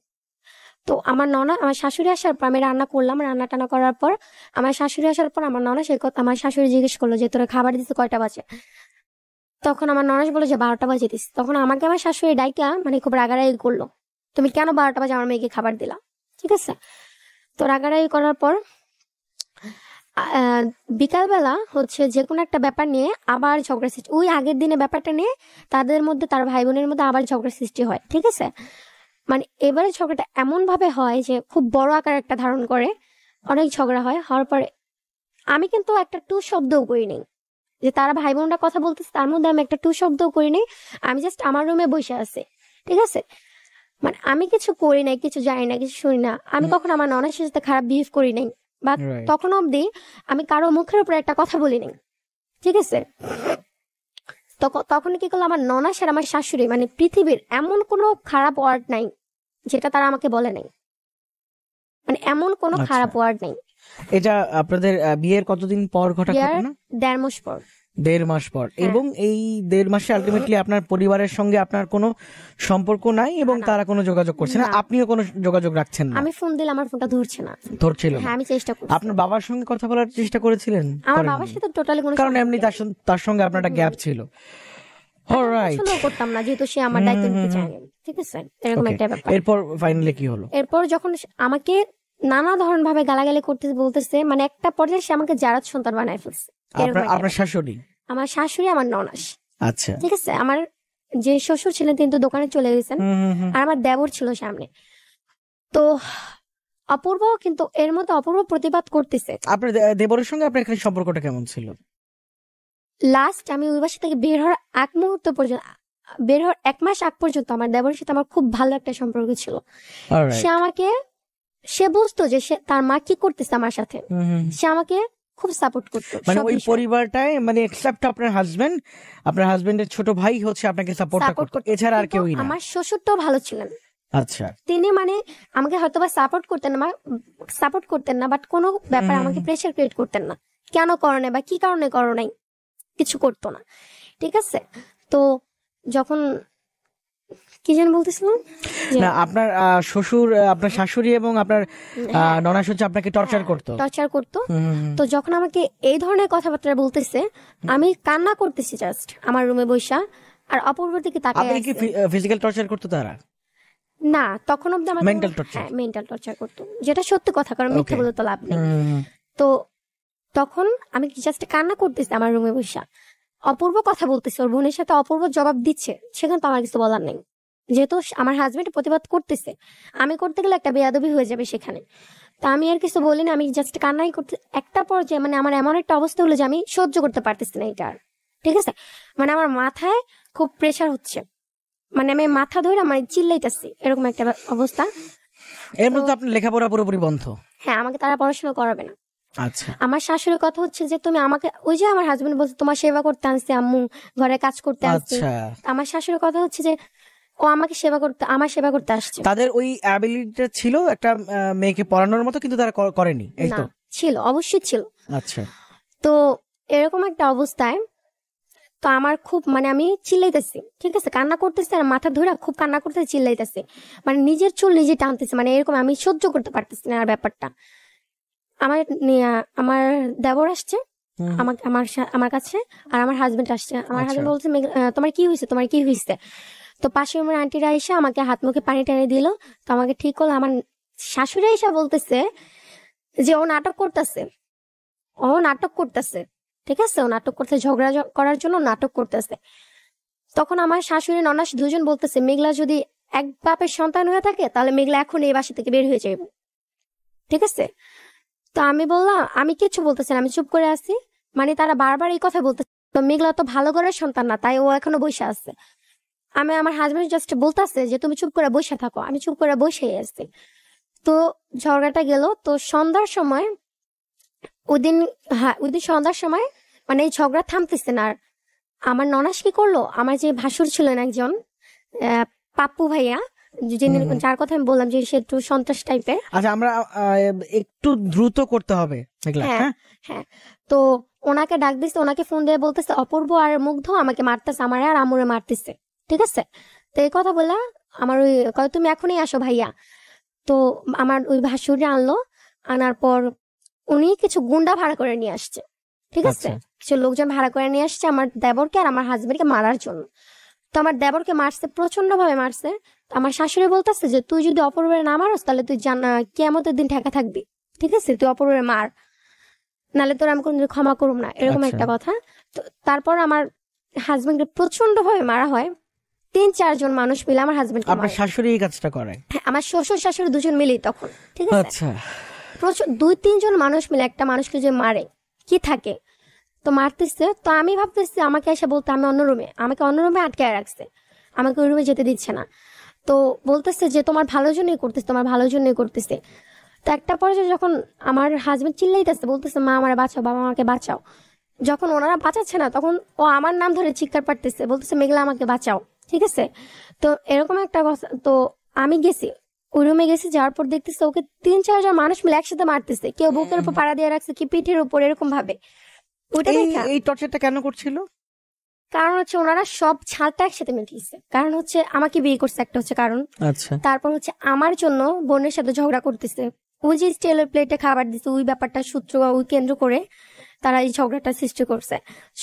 তো আমার শাশুড়ি আসার পর আমি রান্না করলাম, রান্না টান্না করার পর আমার শাশুড়ি আসার পর আমার ননাস এই কথা, আমার শাশুড়ি জিজ্ঞেস করলো যে তোরা খাবার দিতে কয়টা বাজে। তখন আমার ননাস বলে যে 12টা বাজে দিস। তখন আমাকে আমার শাশুড়ি ডাইকা মানে খুব রাগারাগি করলো, তুমি কেন 12টা বাজে আমার মেয়েকে খাবার দিলা। ঠিক আছে, তো রাগারাগি করার পর বিকালবেলা হচ্ছে যে কোনো একটা ব্যাপার নিয়ে আবার ঝগড়া সৃষ্টি, ওই আগের দিনে ব্যাপারটা নিয়ে তাদের মধ্যে, তার ভাই বোনের মধ্যে আবার ঝগড়া সৃষ্টি হয়। ঠিক আছে, মানে এবারে ঝগড়াটা এমন ভাবে হয় যে খুব বড় আকার একটা ধারণ করে, অনেক ঝগড়া হয়। হওয়ার পরে আমি কিন্তু একটা টু শব্দও করি নাই, যে তারা ভাই বোনরা কথা বলতেছে তার মধ্যে আমি একটা টু শব্দও করি নাই। আমি জাস্ট আমার রুমে বসে আছি। ঠিক আছে, মানে আমি কিছু করি নাই, কিছু জানি না, কিছু শুনি না। আমি কখন আমার ননাসের সাথে খারাপ বিহেভ করি নাই, বা Right. তখন অবধি আমি কারো মুখের উপরে একটা কথা বলি নাই। ঠিক আছে, তখন কি করলো, আমার ননাস আর আমার শাশুড়ি, মানে পৃথিবীর এমন কোনো খারাপ ওয়ার্ড নাই যেটা তারা আমাকে বলে নাই, মানে এমন কোনো আচ্ছা। খারাপ ওয়ার্ড নেই। এটা আপনাদের বিয়ের কতদিন পর ঘটা বিয়ার ঘটনা? 1.5 মাস পর। 1.5 মাস পর। এবং এই 1.5 মাসে আলটিমেটলি আপনার পরিবারের সঙ্গে আপনার কোনো সম্পর্ক নাই এবং না। তারা কোনো যোগাযোগ করছে না, না। আপনিও কোনো যোগাযোগ রাখছেন না, আমি ফোন দিলে আমার ফোনটা ধরছে না। ধরছিল না। হ্যাঁ, আমি চেষ্টা করছি। আপনার বাবার সঙ্গে কথা বলার চেষ্টা করেছিলেন? আমার করেননি? বাবার সাথে টোটালি কোনো কারণ সম্পর্ক এমনি নেই। তার সঙ্গে আপনার একটা গ্যাপ ছিল। অলরাইট, পছন্দও করতাম না, যেহেতু সে আমার দায়িত্ব নিতে চায়নি। ঠিক আছে, এরকম একটা ব্যাপার। এরপর ফাইনালি কি হলো? এরপর যখন আমাকে নানা ধরন ভাবে গালাগালি করতে বলতেছে, মানে একটা পর্যায়ে সে আমাকে জারাত সন্তান বানায় ফেলছে। এরকম একটা আপনার শাশুড়ি? আমার শাশুড়ি, আমার ননাস। আচ্ছা। ঠিক আছে, আমার যে শ্বশুর ছিলেন তিনি তো দোকানে চলে গেছেন, আর আমার দেবর ছিল সামনে। তো অপূর্ব, কিন্তু এর মধ্যে অপূর্ব প্রতিবাদ করতেছে। আপনার দেবরের সঙ্গে আপনার এখানে সম্পর্কটা কেমন ছিল? লাস্ট আমি ওই বাসা থেকে বের হওয়ার আগ মুহূর্ত পর্যন্ত, বের হওয়ার 1 মাস আগ পর্যন্ত আমার দেবরের সাথে আমার খুব ভালো একটা সম্পর্ক ছিল। অলরাইট। সে বুঝতো যে সে তার মা কি করতেছে আমার সাথে, সে আমাকে খুব সাপোর্ট করতো। মানে সব ওই বিষয়ে। পরিবারটায়, মানে এক্সেপ্ট আপনার হাজবেন্ডের ছোট ভাই হচ্ছে আপনাকে সাপোর্ট Support করতো, করতো। এছাড়া আর কিন্তু কেউই না। আমার শ্বশুরটাও ভালো ছিলেন। আচ্ছা। তিনি মানে আমাকে হয়তোবা সাপোর্ট করতেন না, বাট কোনো ব্যাপারে আমাকে প্রেশার ক্রিয়েট করতেন না, কেন করো নাই বা কি কারণে করো নাই, কিছু করতো না। ঠিক আছে, তো যখন কি যেন বলতেছিলাম, না, আপনার শ্বশুর, আপনার শাশুড়ি এবং আপনার ননাস হচ্ছে আপনাকে টর্চার করতো। টর্চার করতো। তো যখন আমাকে এই ধরনের কথাবার্তা বলতেছে, আমি কান্না করতেছি জাস্ট আমার রুমে বসা, আর অপূর্ব দিকে তাকায় আপনি কি আছে। ফিজিক্যাল টর্চার করতো তারা? না, তখন অব্দি আমার Mental torture? হ্যাঁ, মেন্টাল টর্চার করতো, যেটা সত্যি কথা, কারণ মিথ্যা Okay. বলে তো লাভ নেই। তো তখন আমি জাস্ট কান্না করতেছি আমার রুমে বসা, অপূর্ব কথা বলতেছে, ওর বোনের সাথে অপূর্ব জবাব দিচ্ছে, সেখানে তো আমার কিছু বলার নেই, যেহেতু আমার হাজবেন্ড প্রতিবাদ করতেছে, আমি করতে গেলে একটা বেয়াদবি হয়ে যাবে সেখানে। তা আমি আর কিছু বলিনি, আমি জাস্ট কান্নাই করতে, একটা পর্যায়ে মানে আমার এমন একটা অবস্থা হলো যে আমি সহ্য করতে পারতেছি না এটা আর। ঠিক আছে, মানে আমার মাথায় খুব প্রেসার হচ্ছে, মানে আমি মাথা ধরে মানে চিল্লাইতেছি, এরকম একটা অবস্থা। এর মধ্যে আপনার লেখাপড়া পুরোপুরি বন্ধ? হ্যাঁ, আমাকে তারা পড়াশোনা করাবে না। আচ্ছা। আমার শাশুড়ির কথা হচ্ছে যে তুমি আমাকে, ওই যে আমার হাজবেন্ড বলছে তোমার সেবা করতে আনছি আম্মু, ঘরে কাজ করতে আসছে। আচ্ছা, আমার শাশুড়ির কথা হচ্ছে যে ও আমাকে আমার সেবা করতে আসছে। তাদের ওই অ্যাবিলিটিটা ছিল একটা মেয়েকে পড়ানোর মতো, কিন্তু তারা করেনি, এই না, তো? ছিল, অবশ্যই ছিল। আচ্ছা। তো এরকম একটা অবস্থায় তো আমার খুব মানে আমি চিল্লাইতেছি, ঠিক আছে, কান্না করতেছি, আর মাথা ধরে খুব কান্না করতে চিল্লাইতেছি, মানে নিজের চুল নিজে টানতেছে, মানে এরকম আমি সহ্য করতে পারতেছি না আর ব্যাপারটা। আমার দেবর আসছে আমাকে আমার কাছে, আর আমার হাজবেন্ড আসছে। আমার আচ্ছা। হাজবেন্ড বলছে তোমার কি হয়েছে, তোমার কি হয়েছে। তো পাশের রুমের আন্টিরা এসে আমাকে হাত মুখে পানি টানি দিল, তো আমাকে ঠিক করলো। আমার শাশুড়ি এসে বলতেছে যে ও নাটক করতেছে, ঠিক আছে, ও নাটক করতে, ঝগড়া করার জন্য নাটক করতেছে। তখন আমার শাশুড়ি ননাস দুজন বলতেছে মেঘলা যদি এক বাপের সন্তান হয়ে থাকে তাহলে মেঘলা এখন এই বাসা থেকে বের হয়ে যাইব, ঠিক আছে? তো আমি বললাম আমি কিছু বলতেছি না, আমি চুপ করে আছি। মানে তারা বারবার এই কথা বলতেছে, তো মেঘলা তো ভালো ঘরের সন্তান না, তাই ও এখনো বসে আছে। আমি আমার হাজবেন্ড জাস্ট বলতেছে যে তুমি চুপ করে বসে থাকো, আমি চুপ করে বসেই আছি। তো ঝগড়াটা গেল। তো সন্ধ্যার সময় ওদিন, হ্যাঁ ওইদিন সন্ধ্যার সময় মানে এই ঝগড়া থামতেছে না। আর আমার ননাস কি করলো, আমার যে ভাসুর ছিলেন একজন পাপ্পু ভাইয়া, যিনি, যার কথা আমি বললাম যে সে একটু সন্ত্রাস টাইপের। আচ্ছা, আমরা একটু দ্রুত করতে হবে মেঘলা। হ্যাঁ হ্যাঁ, হ্যাঁ। তো ওনাকে ডাক দিচ্ছে, ওনাকে ফোন দিয়ে বলতেছে অপূর্ব আর মুগ্ধ আমাকে মারতেছে, আমার আর আমুরে মারতেছে, ঠিক আছে? তো এই কথা বলা আমার ওই কয় তুমি এখনই আসো ভাইয়া। তো আমার ওই ভাসুরে আনলো, আনার পর উনি কিছু গুন্ডা ভাড়া করে নিয়ে আসছে, ঠিক আছে? আচ্ছা। কিছু লোকজন ভাড়া করে নিয়ে আসছে আমার দেবরকে আর আমার হাজবেন্ডকে মারার জন্য। তো আমার দেবরকে মারছে, প্রচন্ড ভাবে মারছে। তো আমার শাশুড়ি বলতেছে যে তুই যদি অপূর্বের না মারস তাহলে তুই কিয়ামতের দিন ঠেকা থাকবি, ঠিক আছে? তুই অপূর্বের মার, নাহলে তোর আমি কোনদিন ক্ষমা করুম না, এরকম আচ্ছা। একটা কথা। তো তারপর আমার হাজবেন্ডকে প্রচন্ড ভাবে মারা হয়। 3-4 জন মানুষ মিলে আমার হাজবেন্ডকে আপনার মারে। শাশুড়ি এই কাজটা করে? হ্যাঁ, আমার শ্বশুর শাশুড়ি দুজন মিলেই তখন, ঠিক আছে? আচ্ছা। প্রচুর 2-3 জন মানুষ মিলে একটা মানুষকে যে মারে কি থাকে, তো মারতেছে। তো আমি ভাবতেছি আমাকে এসে বলতে আমি অন্য রুমে, আমাকে অন্য রুমে আটকায় রাখছে, আমাকে ওই রুমে যেতে দিচ্ছে না। তো বলতেছে যে তোমার ভালোর জন্যই করতেছে, তোমার ভালোর জন্যই করতেছে। তো একটা পর্যায়ে যখন আমার হাজবেন্ড চিল্লাইতেছে, বলতেছে মা আমার বাঁচাও, বাবা আমাকে বাঁচাও, যখন ওনারা বাঁচাচ্ছে না তখন ও আমার নাম ধরে চিৎকার পারতেছে, বলতেছে মেঘলা আমাকে বাঁচাও, ঠিক আছে? তো এরকম একটা কথা। তো আমি গেছি ওই রুমে, গেছি, যাওয়ার পর দেখতেছে ওকে 3-4 জন মানুষ মিলে একসাথে মারতেছে, কেউ বুকের উপর পাড়া দিয়ে রাখছে, কি পিঠের উপর, এরকম ভাবে। ওইটা এই দেখা, এই টর্চারটা কেন করছিল? কারণ হচ্ছে ওনারা সব ছালটা একসাথে মিটিয়েছে। কারণ হচ্ছে আমাকে বিয়ে করছে, একটা হচ্ছে কারণ। আচ্ছা। তারপর হচ্ছে আমার জন্য বোনের সাথে ঝগড়া করতেছে, ওই যে স্টিলের প্লেটে খাবার দিছে, ওই ব্যাপারটা সূত্র ওই কেন্দ্র করে তারা এই ঝগড়াটা সৃষ্টি করছে।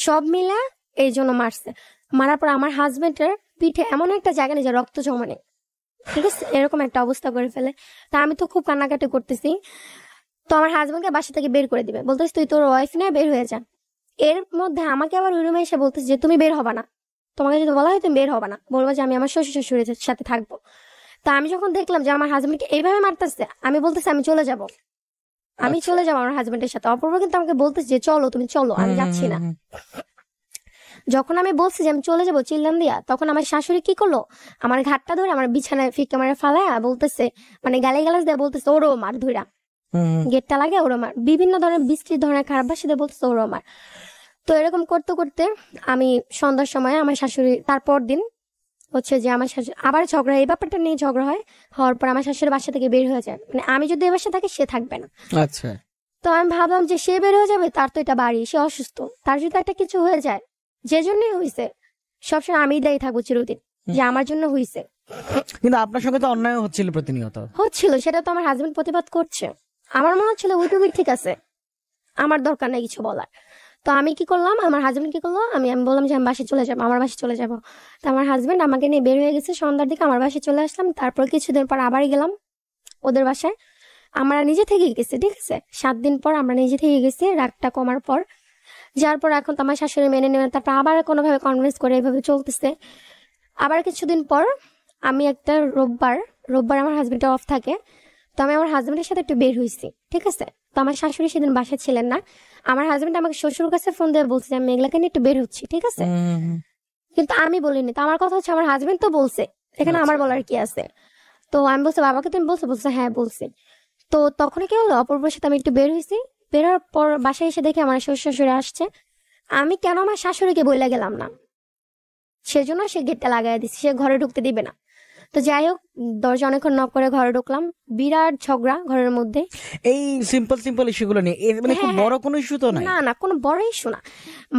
সব মিলা এই জন্য মারছে। মারার পর আমার হাজবেন্ডের পিঠে এমন একটা জায়গা নেই যে রক্ত জমা নেই, ঠিক আছে? এরকম একটা অবস্থা করে ফেলে। তা আমি তো খুব কান্নাকাটি করতেছি। তো আমার হাজবেন্ডকে বাসা থেকে বের করে দিবে, বলতেছি তুই তোর ওয়াইফ নিয়ে বের হয়ে যা। এর মধ্যে আমাকে আবার ওই রুমে এসে বলতেছে যে তুমি বের হবা না, তোমাকে যদি বলা হয় তুমি বের হবা না, বলবো যে আমি আমার শ্বশুর শাশুড়ির সাথে থাকবো। তা আমি যখন দেখলাম যে আমার হাজবেন্ডকে এইভাবে মারতেছে, আমি বলতেছি আমি চলে যাব, আমি চলে যাবো আমার হাজবেন্ডের সাথে। অপূর্ব কিন্তু আমাকে বলতেছে যে চলো তুমি চলো, আমি যাচ্ছি না। যখন আমি বলছি যে আমি চলে যাবো চিল্লান দিয়া, তখন আমার শাশুড়ি কি করলো, আমার ঘাটটা ধরে আমার বিছানায় ফিকে মারে ফালায়া বলতেছে, মানে গালি গালাজ দিয়ে বলতেছে ওরও মার ধইরা, গেটটা লাগে ওরও মার, বিভিন্ন ধরনের বিশ্রী ধরনের খারাপ ভাষা দিয়ে বলতেছে ওরও মার। তো এরকম করতে করতে আমি সন্ধ্যার সময় আমার শাশুড়ি, তারপর দিন হচ্ছে যে আমার শাশুড়ি আবার ঝগড়া, এই ব্যাপারটা নিয়ে ঝগড়া হয়। হওয়ার পর আমার শাশুড়ি বাসা থেকে বের হয়ে যায়, মানে আমি যদি এই বাসা থাকি সে থাকবে না। আচ্ছা। তো আমি ভাবলাম যে সে বের হয়ে যাবে, তার তো এটা বাড়ি, সে অসুস্থ, তার যদি একটা কিছু হয়ে যায়, যে জন্যই হয়েছে সবসময় আমি দায়ী থাকবো চিরদিন, যে আমার জন্য হয়েছে। কিন্তু আপনার সঙ্গে তো অন্যায় হচ্ছিল প্রতিনিয়ত। হচ্ছিল, সেটা তো আমার হাজবেন্ড প্রতিবাদ করছে। আমার মনে হচ্ছিল ওইটুকুই ঠিক আছে, আমার দরকার নেই কিছু বলার। তো আমি কি করলাম, আমার হাজবেন্ড কি করলো, আমি বললাম যে আমি বাসে চলে যাবো, আমার বাসে চলে যাবো। তো আমার হাজবেন্ড আমাকে নিয়ে বের হয়ে গেছে সন্ধ্যার দিকে, আমার বাসায় চলে আসলাম। তারপর কিছুদিন পর আবার গেলাম ওদের বাসায়, আমরা নিজে থেকেই গেছি, ঠিক আছে? 7 দিন পর আমরা নিজে থেকে গেছি, রাগটা কমার পর। যার পর এখন তো আমার শাশুড়ি মেনে নেবেন, তারপর আবার কোনোভাবে কনভিন্স করে এইভাবে চলতেছে। আবার কিছুদিন পর আমি একটা রোববার রোববার আমার হাজবেন্ডের অফ থাকে, তো আমি আমার হাজবেন্ডের সাথে একটু বের হয়েছি, ঠিক আছে? তো আমার শাশুড়ি সেদিন বাসায় ছিলেন না। আমার হাজবেন্ড আমাকে শ্বশুর কাছে ফোন দিয়ে বলছে যে আমি মেঘলাকে নিয়ে একটু বের হচ্ছি, ঠিক আছে? কিন্তু আমি বলিনি। তো আমার কথা হচ্ছে আমার হাজবেন্ড তো বলছে, এখানে আমার বলার কি আছে? তো আমি বলছি বাবাকে তুমি বলছো, বলছে হ্যাঁ বলছি। তো তখনই কি হলো, অপূর্বর সাথে আমি একটু বের হয়েছি, বেরোর পর বাসায় এসে দেখে আমার শ্বশুর শাশুড়ি আসছে। আমি কেন আমার শাশুড়িকে বইলা গেলাম না, সেজন্য সে গেটটা লাগাই দিচ্ছে, সে ঘরে ঢুকতে দিবে না। তো যাই হোক, দরজা অনেকক্ষণ নক করে ঘরে ঢুকলাম, বিরাট ঝগড়া ঘরের মধ্যে। এই সিম্পল ইস্যুগুলো নিয়ে মানে খুব হ্যাঁ, বড় কোনো ইস্যু তো নাই। না না, কোনো বড় ইস্যু না।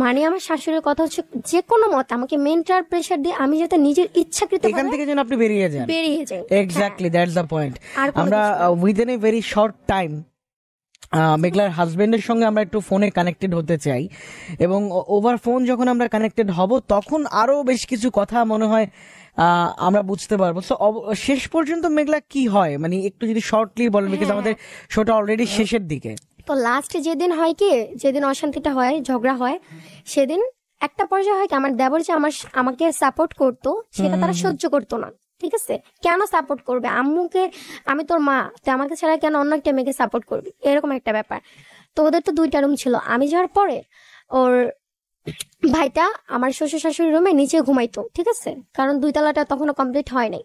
মানে আমার শাশুড়ির কথা হচ্ছে যে কোনো মত আমাকে মেন্টাল প্রেশার দিয়ে আমি যাতে নিজের ইচ্ছাকৃত এখান থেকে যেন আপনি বেরিয়ে যান। বেরিয়ে যাই। Exactly, that's the point. আর কোনো আমরা কিছু না। Within a very short time মেঘলার হাজবেন্ডের সঙ্গে আমরা একটু ফোনে কানেক্টেড হতে চাই, এবং ওভার ফোন যখন আমরা কানেক্টেড হব তখন আরো বেশ কিছু কথা মনে হয় আমরা বুঝতে পারবো। সো শেষ পর্যন্ত মেঘলা কি হয়, মানে একটু যদি শর্টলি বলেন, বিকজ আমাদের শোটা অলরেডি শেষের দিকে। তো লাস্টে যেদিন হয় কি, যেদিন অশান্তিটা হয়, ঝগড়া হয়, সেদিন একটা পর্যায়ে হয় কি, আমার দেবর যে আমাকে সাপোর্ট করতো সেটা তারা সহ্য করতো না, ঠিক আছে, কেন সাপোর্ট করবে আম্মুকে? আমি তোর মা, তুই আমাকে ছাড়া কেন অন্য একটা মেয়েকে সাপোর্ট করবি, এরকম একটা ব্যাপার। তো ওদের তো 2টা রুম ছিল, আমি যাওয়ার পরে ওর ভাইটা আমার শ্বশুর শাশুড়ির রুমে নিচে ঘুমাইতো, ঠিক আছে, কারণ 2 তলাটা তখনও কমপ্লিট হয় নাই।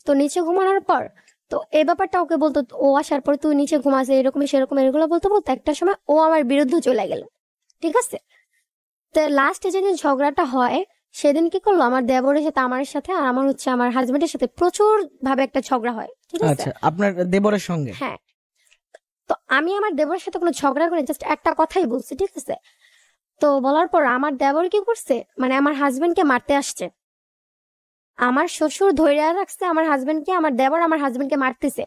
তো নিচে ঘুমানোর পর তো এই ব্যাপারটা ওকে বলতো, ও আসার পর তুই নিচে ঘুমাস এরকম সেরকম এগুলো বলতে বলতে একটা সময় ও আমার বিরুদ্ধে চলে গেল, ঠিক আছে। তো লাস্টে যেদিন ঝগড়াটা হয় সেদিন কি করলো, আমার দেবরের সাথে আমার সাথে আর আমার হচ্ছে আমার হাজবেন্ডের সাথে প্রচুর ভাবে একটা ঝগড়া হয়, ঠিক আছে। আচ্ছা, আপনার দেবরের সঙ্গে? হ্যাঁ। তো আমি আমার দেবরের সাথে কোনো ঝগড়া করে জাস্ট একটা কথাই বলছি, ঠিক আছে। তো বলার পর আমার দেবর কি করছে, মানে আমার হাজবেন্ডকে মারতে আসছে। আমার শ্বশুর ধরে রাখছে আমার হাজবেন্ডকে, আমার দেবর আমার হাজবেন্ডকে মারতেছে।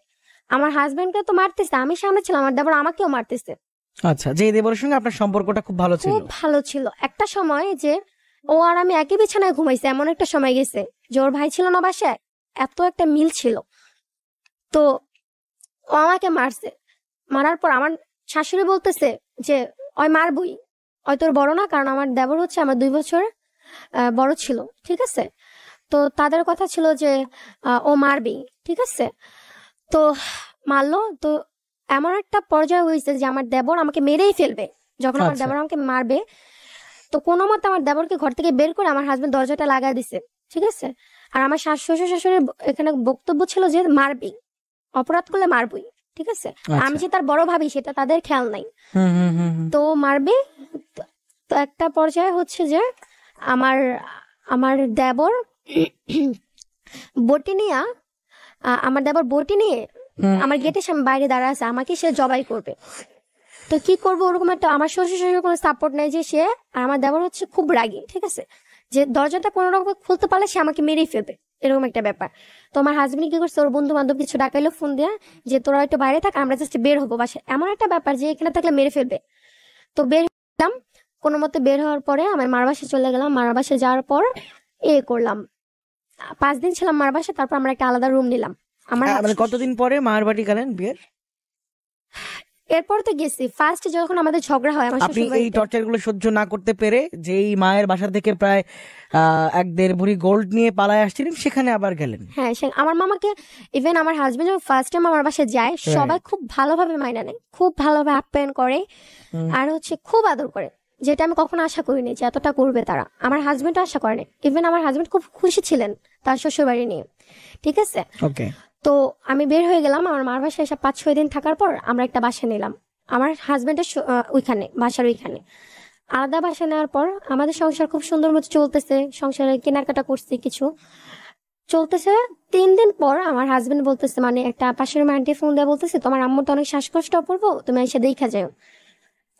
আমার হাজবেন্ডকে তো মারতেছে, আমি সামনে ছিলাম, আমার দেবর আমাকেও মারতেছে। আচ্ছা, যে দেবরের সঙ্গে আপনার সম্পর্কটা খুব ভালো ছিল? খুব ভালো ছিল। একটা সময় যে ও আর আমি একই বিছানায় ঘুমাইছে, এমন একটা সময় গেছে যে ওর ভাই ছিল না বাসায়, এত একটা মিল ছিল। তো ও আমাকে মারছে, মারার পর আমার শাশুড়ি বলতেছে যে ওই মারবই, ওই তোর বড় না, কারণ আমার দেবর হচ্ছে আমার 2 বছর বড় ছিল, ঠিক আছে। তো তাদের কথা ছিল যে ও মারবি, ঠিক আছে। তো মারলো। তো এমন একটা পর্যায়ে হয়েছে যে আমার দেবর আমাকে মেরেই ফেলবে। যখন আমার আচ্ছা। দেবর আমাকে মারবে, তো কোনো মতে আমার দেবরকে ঘর থেকে বের করে আমার হাজবেন্ড দরজাটা লাগাই দিছে, ঠিক আছে। আর আমার শ্বশুর শাশুড়ির এখানে বক্তব্য ছিল যে মারবি, অপরাধ করলে মারবই, ঠিক আছে। আমি আচ্ছা। যে তার বড় ভাবি সেটা তাদের খেয়াল নাই। হুম হুম হুম হুম। তো মারবে। তো- তো একটা পর্যায়ে হচ্ছে যে আমার আমার দেবর বটি নিয়ে আমার দেবর বটি নিয়ে হুম। আমার গেটের সামনে বাইরে দাঁড়া আছে, আমাকে সে জবাই করবে। তো কি করবো, ওরকম একটা আমার শ্বশুর শাশুড়ির কোনো সাপোর্ট নাই যে সে, আর আমার দেবর হচ্ছে খুব রাগী, ঠিক আছে, যে দরজাটা কোনো রকম খুলতে পারলে সে আমাকে মেরেই ফেলবে, এরকম একটা ব্যাপার। তো আমার হাজবেন্ড কি করছে, ওর বন্ধু বান্ধব কিছু ডাকাইলো ফোন দেয়া, যে তোরা একটু বাইরে থাক, আমরা জাস্ট বের হবো বাসা, এমন একটা ব্যাপার যে এখানে থাকলে মেরে ফেলবে। তো বের হলাম, কোনো মতে বের হওয়ার পরে আমার মার বাসায় চলে গেলাম। মার বাসায় যাওয়ার পর করলাম, 5 দিন ছিলাম মার বাসায়, তারপর আমরা একটা আলাদা রুম নিলাম। আমার মানে কতদিন পরে মায়ের বাড়ি গেলেন বিয়ের? এরপর তো গেছি, ফার্স্ট যখন আমাদের ঝগড়া হয় আমার আপনি শ্বশুর এই বাড়িতে। টর্চার গুলো সহ্য না করতে পেরে যেই মায়ের বাসা থেকে প্রায় 1-1.5 ভরি গোল্ড নিয়ে পালায় আসছিলেন, সেখানে আবার গেলেন? হ্যাঁ, আমার মামাকে, ইভেন আমার হাজবেন্ড যখন ফার্স্ট টাইম আমার বাসায় যায়, সবাই খুব ভালোভাবে মাইনা নেয়, খুব ভালোভাবে আপ্যায়ন করে, আর হচ্ছে খুব আদর করে, যেটা আমি কখনো আশা করিনি যে এতটা করবে তারা। আমার হাজবেন্ড আশা করেনি, ইভেন আমার হাজবেন্ড খুব খুশি ছিলেন তার শ্বশুর বাড়ি নিয়ে, ঠিক আছে। ওকে। তো আমি বের হয়ে গেলাম, আমার মার বাসায় এসে 5-6 দিন থাকার পর আমরা একটা বাসা নিলাম আমার হাজবেন্ডের ওইখানে, বাসার ওইখানে আলাদা বাসা নেওয়ার পর আমাদের সংসার খুব সুন্দর মতো চলতেছে, সংসারে কেনাকাটা করছি কিছু, চলতেছে। 3 দিন পর আমার হাজবেন্ড বলতেছে, মানে একটা পাশের আন্টি ফোন দিয়ে বলতেছে, তোমার আম্মুর তো অনেক শ্বাসকষ্ট পড়বো, তুমি এসে দেখা যাও।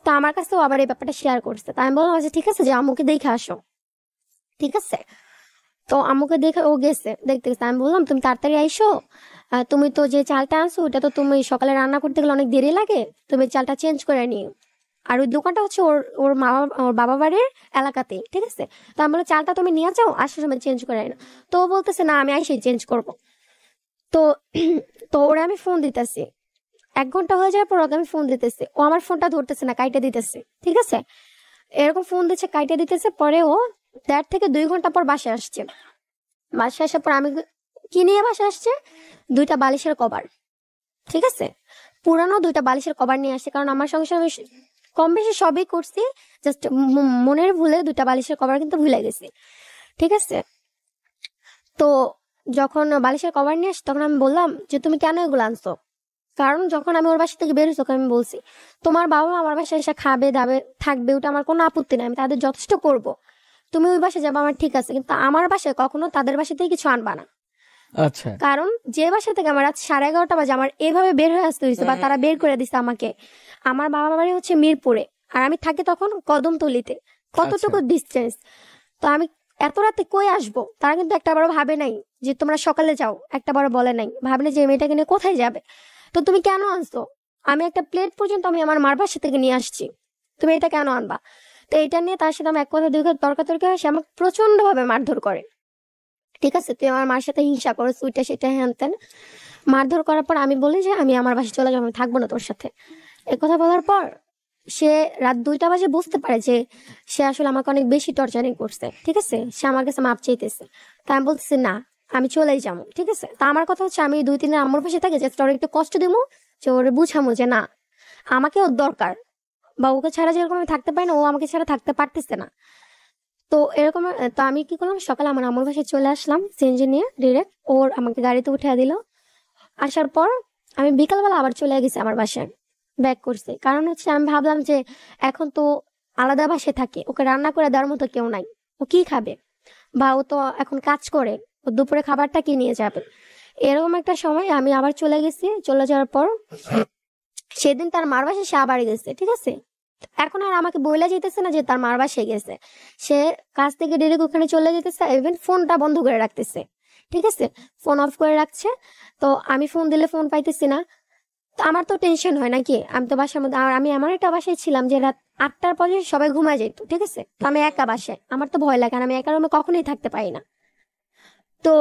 তো আমার কাছেও আবার এই ব্যাপারটা শেয়ার করছে। তাই আমি বললাম আচ্ছা ঠিক আছে, যে আম্মুকে দেখে আসো, ঠিক আছে। তো আম্মুকে দেখে ও গেছে, দেখতে গেছে। আমি বললাম তুমি তাড়াতাড়ি আইসো, তুমি তো যে চালটা আনছো ওটা তো তুমি সকালে রান্না করতে গেলে অনেক দেরি লাগে, তুমি চালটা চেঞ্জ করে নিও। আর ওই দোকানটা হচ্ছে ওর ওর মা ওর বাবা বাড়ির এলাকাতেই, ঠিক আছে। তো আমি বললাম চালটা তুমি নিয়ে যাও, আসার সময় চেঞ্জ করে নিও। তো ও বলতেছে না আমি আইসে চেঞ্জ করবো। তো তো ওরা আমি ফোন দিতেছি, 1 ঘন্টা হয়ে যাওয়ার পর ওকে আমি ফোন দিতেছি, ও আমার ফোনটা ধরতেছে না, কাইটে দিতেছে, ঠিক আছে। এরকম ফোন দিচ্ছে, কাইটে দিতেছে, পরে ও 1.5 থেকে 2 ঘন্টা পর বাসায় আসছে। বাসায় আসার পর আমি কি নিয়ে বাসায় আসছে, 2টা বালিশের কভার, ঠিক আছে, পুরানো 2টা বালিশের কভার নিয়ে আসছে, কারণ আমার সংসার আমি কম বেশি সবই করছি, জাস্ট মনের ভুলে 2টা বালিশের কভার কিন্তু ভুলে গেছি, ঠিক আছে। তো যখন বালিশের কভার নিয়ে আসি তখন আমি বললাম যে তুমি কেন এগুলো আনছো, কারণ যখন আমি ওর বাসা থেকে বেরোছি তখন আমি বলছি তোমার বাবা মা আমার বাসায় এসে খাবে দাবে থাকবে, ওটা আমার কোনো আপত্তি নাই, আমি তাদের যথেষ্ট করব, তুমি ওই বাসায় যাবো আমার ঠিক আছে, কিন্তু আমার বাসায় কখনো তাদের বাসা থেকে কিছু আনবা না। আচ্ছা। কারণ যে বাসা থেকে আমার রাত 11:30 বাজে আমার এভাবে বের হয়ে আসতে হয়েছে, বা তারা বের করে দিছে আমাকে, আমার বাবা বাড়ি হচ্ছে মিরপুরে, আর আমি থাকি তখন কদমতলিতে, কতটুকু ডিস্টেন্স। তো আমি এত রাতে কই আসবো, তারা কিন্তু একটা বারো ভাবে নাই যে তোমরা সকালে যাও, একটা বারো বলে নাই, ভাবলে যে মেয়েটাকে নিয়ে কোথায় যাবে, তো তুমি কেন আনছো, আমি একটা প্লেট পর্যন্ত আমি আমার মার বাসা থেকে নিয়ে আসছি, তুমি এটা কেন আনবা। তো এটা নিয়ে তার সাথে আমি এক কথা 2 কথা তর্কাতর্কি হয়, সে আমাকে প্রচন্ড ভাবে মারধর করে, ঠিক আছে। তুই আমার মার সাথে হিংসা করো, সুইটা সেটা হ্যান তেন মারধর করার পর আমি বলি যে আমি আমার বাসায় চলে যাবো, আমি থাকবো না তোর সাথে। কথা বলার পর সে রাত 2টা বাজে বুঝতে পারে যে সে আসলে আমাকে অনেক বেশি টর্চারিং করছে, ঠিক আছে, সে আমার কাছে মাপ চাইতেছে। তা আমি বলতেছি না, আমি চলেই যাবো, ঠিক আছে। তা আমার কথা হচ্ছে আমি 2-3 দিন আম্মুর পাশে থাকি, জাস্ট ওর একটু কষ্ট দিবো, যে ওরে বুঝামো যে না আমাকে ওর দরকার, বা ওকে ছাড়া যেরকম আমি থাকতে পারি না, ও আমাকে ছাড়া থাকতে পারতেছে না। তো এরকম তো আমি কি করলাম, সকালে আমার আম্মুর বাসায় চলে আসলাম সিএনজি নিয়ে ডিরেক্ট, ওর আমাকে গাড়িতে উঠিয়ে দিল। আসার পর আমি বিকালবেলা আবার চলে গেছি আমার বাসায়, ব্যাক করছি। কারণ হচ্ছে আমি ভাবলাম যে এখন তো আলাদা বাসায় থাকে, ওকে রান্না করে দেওয়ার মতো কেউ নাই, ও কি খাবে, বা ও তো এখন কাজ করে, ও দুপুরে খাবারটা কি নিয়ে যাবে। এরকম একটা সময় আমি আবার চলে গেছি। চলে যাওয়ার পর সেদিন তার মার বাসায় সে আবার গেছে, ঠিক আছে। এখন আর আমাকে বইলা যেতেছে না যে তার মার বাসায় গেছে, সে কাজ থেকে ডিরেক্ট ওখানে চলে যেতেছে, ইভেন ফোনটা বন্ধ করে রাখতেছে, ঠিক আছে, ফোন অফ করে রাখছে। তো আমি ফোন দিলে ফোন পাইতেছি না, তো আমার তো টেনশন হয় নাকি, আমি তো বাসার মধ্যে, আর আমি এমন একটা বাসায় ছিলাম যে রাত 8টার পরে সবাই ঘুমায় যেত, ঠিক আছে। তো আমি একা বাসায়, আমার তো ভয় লাগে, আর আমি একা রুমে কখনোই থাকতে পারি না। তো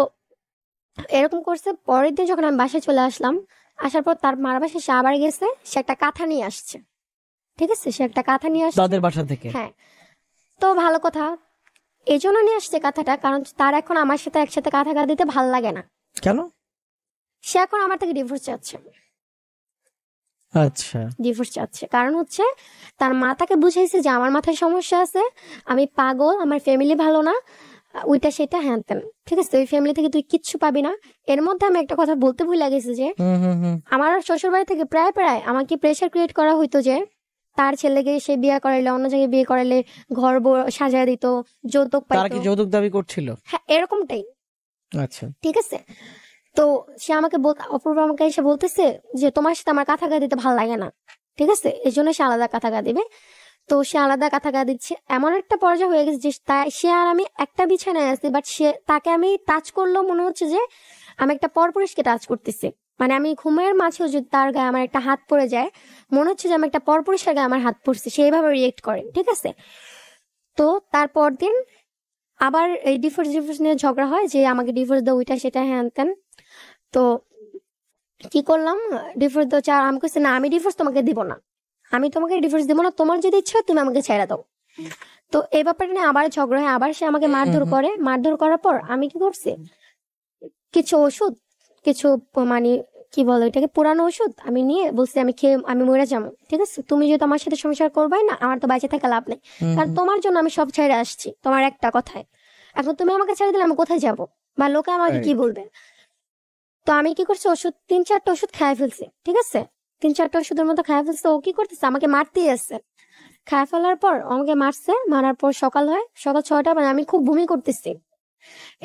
এরকম করছে। পরের দিন যখন আমি বাসায় চলে আসলাম, আসার পর তার মার বাসায় সে আবার গেছে, সে একটা কাঁথা নিয়ে আসছে, ঠিক আছে, সে একটা কাঁথা নিয়ে আসছে। তাদের বাসা থেকে? হ্যাঁ। তো ভালো কথা, এই জন্য নিয়ে আসছে কাঁথাটা, কারণ তার এখন আমার সাথে একসাথে কাঁথা গাঁ দিতে ভাল লাগে না। কেন? সে এখন আমার থেকে ডিভোর্স চাচ্ছে। আচ্ছা। ডিভোর্স চাচ্ছে কারণ হচ্ছে তার মা তাকে বুঝাইছে যে আমার মাথায় সমস্যা আছে, আমি পাগল, আমার ফ্যামিলি ভালো না, ওইটা সেটা হ্যান তেন, ঠিক আছে, ওই ফ্যামিলি থেকে তুই কিচ্ছু পাবি না। এর মধ্যে আমি একটা কথা বলতে ভুলে গেছি যে হুম হুম হুম। আমার শ্বশুর বাড়ি থেকে প্রায় প্রায় আমাকে প্রেশার ক্রিয়েট করা হইতো যে তার ছেলেকে সে বিয়ে করাইলে, অন্য জায়গায় বিয়ে করাইলে ঘর সাজায় দিত, যৌতুক তারা কি পাইতো। যৌতুক দাবি করছিল? হ্যাঁ, এরকমটাই, আচ্ছা। ঠিক আছে। তো সে আমাকে অপূর্ব আমাকে এসে বলতেছে যে তোমার সাথে আমার কাঁথা গা দিতে ভালো লাগে না, ঠিক আছে, এই জন্য সে আলাদা কাঁথা গা দিবে। তো সে আলাদা কাঁথা গা দিচ্ছে, এমন একটা পর্যায়ে হয়ে গেছে যে সে আর আমি একটা বিছানায় আছি, বাট সে তাকে আমি টাচ করলেও মনে হচ্ছে যে আমি একটা পরপুরুষকে টাচ করতেছি। মানে আমি ঘুমের মাঝেও যদি তার গায়ে আমার একটা হাত পড়ে যায়, মনে হচ্ছে যে আমি একটা পরপুরুষের গায়ে আমার হাত পড়ছে, সেইভাবে রিয়েক্ট করে, ঠিক আছে। তো তারপর দিন আবার এই ডিভোর্স নিয়ে ঝগড়া হয় যে আমাকে ডিভোর্স দাও, ওইটা সেটা হ্যান তেন। তো কি করলাম, ডিভোর্স দাও চা, আমি কইছি না আমি ডিভোর্স তোমাকে দিব না, আমি তোমাকে ডিভোর্স দিব না, তোমার যদি ইচ্ছা হয় তুমি আমাকে ছেড়ে দাও। তো এই ব্যাপারে নিয়ে আবার ঝগড়া হয়, আবার সে আমাকে মারধর করে। মারধর করার পর আমি কি করছি, কিছু ওষুধ, কিছু মানে কি বলে এটাকে, পুরানো ওষুধ আমি নিয়ে বলছি আমি খেয়ে আমি মরে যাবো, ঠিক আছে, তুমি যদি আমার সাথে সংসার করবে না, আমার তো বেঁচে থাকা লাভ নেই, কারণ তোমার জন্য আমি সব ছেড়ে আসছি তোমার একটা কথায়। এখন তুমি আমাকে ছেড়ে দিলে আমি কোথায় যাব, বা লোকে আমাকে কি বলবে। তো আমি কি করছি, ওষুধ 3-4টা ওষুধ খায় ফেলছি, ঠিক আছে, 3-4টা ওষুধের মতো খায় ফেলছে। ও কি করতেছে, আমাকে মারতেই আসছে। খায় ফেলার পর আমাকে মারছে, মারার পর সকাল হয়, সকাল 6টা, মানে আমি খুব বমি করতেছি,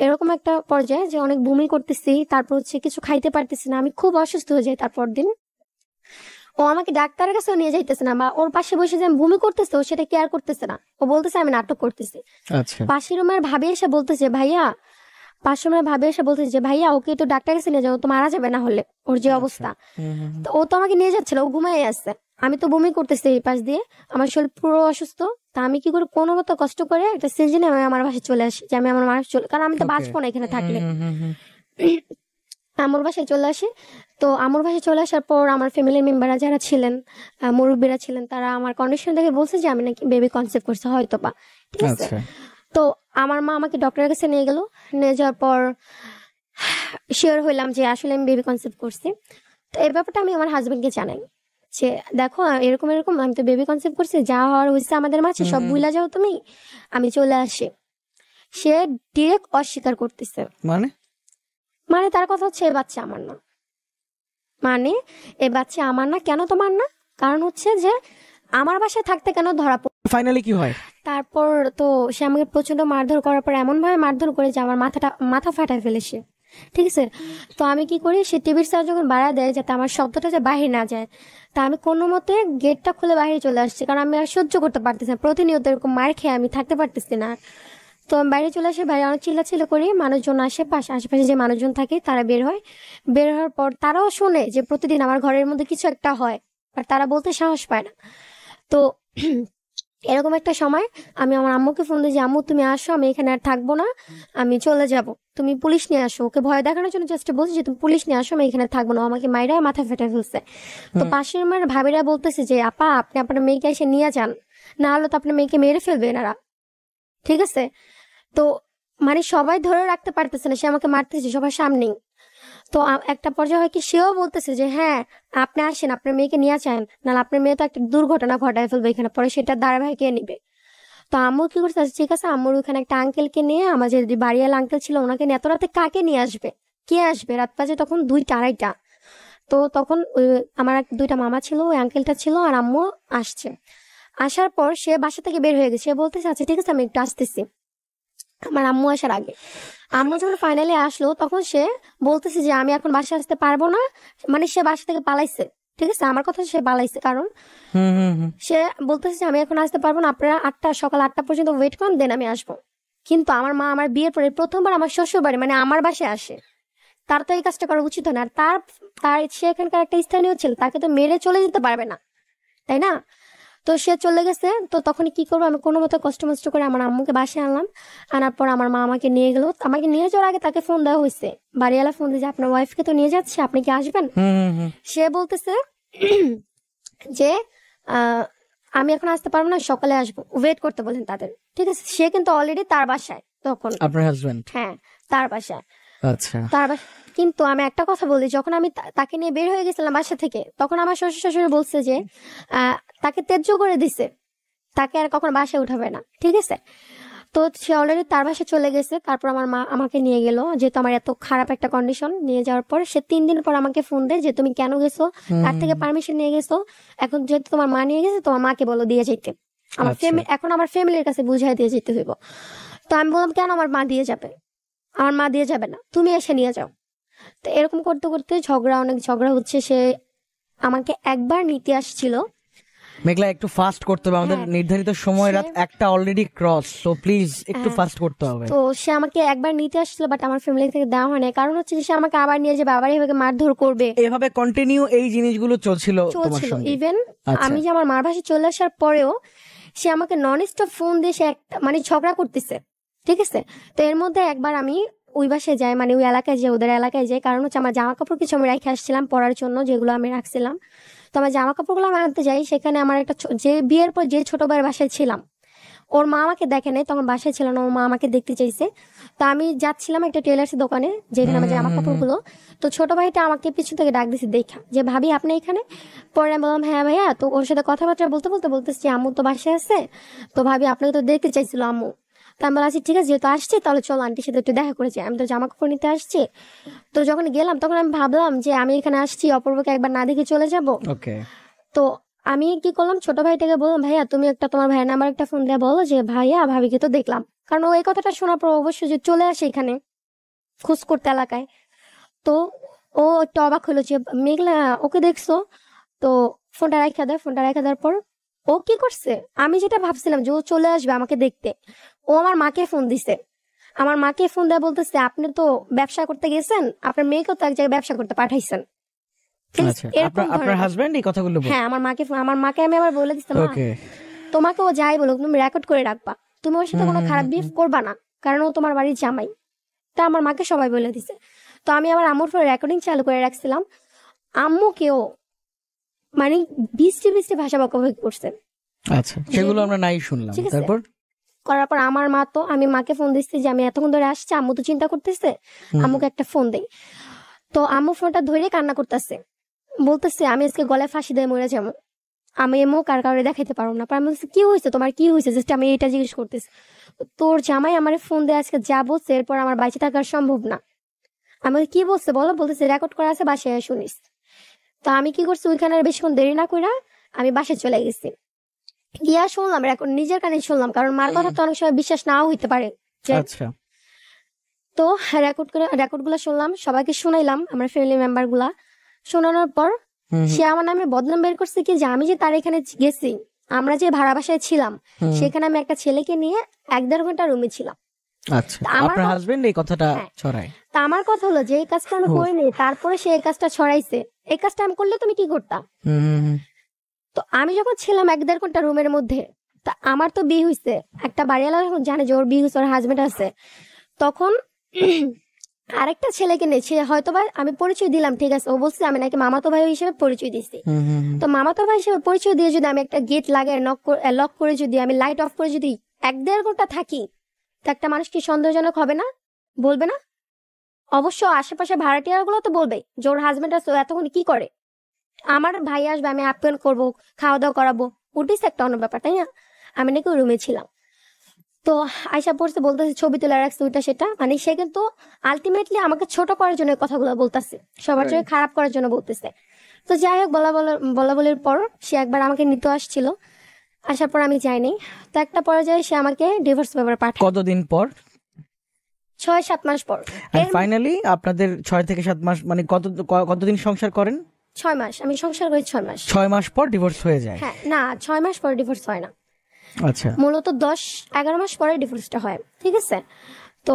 এরকম একটা পর্যায়ে যে অনেক বমি করতেছি, তারপর হচ্ছে কিছু খাইতে পারতেছি না, আমি খুব অসুস্থ হয়ে যাই। তারপর দিন ও আমাকে ডাক্তারের কাছেও নিয়ে যাইতেছে না, বা ওর পাশে বসে যে আমি বমি করতেছে ও সেটা কেয়ার করতেছে না, ও বলতেছে আমি নাটক করতেছি। আচ্ছা। পাশের রুমের ভাবি এসে বলতেছে ভাইয়া, পাশের রুমের ভাবি এসে বলতেছে যে ভাইয়া ওকে তো ডাক্তার কাছে নিয়ে যাও, তো মারা যাবে না হলে, ওর যে অবস্থা। হুম হুম হুম। তো ও তো আমাকে নিয়ে যাচ্ছিল, ও ঘুমাই আসছে, আমি তো বমি করতেছি এই পাশ দিয়ে, আমার শরীর পুরো অসুস্থ। তা আমি কি করে কোনো মতো কষ্ট করে একটা সিনজিনে আমি আমার বাসায় চলে আসি, যে আমি আমার মার চলে, কারণ আমি তো Okay. বাঁচবো না এখানে থাকলে। হুম হুম হুম। আমার বাসায় চলে আসি। তো আমার বাসায় চলে আসার পর আমার ফ্যামিলির মেম্বাররা যারা ছিলেন, মুরব্বীরা ছিলেন, তারা আমার কন্ডিশন দেখে বলছে যে আমি নাকি বেবি কনসেপ্ট করছে হয়তো বা, ঠিক আছে। আচ্ছা। তো আমার মা আমাকে ডক্টরের কাছে নিয়ে গেল, নিয়ে যাওয়ার পর শিওর হইলাম যে আসলে আমি বেবি কনসেপ্ট করছি। তো এই ব্যাপারটা আমি আমার হাজবেন্ডকে জানাই যে দেখো এরকম এরকম আমি তো বেবি কনসেপ্ট করছি, যা হওয়ার হয়েছে আমাদের মাঝে সব ভুলা যাও তুমি, আমি চলে আসি। সে ডিরেক্ট অস্বীকার করতেছে। মানে? মানে তার কথা হচ্ছে এ বাচ্চা আমার না, মানে এ বাচ্চা আমার না। কেন তোমার না? কারণ হচ্ছে যে আমার বাসায় থাকতে কেন ধরা ফাইনালি কি হয়? তারপর তো সে আমাকে প্রচন্ড মারধর করার পর এমন ভাবে মারধর করে যে আমার মাথা ফাটায় ফেলে সে, ঠিক আছে। তো আমি কি করি, সে টিভির সাউন্ড যখন বাড়া দেয় যাতে আমার শব্দটা যে বাহির না যায়, তা আমি কোনো মতে গেটটা খুলে বাইরে চলে আসছি, কারণ আমি আর সহ্য করতে পারতেছি না, প্রতিনিয়ত এরকম মার খেয়ে আমি থাকতে পারতেছি না। তো আমি বাইরে চলে আসি, বাইরে অনেক চিল্লাচিল্লি করি, মানুষজন আশেপাশে যে মানুষজন থাকে তারা বের হয়। বের হওয়ার পর তারাও শোনে যে প্রতিদিন আমার ঘরের মধ্যে কিছু একটা হয়, আর তারা বলতে সাহস পায় না। তো এরকম একটা সময় আমি আমার আম্মুকে ফোন দিই যে আম্মু তুমি আসো, আমি এখানে আর থাকবো না, আমি চলে যাব, তুমি পুলিশ নিয়ে আসো। ওকে ভয় দেখানোর জন্য জাস্ট বলছি যে তুমি পুলিশ নিয়ে আসো, আমি এখানে থাকবো না, ও আমাকে মাইরা মাথা ফেটে ফেলছে। তো পাশের আমার ভাবিরা বলতেছে যে আপা আপনি আপনার মেয়েকে এসে নিয়ে যান, না হলে তো আপনার মেয়েকে মেরে ফেলবে এনারা, ঠিক আছে। তো মানে সবাই ধরে রাখতে পারতেছে না, সে আমাকে মারতেছে সবার সামনেই। তো একটা পর্যায়ে হয় কি, সেও বলতেছে যে হ্যাঁ আপনি আসেন, আপনার মেয়েকে নিয়ে আসেন, নাহলে আপনার মেয়ে তো একটা দুর্ঘটনা ঘটায় ফেলবে এখানে, পরে সেটা ধারাবাহিক কে নিবে। তো আম্মু কি করছে, আচ্ছা ঠিক আছে, আম্মুর ওখানে একটা আঙ্কেলকে নিয়ে, আমার যে বাড়িওয়ালা আঙ্কেল ছিল ওনাকে নিয়ে, এত রাতে কাকে নিয়ে আসবে, কে আসবে, রাত বাজে তখন 2টা 2:30। তো তখন আমার দুইটা মামা ছিল, ওই আঙ্কেলটা ছিল, আর আম্মু আসছে। আসার পর সে বাসা থেকে বের হয়ে গেছে, সে বলতেছে আচ্ছা ঠিক আছে আমি একটু আসতেছি, আমার আম্মু আসার আগে। আম্মু যখন ফাইনালি আসলো তখন সে বলতেছে যে আমি এখন বাসায় আসতে পারবো না, মানে সে বাসা থেকে পালাইছে, ঠিক আছে, আমার কথা সে পালাইছে, কারণ সে বলতেছে যে আমি এখন আসতে পারবো না, আপনারা সকাল 8টা পর্যন্ত ওয়েট করুন, দেন আমি আসবো। কিন্তু আমার মা আমার বিয়ের পরে প্রথমবার আমার শ্বশুর বাড়ি মানে আমার বাসায় আসে, তার তো এই কাজটা করা উচিত হয় না। আর তার তার সে এখানকার একটা স্থানীয় ছিল, তাকে তো মেরে চলে যেতে পারবে না, তাই না? তো সে চলে গেছে, তো তখন কি করবো, আমি কোনো মতো কষ্ট মষ্ট করে আমার আম্মুকে বাসায় আনলাম। আনার পর আমার মা আমাকে নিয়ে গেল, আমাকে নিয়ে যাওয়ার আগে তাকে ফোন দেওয়া হয়েছে, বাড়িওয়ালা ফোন দিয়ে, আপনার ওয়াইফকে তো নিয়ে যাচ্ছে, আপনি কি আসবেন? সে বলতেছে যে আমি এখন আসতে পারবো না, সকালে আসবো, ওয়েট করতে বলেন তাদের, ঠিক আছে। সে কিন্তু অলরেডি তার বাসায় তখন, আপনার হাজবেন্ড? হ্যাঁ তার বাসায়। আচ্ছা। তার কিন্তু আমি একটা কথা বলি, যখন আমি তাকে নিয়ে বের হয়ে গেছিলাম বাসা থেকে, তখন আমার শ্বশুর শাশুড়ি বলছে যে তাকে ত্যায্য করে দিছে, তাকে আর কখনো বাসায় উঠাবে না, ঠিক আছে। তো সে অলরেডি তার বাসায় চলে গেছে। তারপর আমার মা আমাকে নিয়ে গেল, যেহেতু আমার এত খারাপ একটা কন্ডিশন, নিয়ে যাওয়ার পর সে 3 দিন পর আমাকে ফোন দেয় যে তুমি কেন গেছো, তার থেকে পারমিশন নিয়ে গেছো, এখন যেহেতু তোমার মা নিয়ে গেছে তোমার মাকে বলো দিয়ে যেতে, আমার এখন আমার ফ্যামিলির কাছে বুঝাই দিয়ে যেতে হইব। তো আমি বললাম কেন আমার মা দিয়ে যাবে, আমার মা দিয়ে যাবে না, তুমি এসে নিয়ে যাও। তো এরকম করতে করতে অনেক ঝগড়া হচ্ছে। সে আমাকে একবার নিতে আসছিল। মেঘলা একটু ফাস্ট করতে হবে, আমাদের হ্যাঁ, নির্ধারিত সময় রাত 1টা অলরেডি ক্রস, তো প্লিজ একটু ফাস্ট করতে হবে। তো সে আমাকে একবার নিতে আসছিল, বাট আমার ফ্যামিলি থেকে দেওয়া হয় না, কারণ হচ্ছে যে সে আমাকে আবার নিয়ে যাবে, আবার এভাবে মারধর করবে। এভাবে কন্টিনিউ এই জিনিসগুলো চলছিল তোমার সঙ্গে? ইভেন আচ্ছা। আমি যে আমার মার বাসায় চলে আসার পরেও সে আমাকে নন স্টপ ফোন দিয়ে সে মানে ঝগড়া করতেছে, ঠিক আছে। তো এর মধ্যে একবার আমি ওই বাসায় যাই, মানে ওই এলাকায় যাই, ওদের এলাকায় যাই, কারণ হচ্ছে আমার জামা কাপড় কিছু আমি রেখে আসছিলাম পরার জন্য, যেগুলো আমি রাখছিলাম। তো আমার জামা কাপড়গুলো আমি আনতে যাই, সেখানে আমার একটা যে বিয়ের পর যে ছোট ভাইয়ের বাসায় ছিলাম, ওর মা আমাকে দেখে নাই, তখন বাসায় ছিল না, ওর মা আমাকে দেখতে চাইছে। তো আমি যাচ্ছিলাম একটা টেলার্স দোকানে, যেখানে আমার জামা কাপড়গুলো। তো ছোট ভাইটা আমাকে পিছন থেকে ডাক দিছে দেখা, যে ভাবি আপনি এখানে? পরে আমি বললাম হ্যাঁ ভাইয়া। তো ওর সাথে কথাবার্তা বলতে বলতে বলতেছি আম্মু তো বাসায় আছে, তো ভাবি আপনাকে তো দেখতে চাইছিল আম্মু। তো আমি বললাম আচ্ছা ঠিক আছে, যেহেতু আসছি তাহলে চলো আন্টির সাথে একটু দেখা করেছি, আমি তো জামা কাপড় নিতে আসছি। তো যখন গেলাম তখন আমি ভাবলাম যে আমি এখানে আসছি, অপূর্বকে একবার না দেখে চলে যাব। ওকে। তো আমি কি করলাম, ছোট ভাইটাকে বললাম ভাইয়া তুমি একটা তোমার ভাইয়ের নাম্বার একটা ফোন দিয়ে বলো যে ভাইয়া ভাবিকে তো দেখলাম, কারণ ও এই কথাটা শোনার পর অবশ্যই যে চলে আসে এখানে খোঁজ করতে এলাকায়। তো ও একটু অবাক হলো যে মেঘলা ওকে দেখছো। তো ফোনটা রেখে দেয়, ফোনটা রেখে দেওয়ার পর ও কি করছে, আমি যেটা ভাবছিলাম যে ও চলে আসবে আমাকে দেখতে, ও আমার মাকে ফোন দিছে। আমার মাকে ফোন দেয়, বলতেছে আপনি তো ব্যবসা করতে গেছেন, আপনার মেয়েকেও তো এক জায়গায় ব্যবসা করতে পাঠাইছেন। আচ্ছা, আপনার হাজবেন্ড এই কথাগুলো বলে? হ্যাঁ, আমার মাকে আমি আবার বলে দিচ্ছি, মা ওকে, তোমাকে ও যাই বলুক তুমি রেকর্ড করে রাখবা, তুমি ওর সাথে কোনো খারাপ বিহেভ করবা না, কারণ ও তোমার বাড়ির জামাই। তা আমার মাকে সবাই বলে দিছে। তো আমি আবার আম্মুর ফোনে রেকর্ডিং চালু করে রাখছিলাম, আম্মুকেও মানে বৃষ্টি বৃষ্টি ভাষা বকাবকি করছে। আচ্ছা, সেগুলো আমরা নাই শুনলাম। ঠিক আছে। তারপর করার পর আমার মা তো, আমি মাকে ফোন দিচ্ছি যে আমি এতক্ষণ ধরে আসছি, আম্মু তো চিন্তা করতেছে, আম্মুকে একটা ফোন দেই। তো আম্মু ফোনটা ধরে কান্না করতেছে, বলতেছে আমি আজকে গলায় ফাঁসি দিয়ে মরে যাবো, আমি এমও কাউরে দেখাইতে পারবো না। আমি বলছি কি হয়েছে তোমার, কি হয়েছে, জাস্ট আমি এটা জিজ্ঞেস করতেছি। তোর জামাই আমার ফোন দিয়ে আজকে যা বলছে এরপর আমার বাইচে থাকা সম্ভব না। আমি বলি, কি বলছে বলো, বলতেছে রেকর্ড করা আছে, বাসায় শুনিস। তো আমি কি করছি, ওইখানে আর বেশিক্ষণ দেরি না কইরা আমি বাসায় চলে গেছি, গিয়া শুনলাম রেকর্ড, নিজের কানে শুনলাম, কারণ মার কথা তো অনেক সময় বিশ্বাস নাও হইতে পারে। আচ্ছা, তো রেকর্ড গুলা শুনলাম, সবাইকে শুনাইলাম, আমার ফ্যামিলি মেম্বার গুলা। শোনানোর পর সে আমার নামে বদনাম বের করছে কি যে আমি যে তার এখানে গেছি, আমরা যে ভাড়া বাসায় ছিলাম সেখানে আমি একটা ছেলেকে নিয়ে 1-1.5 ঘন্টা রুমে ছিলাম। আচ্ছা, আপনার হাজবেন্ড এই কথাটা ছড়ায়। তা আমার কথা হলো যে এই কাজটা আমি করিনি, তারপরে সে এই কাজটা ছড়াইছে, এই কাজটা আমি করলে তুমি কি করতা? তো আমি যখন ছিলাম 1-1.5 ঘন্টা রুমের মধ্যে, তা আমার তো বিয়ে হয়েছে, একটা বাড়িওয়ালা যখন জানে যে ওর বিয়ে হয়েছে, ওর হাজবেন্ড আছে, তখন আরেকটা ছেলেকে নিয়ে, সে হয়তো বা আমি পরিচয় দিলাম, ঠিক আছে, ও বলছে আমি নাকি মামাতো ভাই হিসেবে পরিচয় দিচ্ছি। তো মামাতো ভাই হিসেবে পরিচয় দিয়ে যদি আমি একটা গেট লাগাই লক করে যদি আমি লাইট অফ করে যদি 1-1.5 ঘন্টা থাকি, তো একটা মানুষ কি সন্দেহজনক হবে না, বলবে না? অবশ্য আশেপাশে ভাড়াটিয়া গুলো তো বলবে যে ওর হাজবেন্ড আছে, ও এতক্ষণ কি করে। আমার ভাই আসবে, আমি আপ্যায়ন করবো, খাওয়া দাওয়া করাবো, ওটিস একটা অন্য ব্যাপার, তাই না? আমি নাকি রুমে ছিলাম। তো আয়সা পড়ছে, বলতেছে ছবি তুলে রাখছে ওইটা সেটা, মানে সে কিন্তু আলটিমেটলি আমাকে ছোট করার জন্য এই কথাগুলো বলতেছে, সবার চোখে খারাপ করার জন্য বলতেছে। তো যাই হোক, বলা বলির পর সে একবার আমাকে নিতে আসছিল, আসার পর আমি যাইনি। তো একটা পর্যায়ে সে আমাকে ডিভোর্স পেপার পাঠায় কতদিন পর? 6-7 মাস পর। ফাইনালি আপনাদের 6 থেকে 7 মাস মানে কতদিন সংসার করেন? 6 মাস, আমি সংসার করি 6 মাস। 6 মাস পর ডিভোর্স হয়ে যায়? হ্যাঁ, না 6 মাস পর ডিভোর্স হয় না, আচ্ছা। মূলত 10-11 মাস পরে ডিভোর্সটা হয়, ঠিক আছে? তো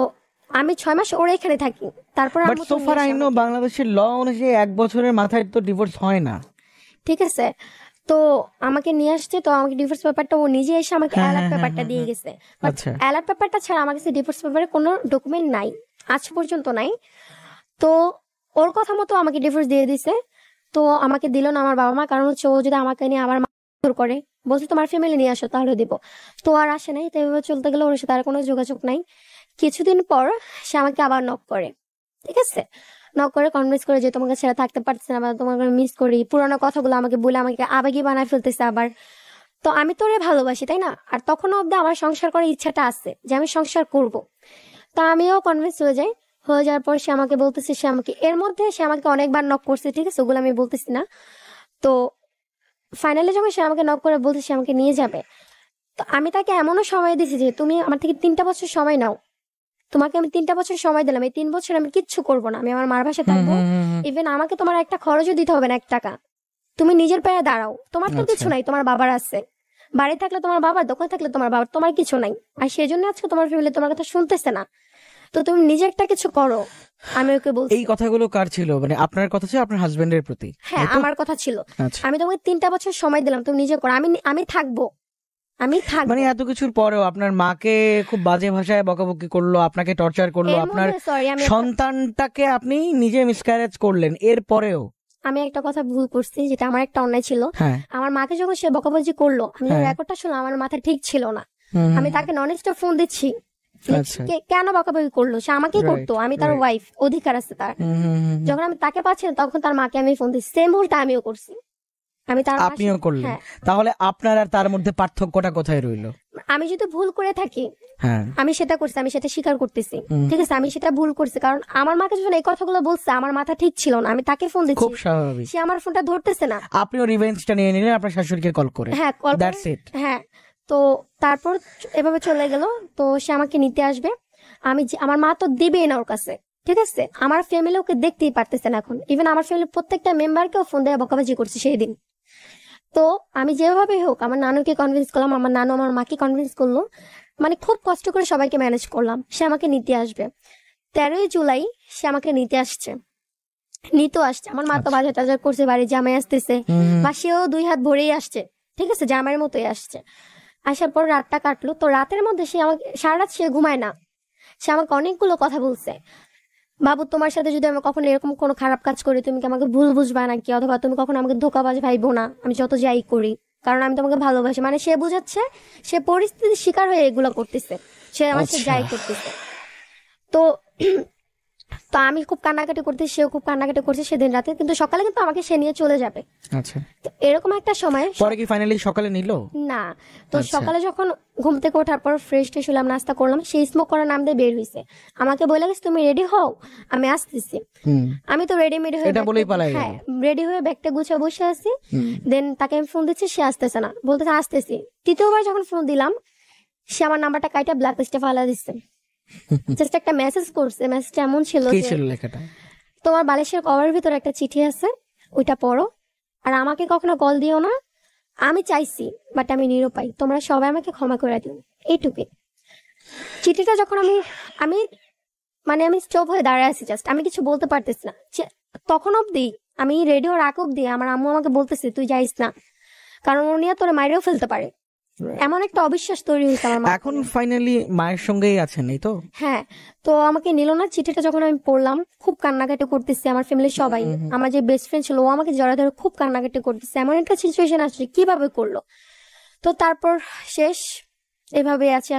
আমি 6 মাস ওর এখানে থাকি, তারপর but so far I know বাংলাদেশের ল অনুযায়ী 1 বছরের মাথায় তো ডিভোর্স হয় না। ঠিক আছে, তো আমাকে নিয়ে আসছে, তো আমাকে ডিভোর্স পেপারটা ও নিজে এসে আমাকে অ্যালার্ট পেপারটা দিয়ে গেছে। আচ্ছা। অ্যালার্ট পেপারটা ছাড়া আমার কাছে ডিভোর্স পেপারে কোনো ডকুমেন্ট নাই, আজ পর্যন্ত নাই। তো ওর কথা মতো আমাকে ডিভোর্স দিয়ে দিছে। তো আমাকে দিল না আমার বাবা মা, কারণ হচ্ছে ও যদি আমাকে নিয়ে আমার মারধর করে, বলছে তোমার ফ্যামিলি নিয়ে আসো তাহলে দিব। তো আর আসে নাই, তো এভাবে চলতে গেলে ওর সাথে আর কোনো যোগাযোগ নাই। কিছুদিন পর সে আমাকে আবার নক করে, ঠিক আছে? নক করে কনভিন্স করে যে তোমাকে ছেড়ে থাকতে পারতেছে না, বা তোমাকে মিস করি, পুরানো কথাগুলো আমাকে বলে আমাকে আবেগী বানায় ফেলতেছে আবার। তো আমি তো ওরে ভালোবাসি, তাই না? আর তখনও অব্দি আমার সংসার করার ইচ্ছাটা আছে যে আমি সংসার করব। তা আমিও কনভিন্স হয়ে যাই। হয়ে যাওয়ার পর সে আমাকে বলতেছে, এর মধ্যে সে আমাকে অনেকবার নক করছে, ঠিক আছে, ওগুলো আমি বলতেছি না। তো ফাইনালি যখন সে আমাকে নক করে বলতে সে আমাকে নিয়ে যাবে, তো আমি তাকে এমনও সময় দিয়েছি যে তুমি আমার থেকে 3টা বছর সময় নাও, তোমাকে আমি 3টা বছর সময় দিলাম, এই 3 বছর আমি কিচ্ছু করবো না, আমি আমার মার বাসায় থাকবো, ইভেন আমাকে তোমার একটা খরচও দিতে হবে না 1 টাকা। তুমি নিজের পায়ে দাঁড়াও, তোমার তো কিছু নাই, তোমার বাবার আছে, বাড়ি থাকলে তোমার বাবার, দোকান থাকলে তোমার বাবার, তোমার কিছু নাই। আর সেই জন্য আজকে তোমার ফ্যামিলি তোমার কথা শুনতেছে না, তো তুমি নিজে একটা কিছু করো। আমি ওকে বলছি। এই কথাগুলো কার ছিল? মানে আপনার কথা ছিল আপনার হাজবেন্ডের প্রতি? হ্যাঁ, আমার কথা ছিল। আচ্ছা। আমি তোমাকে 3টা বছর সময় দিলাম, তুমি নিজে করো, আমি থাকবো, আমি থাকবো। মানে এত কিছুর পরেও আপনার মাকে খুব বাজে ভাষায় বকাবকি করলো, আপনাকে টর্চার করলো, আপনার সন্তানটাকে আপনি নিজে মিসক্যারেজ করলেন, এর পরেও? আমি একটা কথা ভুল করছি, যেটা আমার একটা অন্যায় ছিল। আমার মাকে যখন সে বকাবকি করলো, আমি রেকর্ডটা শুনলাম, আমার মাথা ঠিক ছিল না। আমি তাকে নন স্টপ ফোন দিচ্ছি, কেন বকাবকি করলো? সে আমাকেই করতো, আমি তার ওয়াইফ, অধিকার আছে তার। যখন আমি তাকে পাচ্ছি না, তখন তার মাকে আমি ফোন দিচ্ছি, সেম ভুলটা আমিও করছি। আপনিও করলেন? তাহলে আপনার আর তার মধ্যে পার্থক্যটা কোথায় রইলো? আমি যদি ভুল করে থাকি, আমি সেটা করছি, আমি সেটা স্বীকার করতেছি, ঠিক আছে, আমি সেটা ভুল করছি। কারণ আমার মাকে যখন এই কথাগুলো বলছে, আমার মাথা ঠিক ছিল না, আমি তাকে ফোন দিচ্ছি, খুব স্বাভাবিক। সে আমার ফোনটা ধরতেছে না। আপনিও রিভেঞ্জটা নিয়ে নিলেন আপনার শাশুড়িকে কল করে? হ্যাঁ, কল। That's it. হ্যাঁ, তো তারপর এভাবে চলে গেল। তো সে আমাকে নিতে আসবে, আমার মা তো দিবেই না ওর কাছে, ঠিক আছে? আমার ফ্যামিলি ওকে দেখতেই পারতেছে না এখন, ইভেন আমার ফ্যামিলির প্রত্যেকটা মেম্বারকেও ফোন দিয়ে বকাবাজি করছে সেই দিন। তো আমি যেভাবে হোক আমার নানুকে কনভিন্স করলাম, আমার নানু আমার মাকে কনভিন্স করলো, মানে খুব কষ্ট করে সবাইকে ম্যানেজ করলাম, সে আমাকে নিতে আসবে। 13ই জুলাই সে আমাকে নিতে আসছে। আমার মা তো বাজার টাজার করছে, বাড়ি জামাই আসতেছে, বা সেও 2 হাত ভরেই আসছে, ঠিক আছে, জামাইয়ের মতোই আসছে। আসার পর রাতটা কাটলো। তো রাতের মধ্যে সে আমাকে, সারা রাত সে ঘুমায় না, সে আমাকে অনেকগুলো কথা বলছে। বাবু, তোমার সাথে যদি আমি কখনো এরকম কোনো খারাপ কাজ করি, তুমি কি আমাকে ভুল বুঝবা নাকি? অথবা তুমি কখনো আমাকে ধোকাবাজ ভাইবো না, আমি যত যাই করি, কারণ আমি তোমাকে ভালোবাসি। মানে সে বুঝাচ্ছে সে পরিস্থিতির শিকার হয়ে এগুলো করতেছে, সে আমার সাথে যাই করতেছে। তো তো আমি খুব কান্নাকাটি করতে, সেও খুব কান্নাকাটি করছে সেদিন রাতে, কিন্তু সকালে কিন্তু আমাকে সে নিয়ে চলে যাবে। আচ্ছা। তো এরকম একটা সময় পরে কি ফাইনালি সকালে নিল না? তো সকালে যখন ঘুম থেকে ওঠার পর ফ্রেশ ট্রেশ হলাম, নাস্তা করলাম, সেই স্মোক করার নাম দিয়ে বের হয়েছে, আমাকে বলে গেছে তুমি রেডি হও, আমি আসতেছি। আমি তো রেডিমেড হয়ে, হ্যাঁ, রেডি হয়ে ব্যাগটা গুছিয়ে বসে আছি। দেন তাকে আমি ফোন দিচ্ছি, সে আসতেছে না, বলতেছে আসতেছি। তৃতীয়বার যখন ফোন দিলাম, সে আমার নাম্বারটা কাইটা ব্ল্যাক লিস্টে ফালা দিচ্ছে। জাস্ট একটা মেসেজ করছে, মেসেজটা এমন ছিল, কি ছিল লেখাটা? তোমার বালিশের কভারের ভিতরে একটা চিঠি আছে, ওইটা পড়ো, আর আমাকে কখনো কল দিও না, আমি চাইছি বাট আমি নিরুপায়, তোমরা সবাই আমাকে ক্ষমা করে দিও, এইটুকুই। চিঠিটা যখন আমি মানে আমি স্টপ হয়ে দাঁড়ায় আছি, জাস্ট আমি কিছু বলতে পারতেছি না। তখন অব্দি, আমি রেডিও রাখ অব্দি আমার আম্মু আমাকে বলতেছে তুই যাইস না, কারণ উনি তোরে মাইরেও ফেলতে পারে। এমন একটা অবিশ্বাস তৈরি হয়েছে আমার। এখন ফাইনালি মায়ের সঙ্গেই আছেন, এই তো? হ্যাঁ। তো আমাকে নিল না। চিঠিটা যখন আমি পড়লাম, খুব কান্নাকাটি করতেছি, আমার ফ্যামিলির সবাই, আমার যে বেস্ট ফ্রেন্ড ছিল ও আমাকে জড়া ধরে খুব কান্নাকাটি করতেছে, এমন একটা সিচুয়েশন আসছে কিভাবে করলো। তো তারপর শেষ, এভাবে আছে।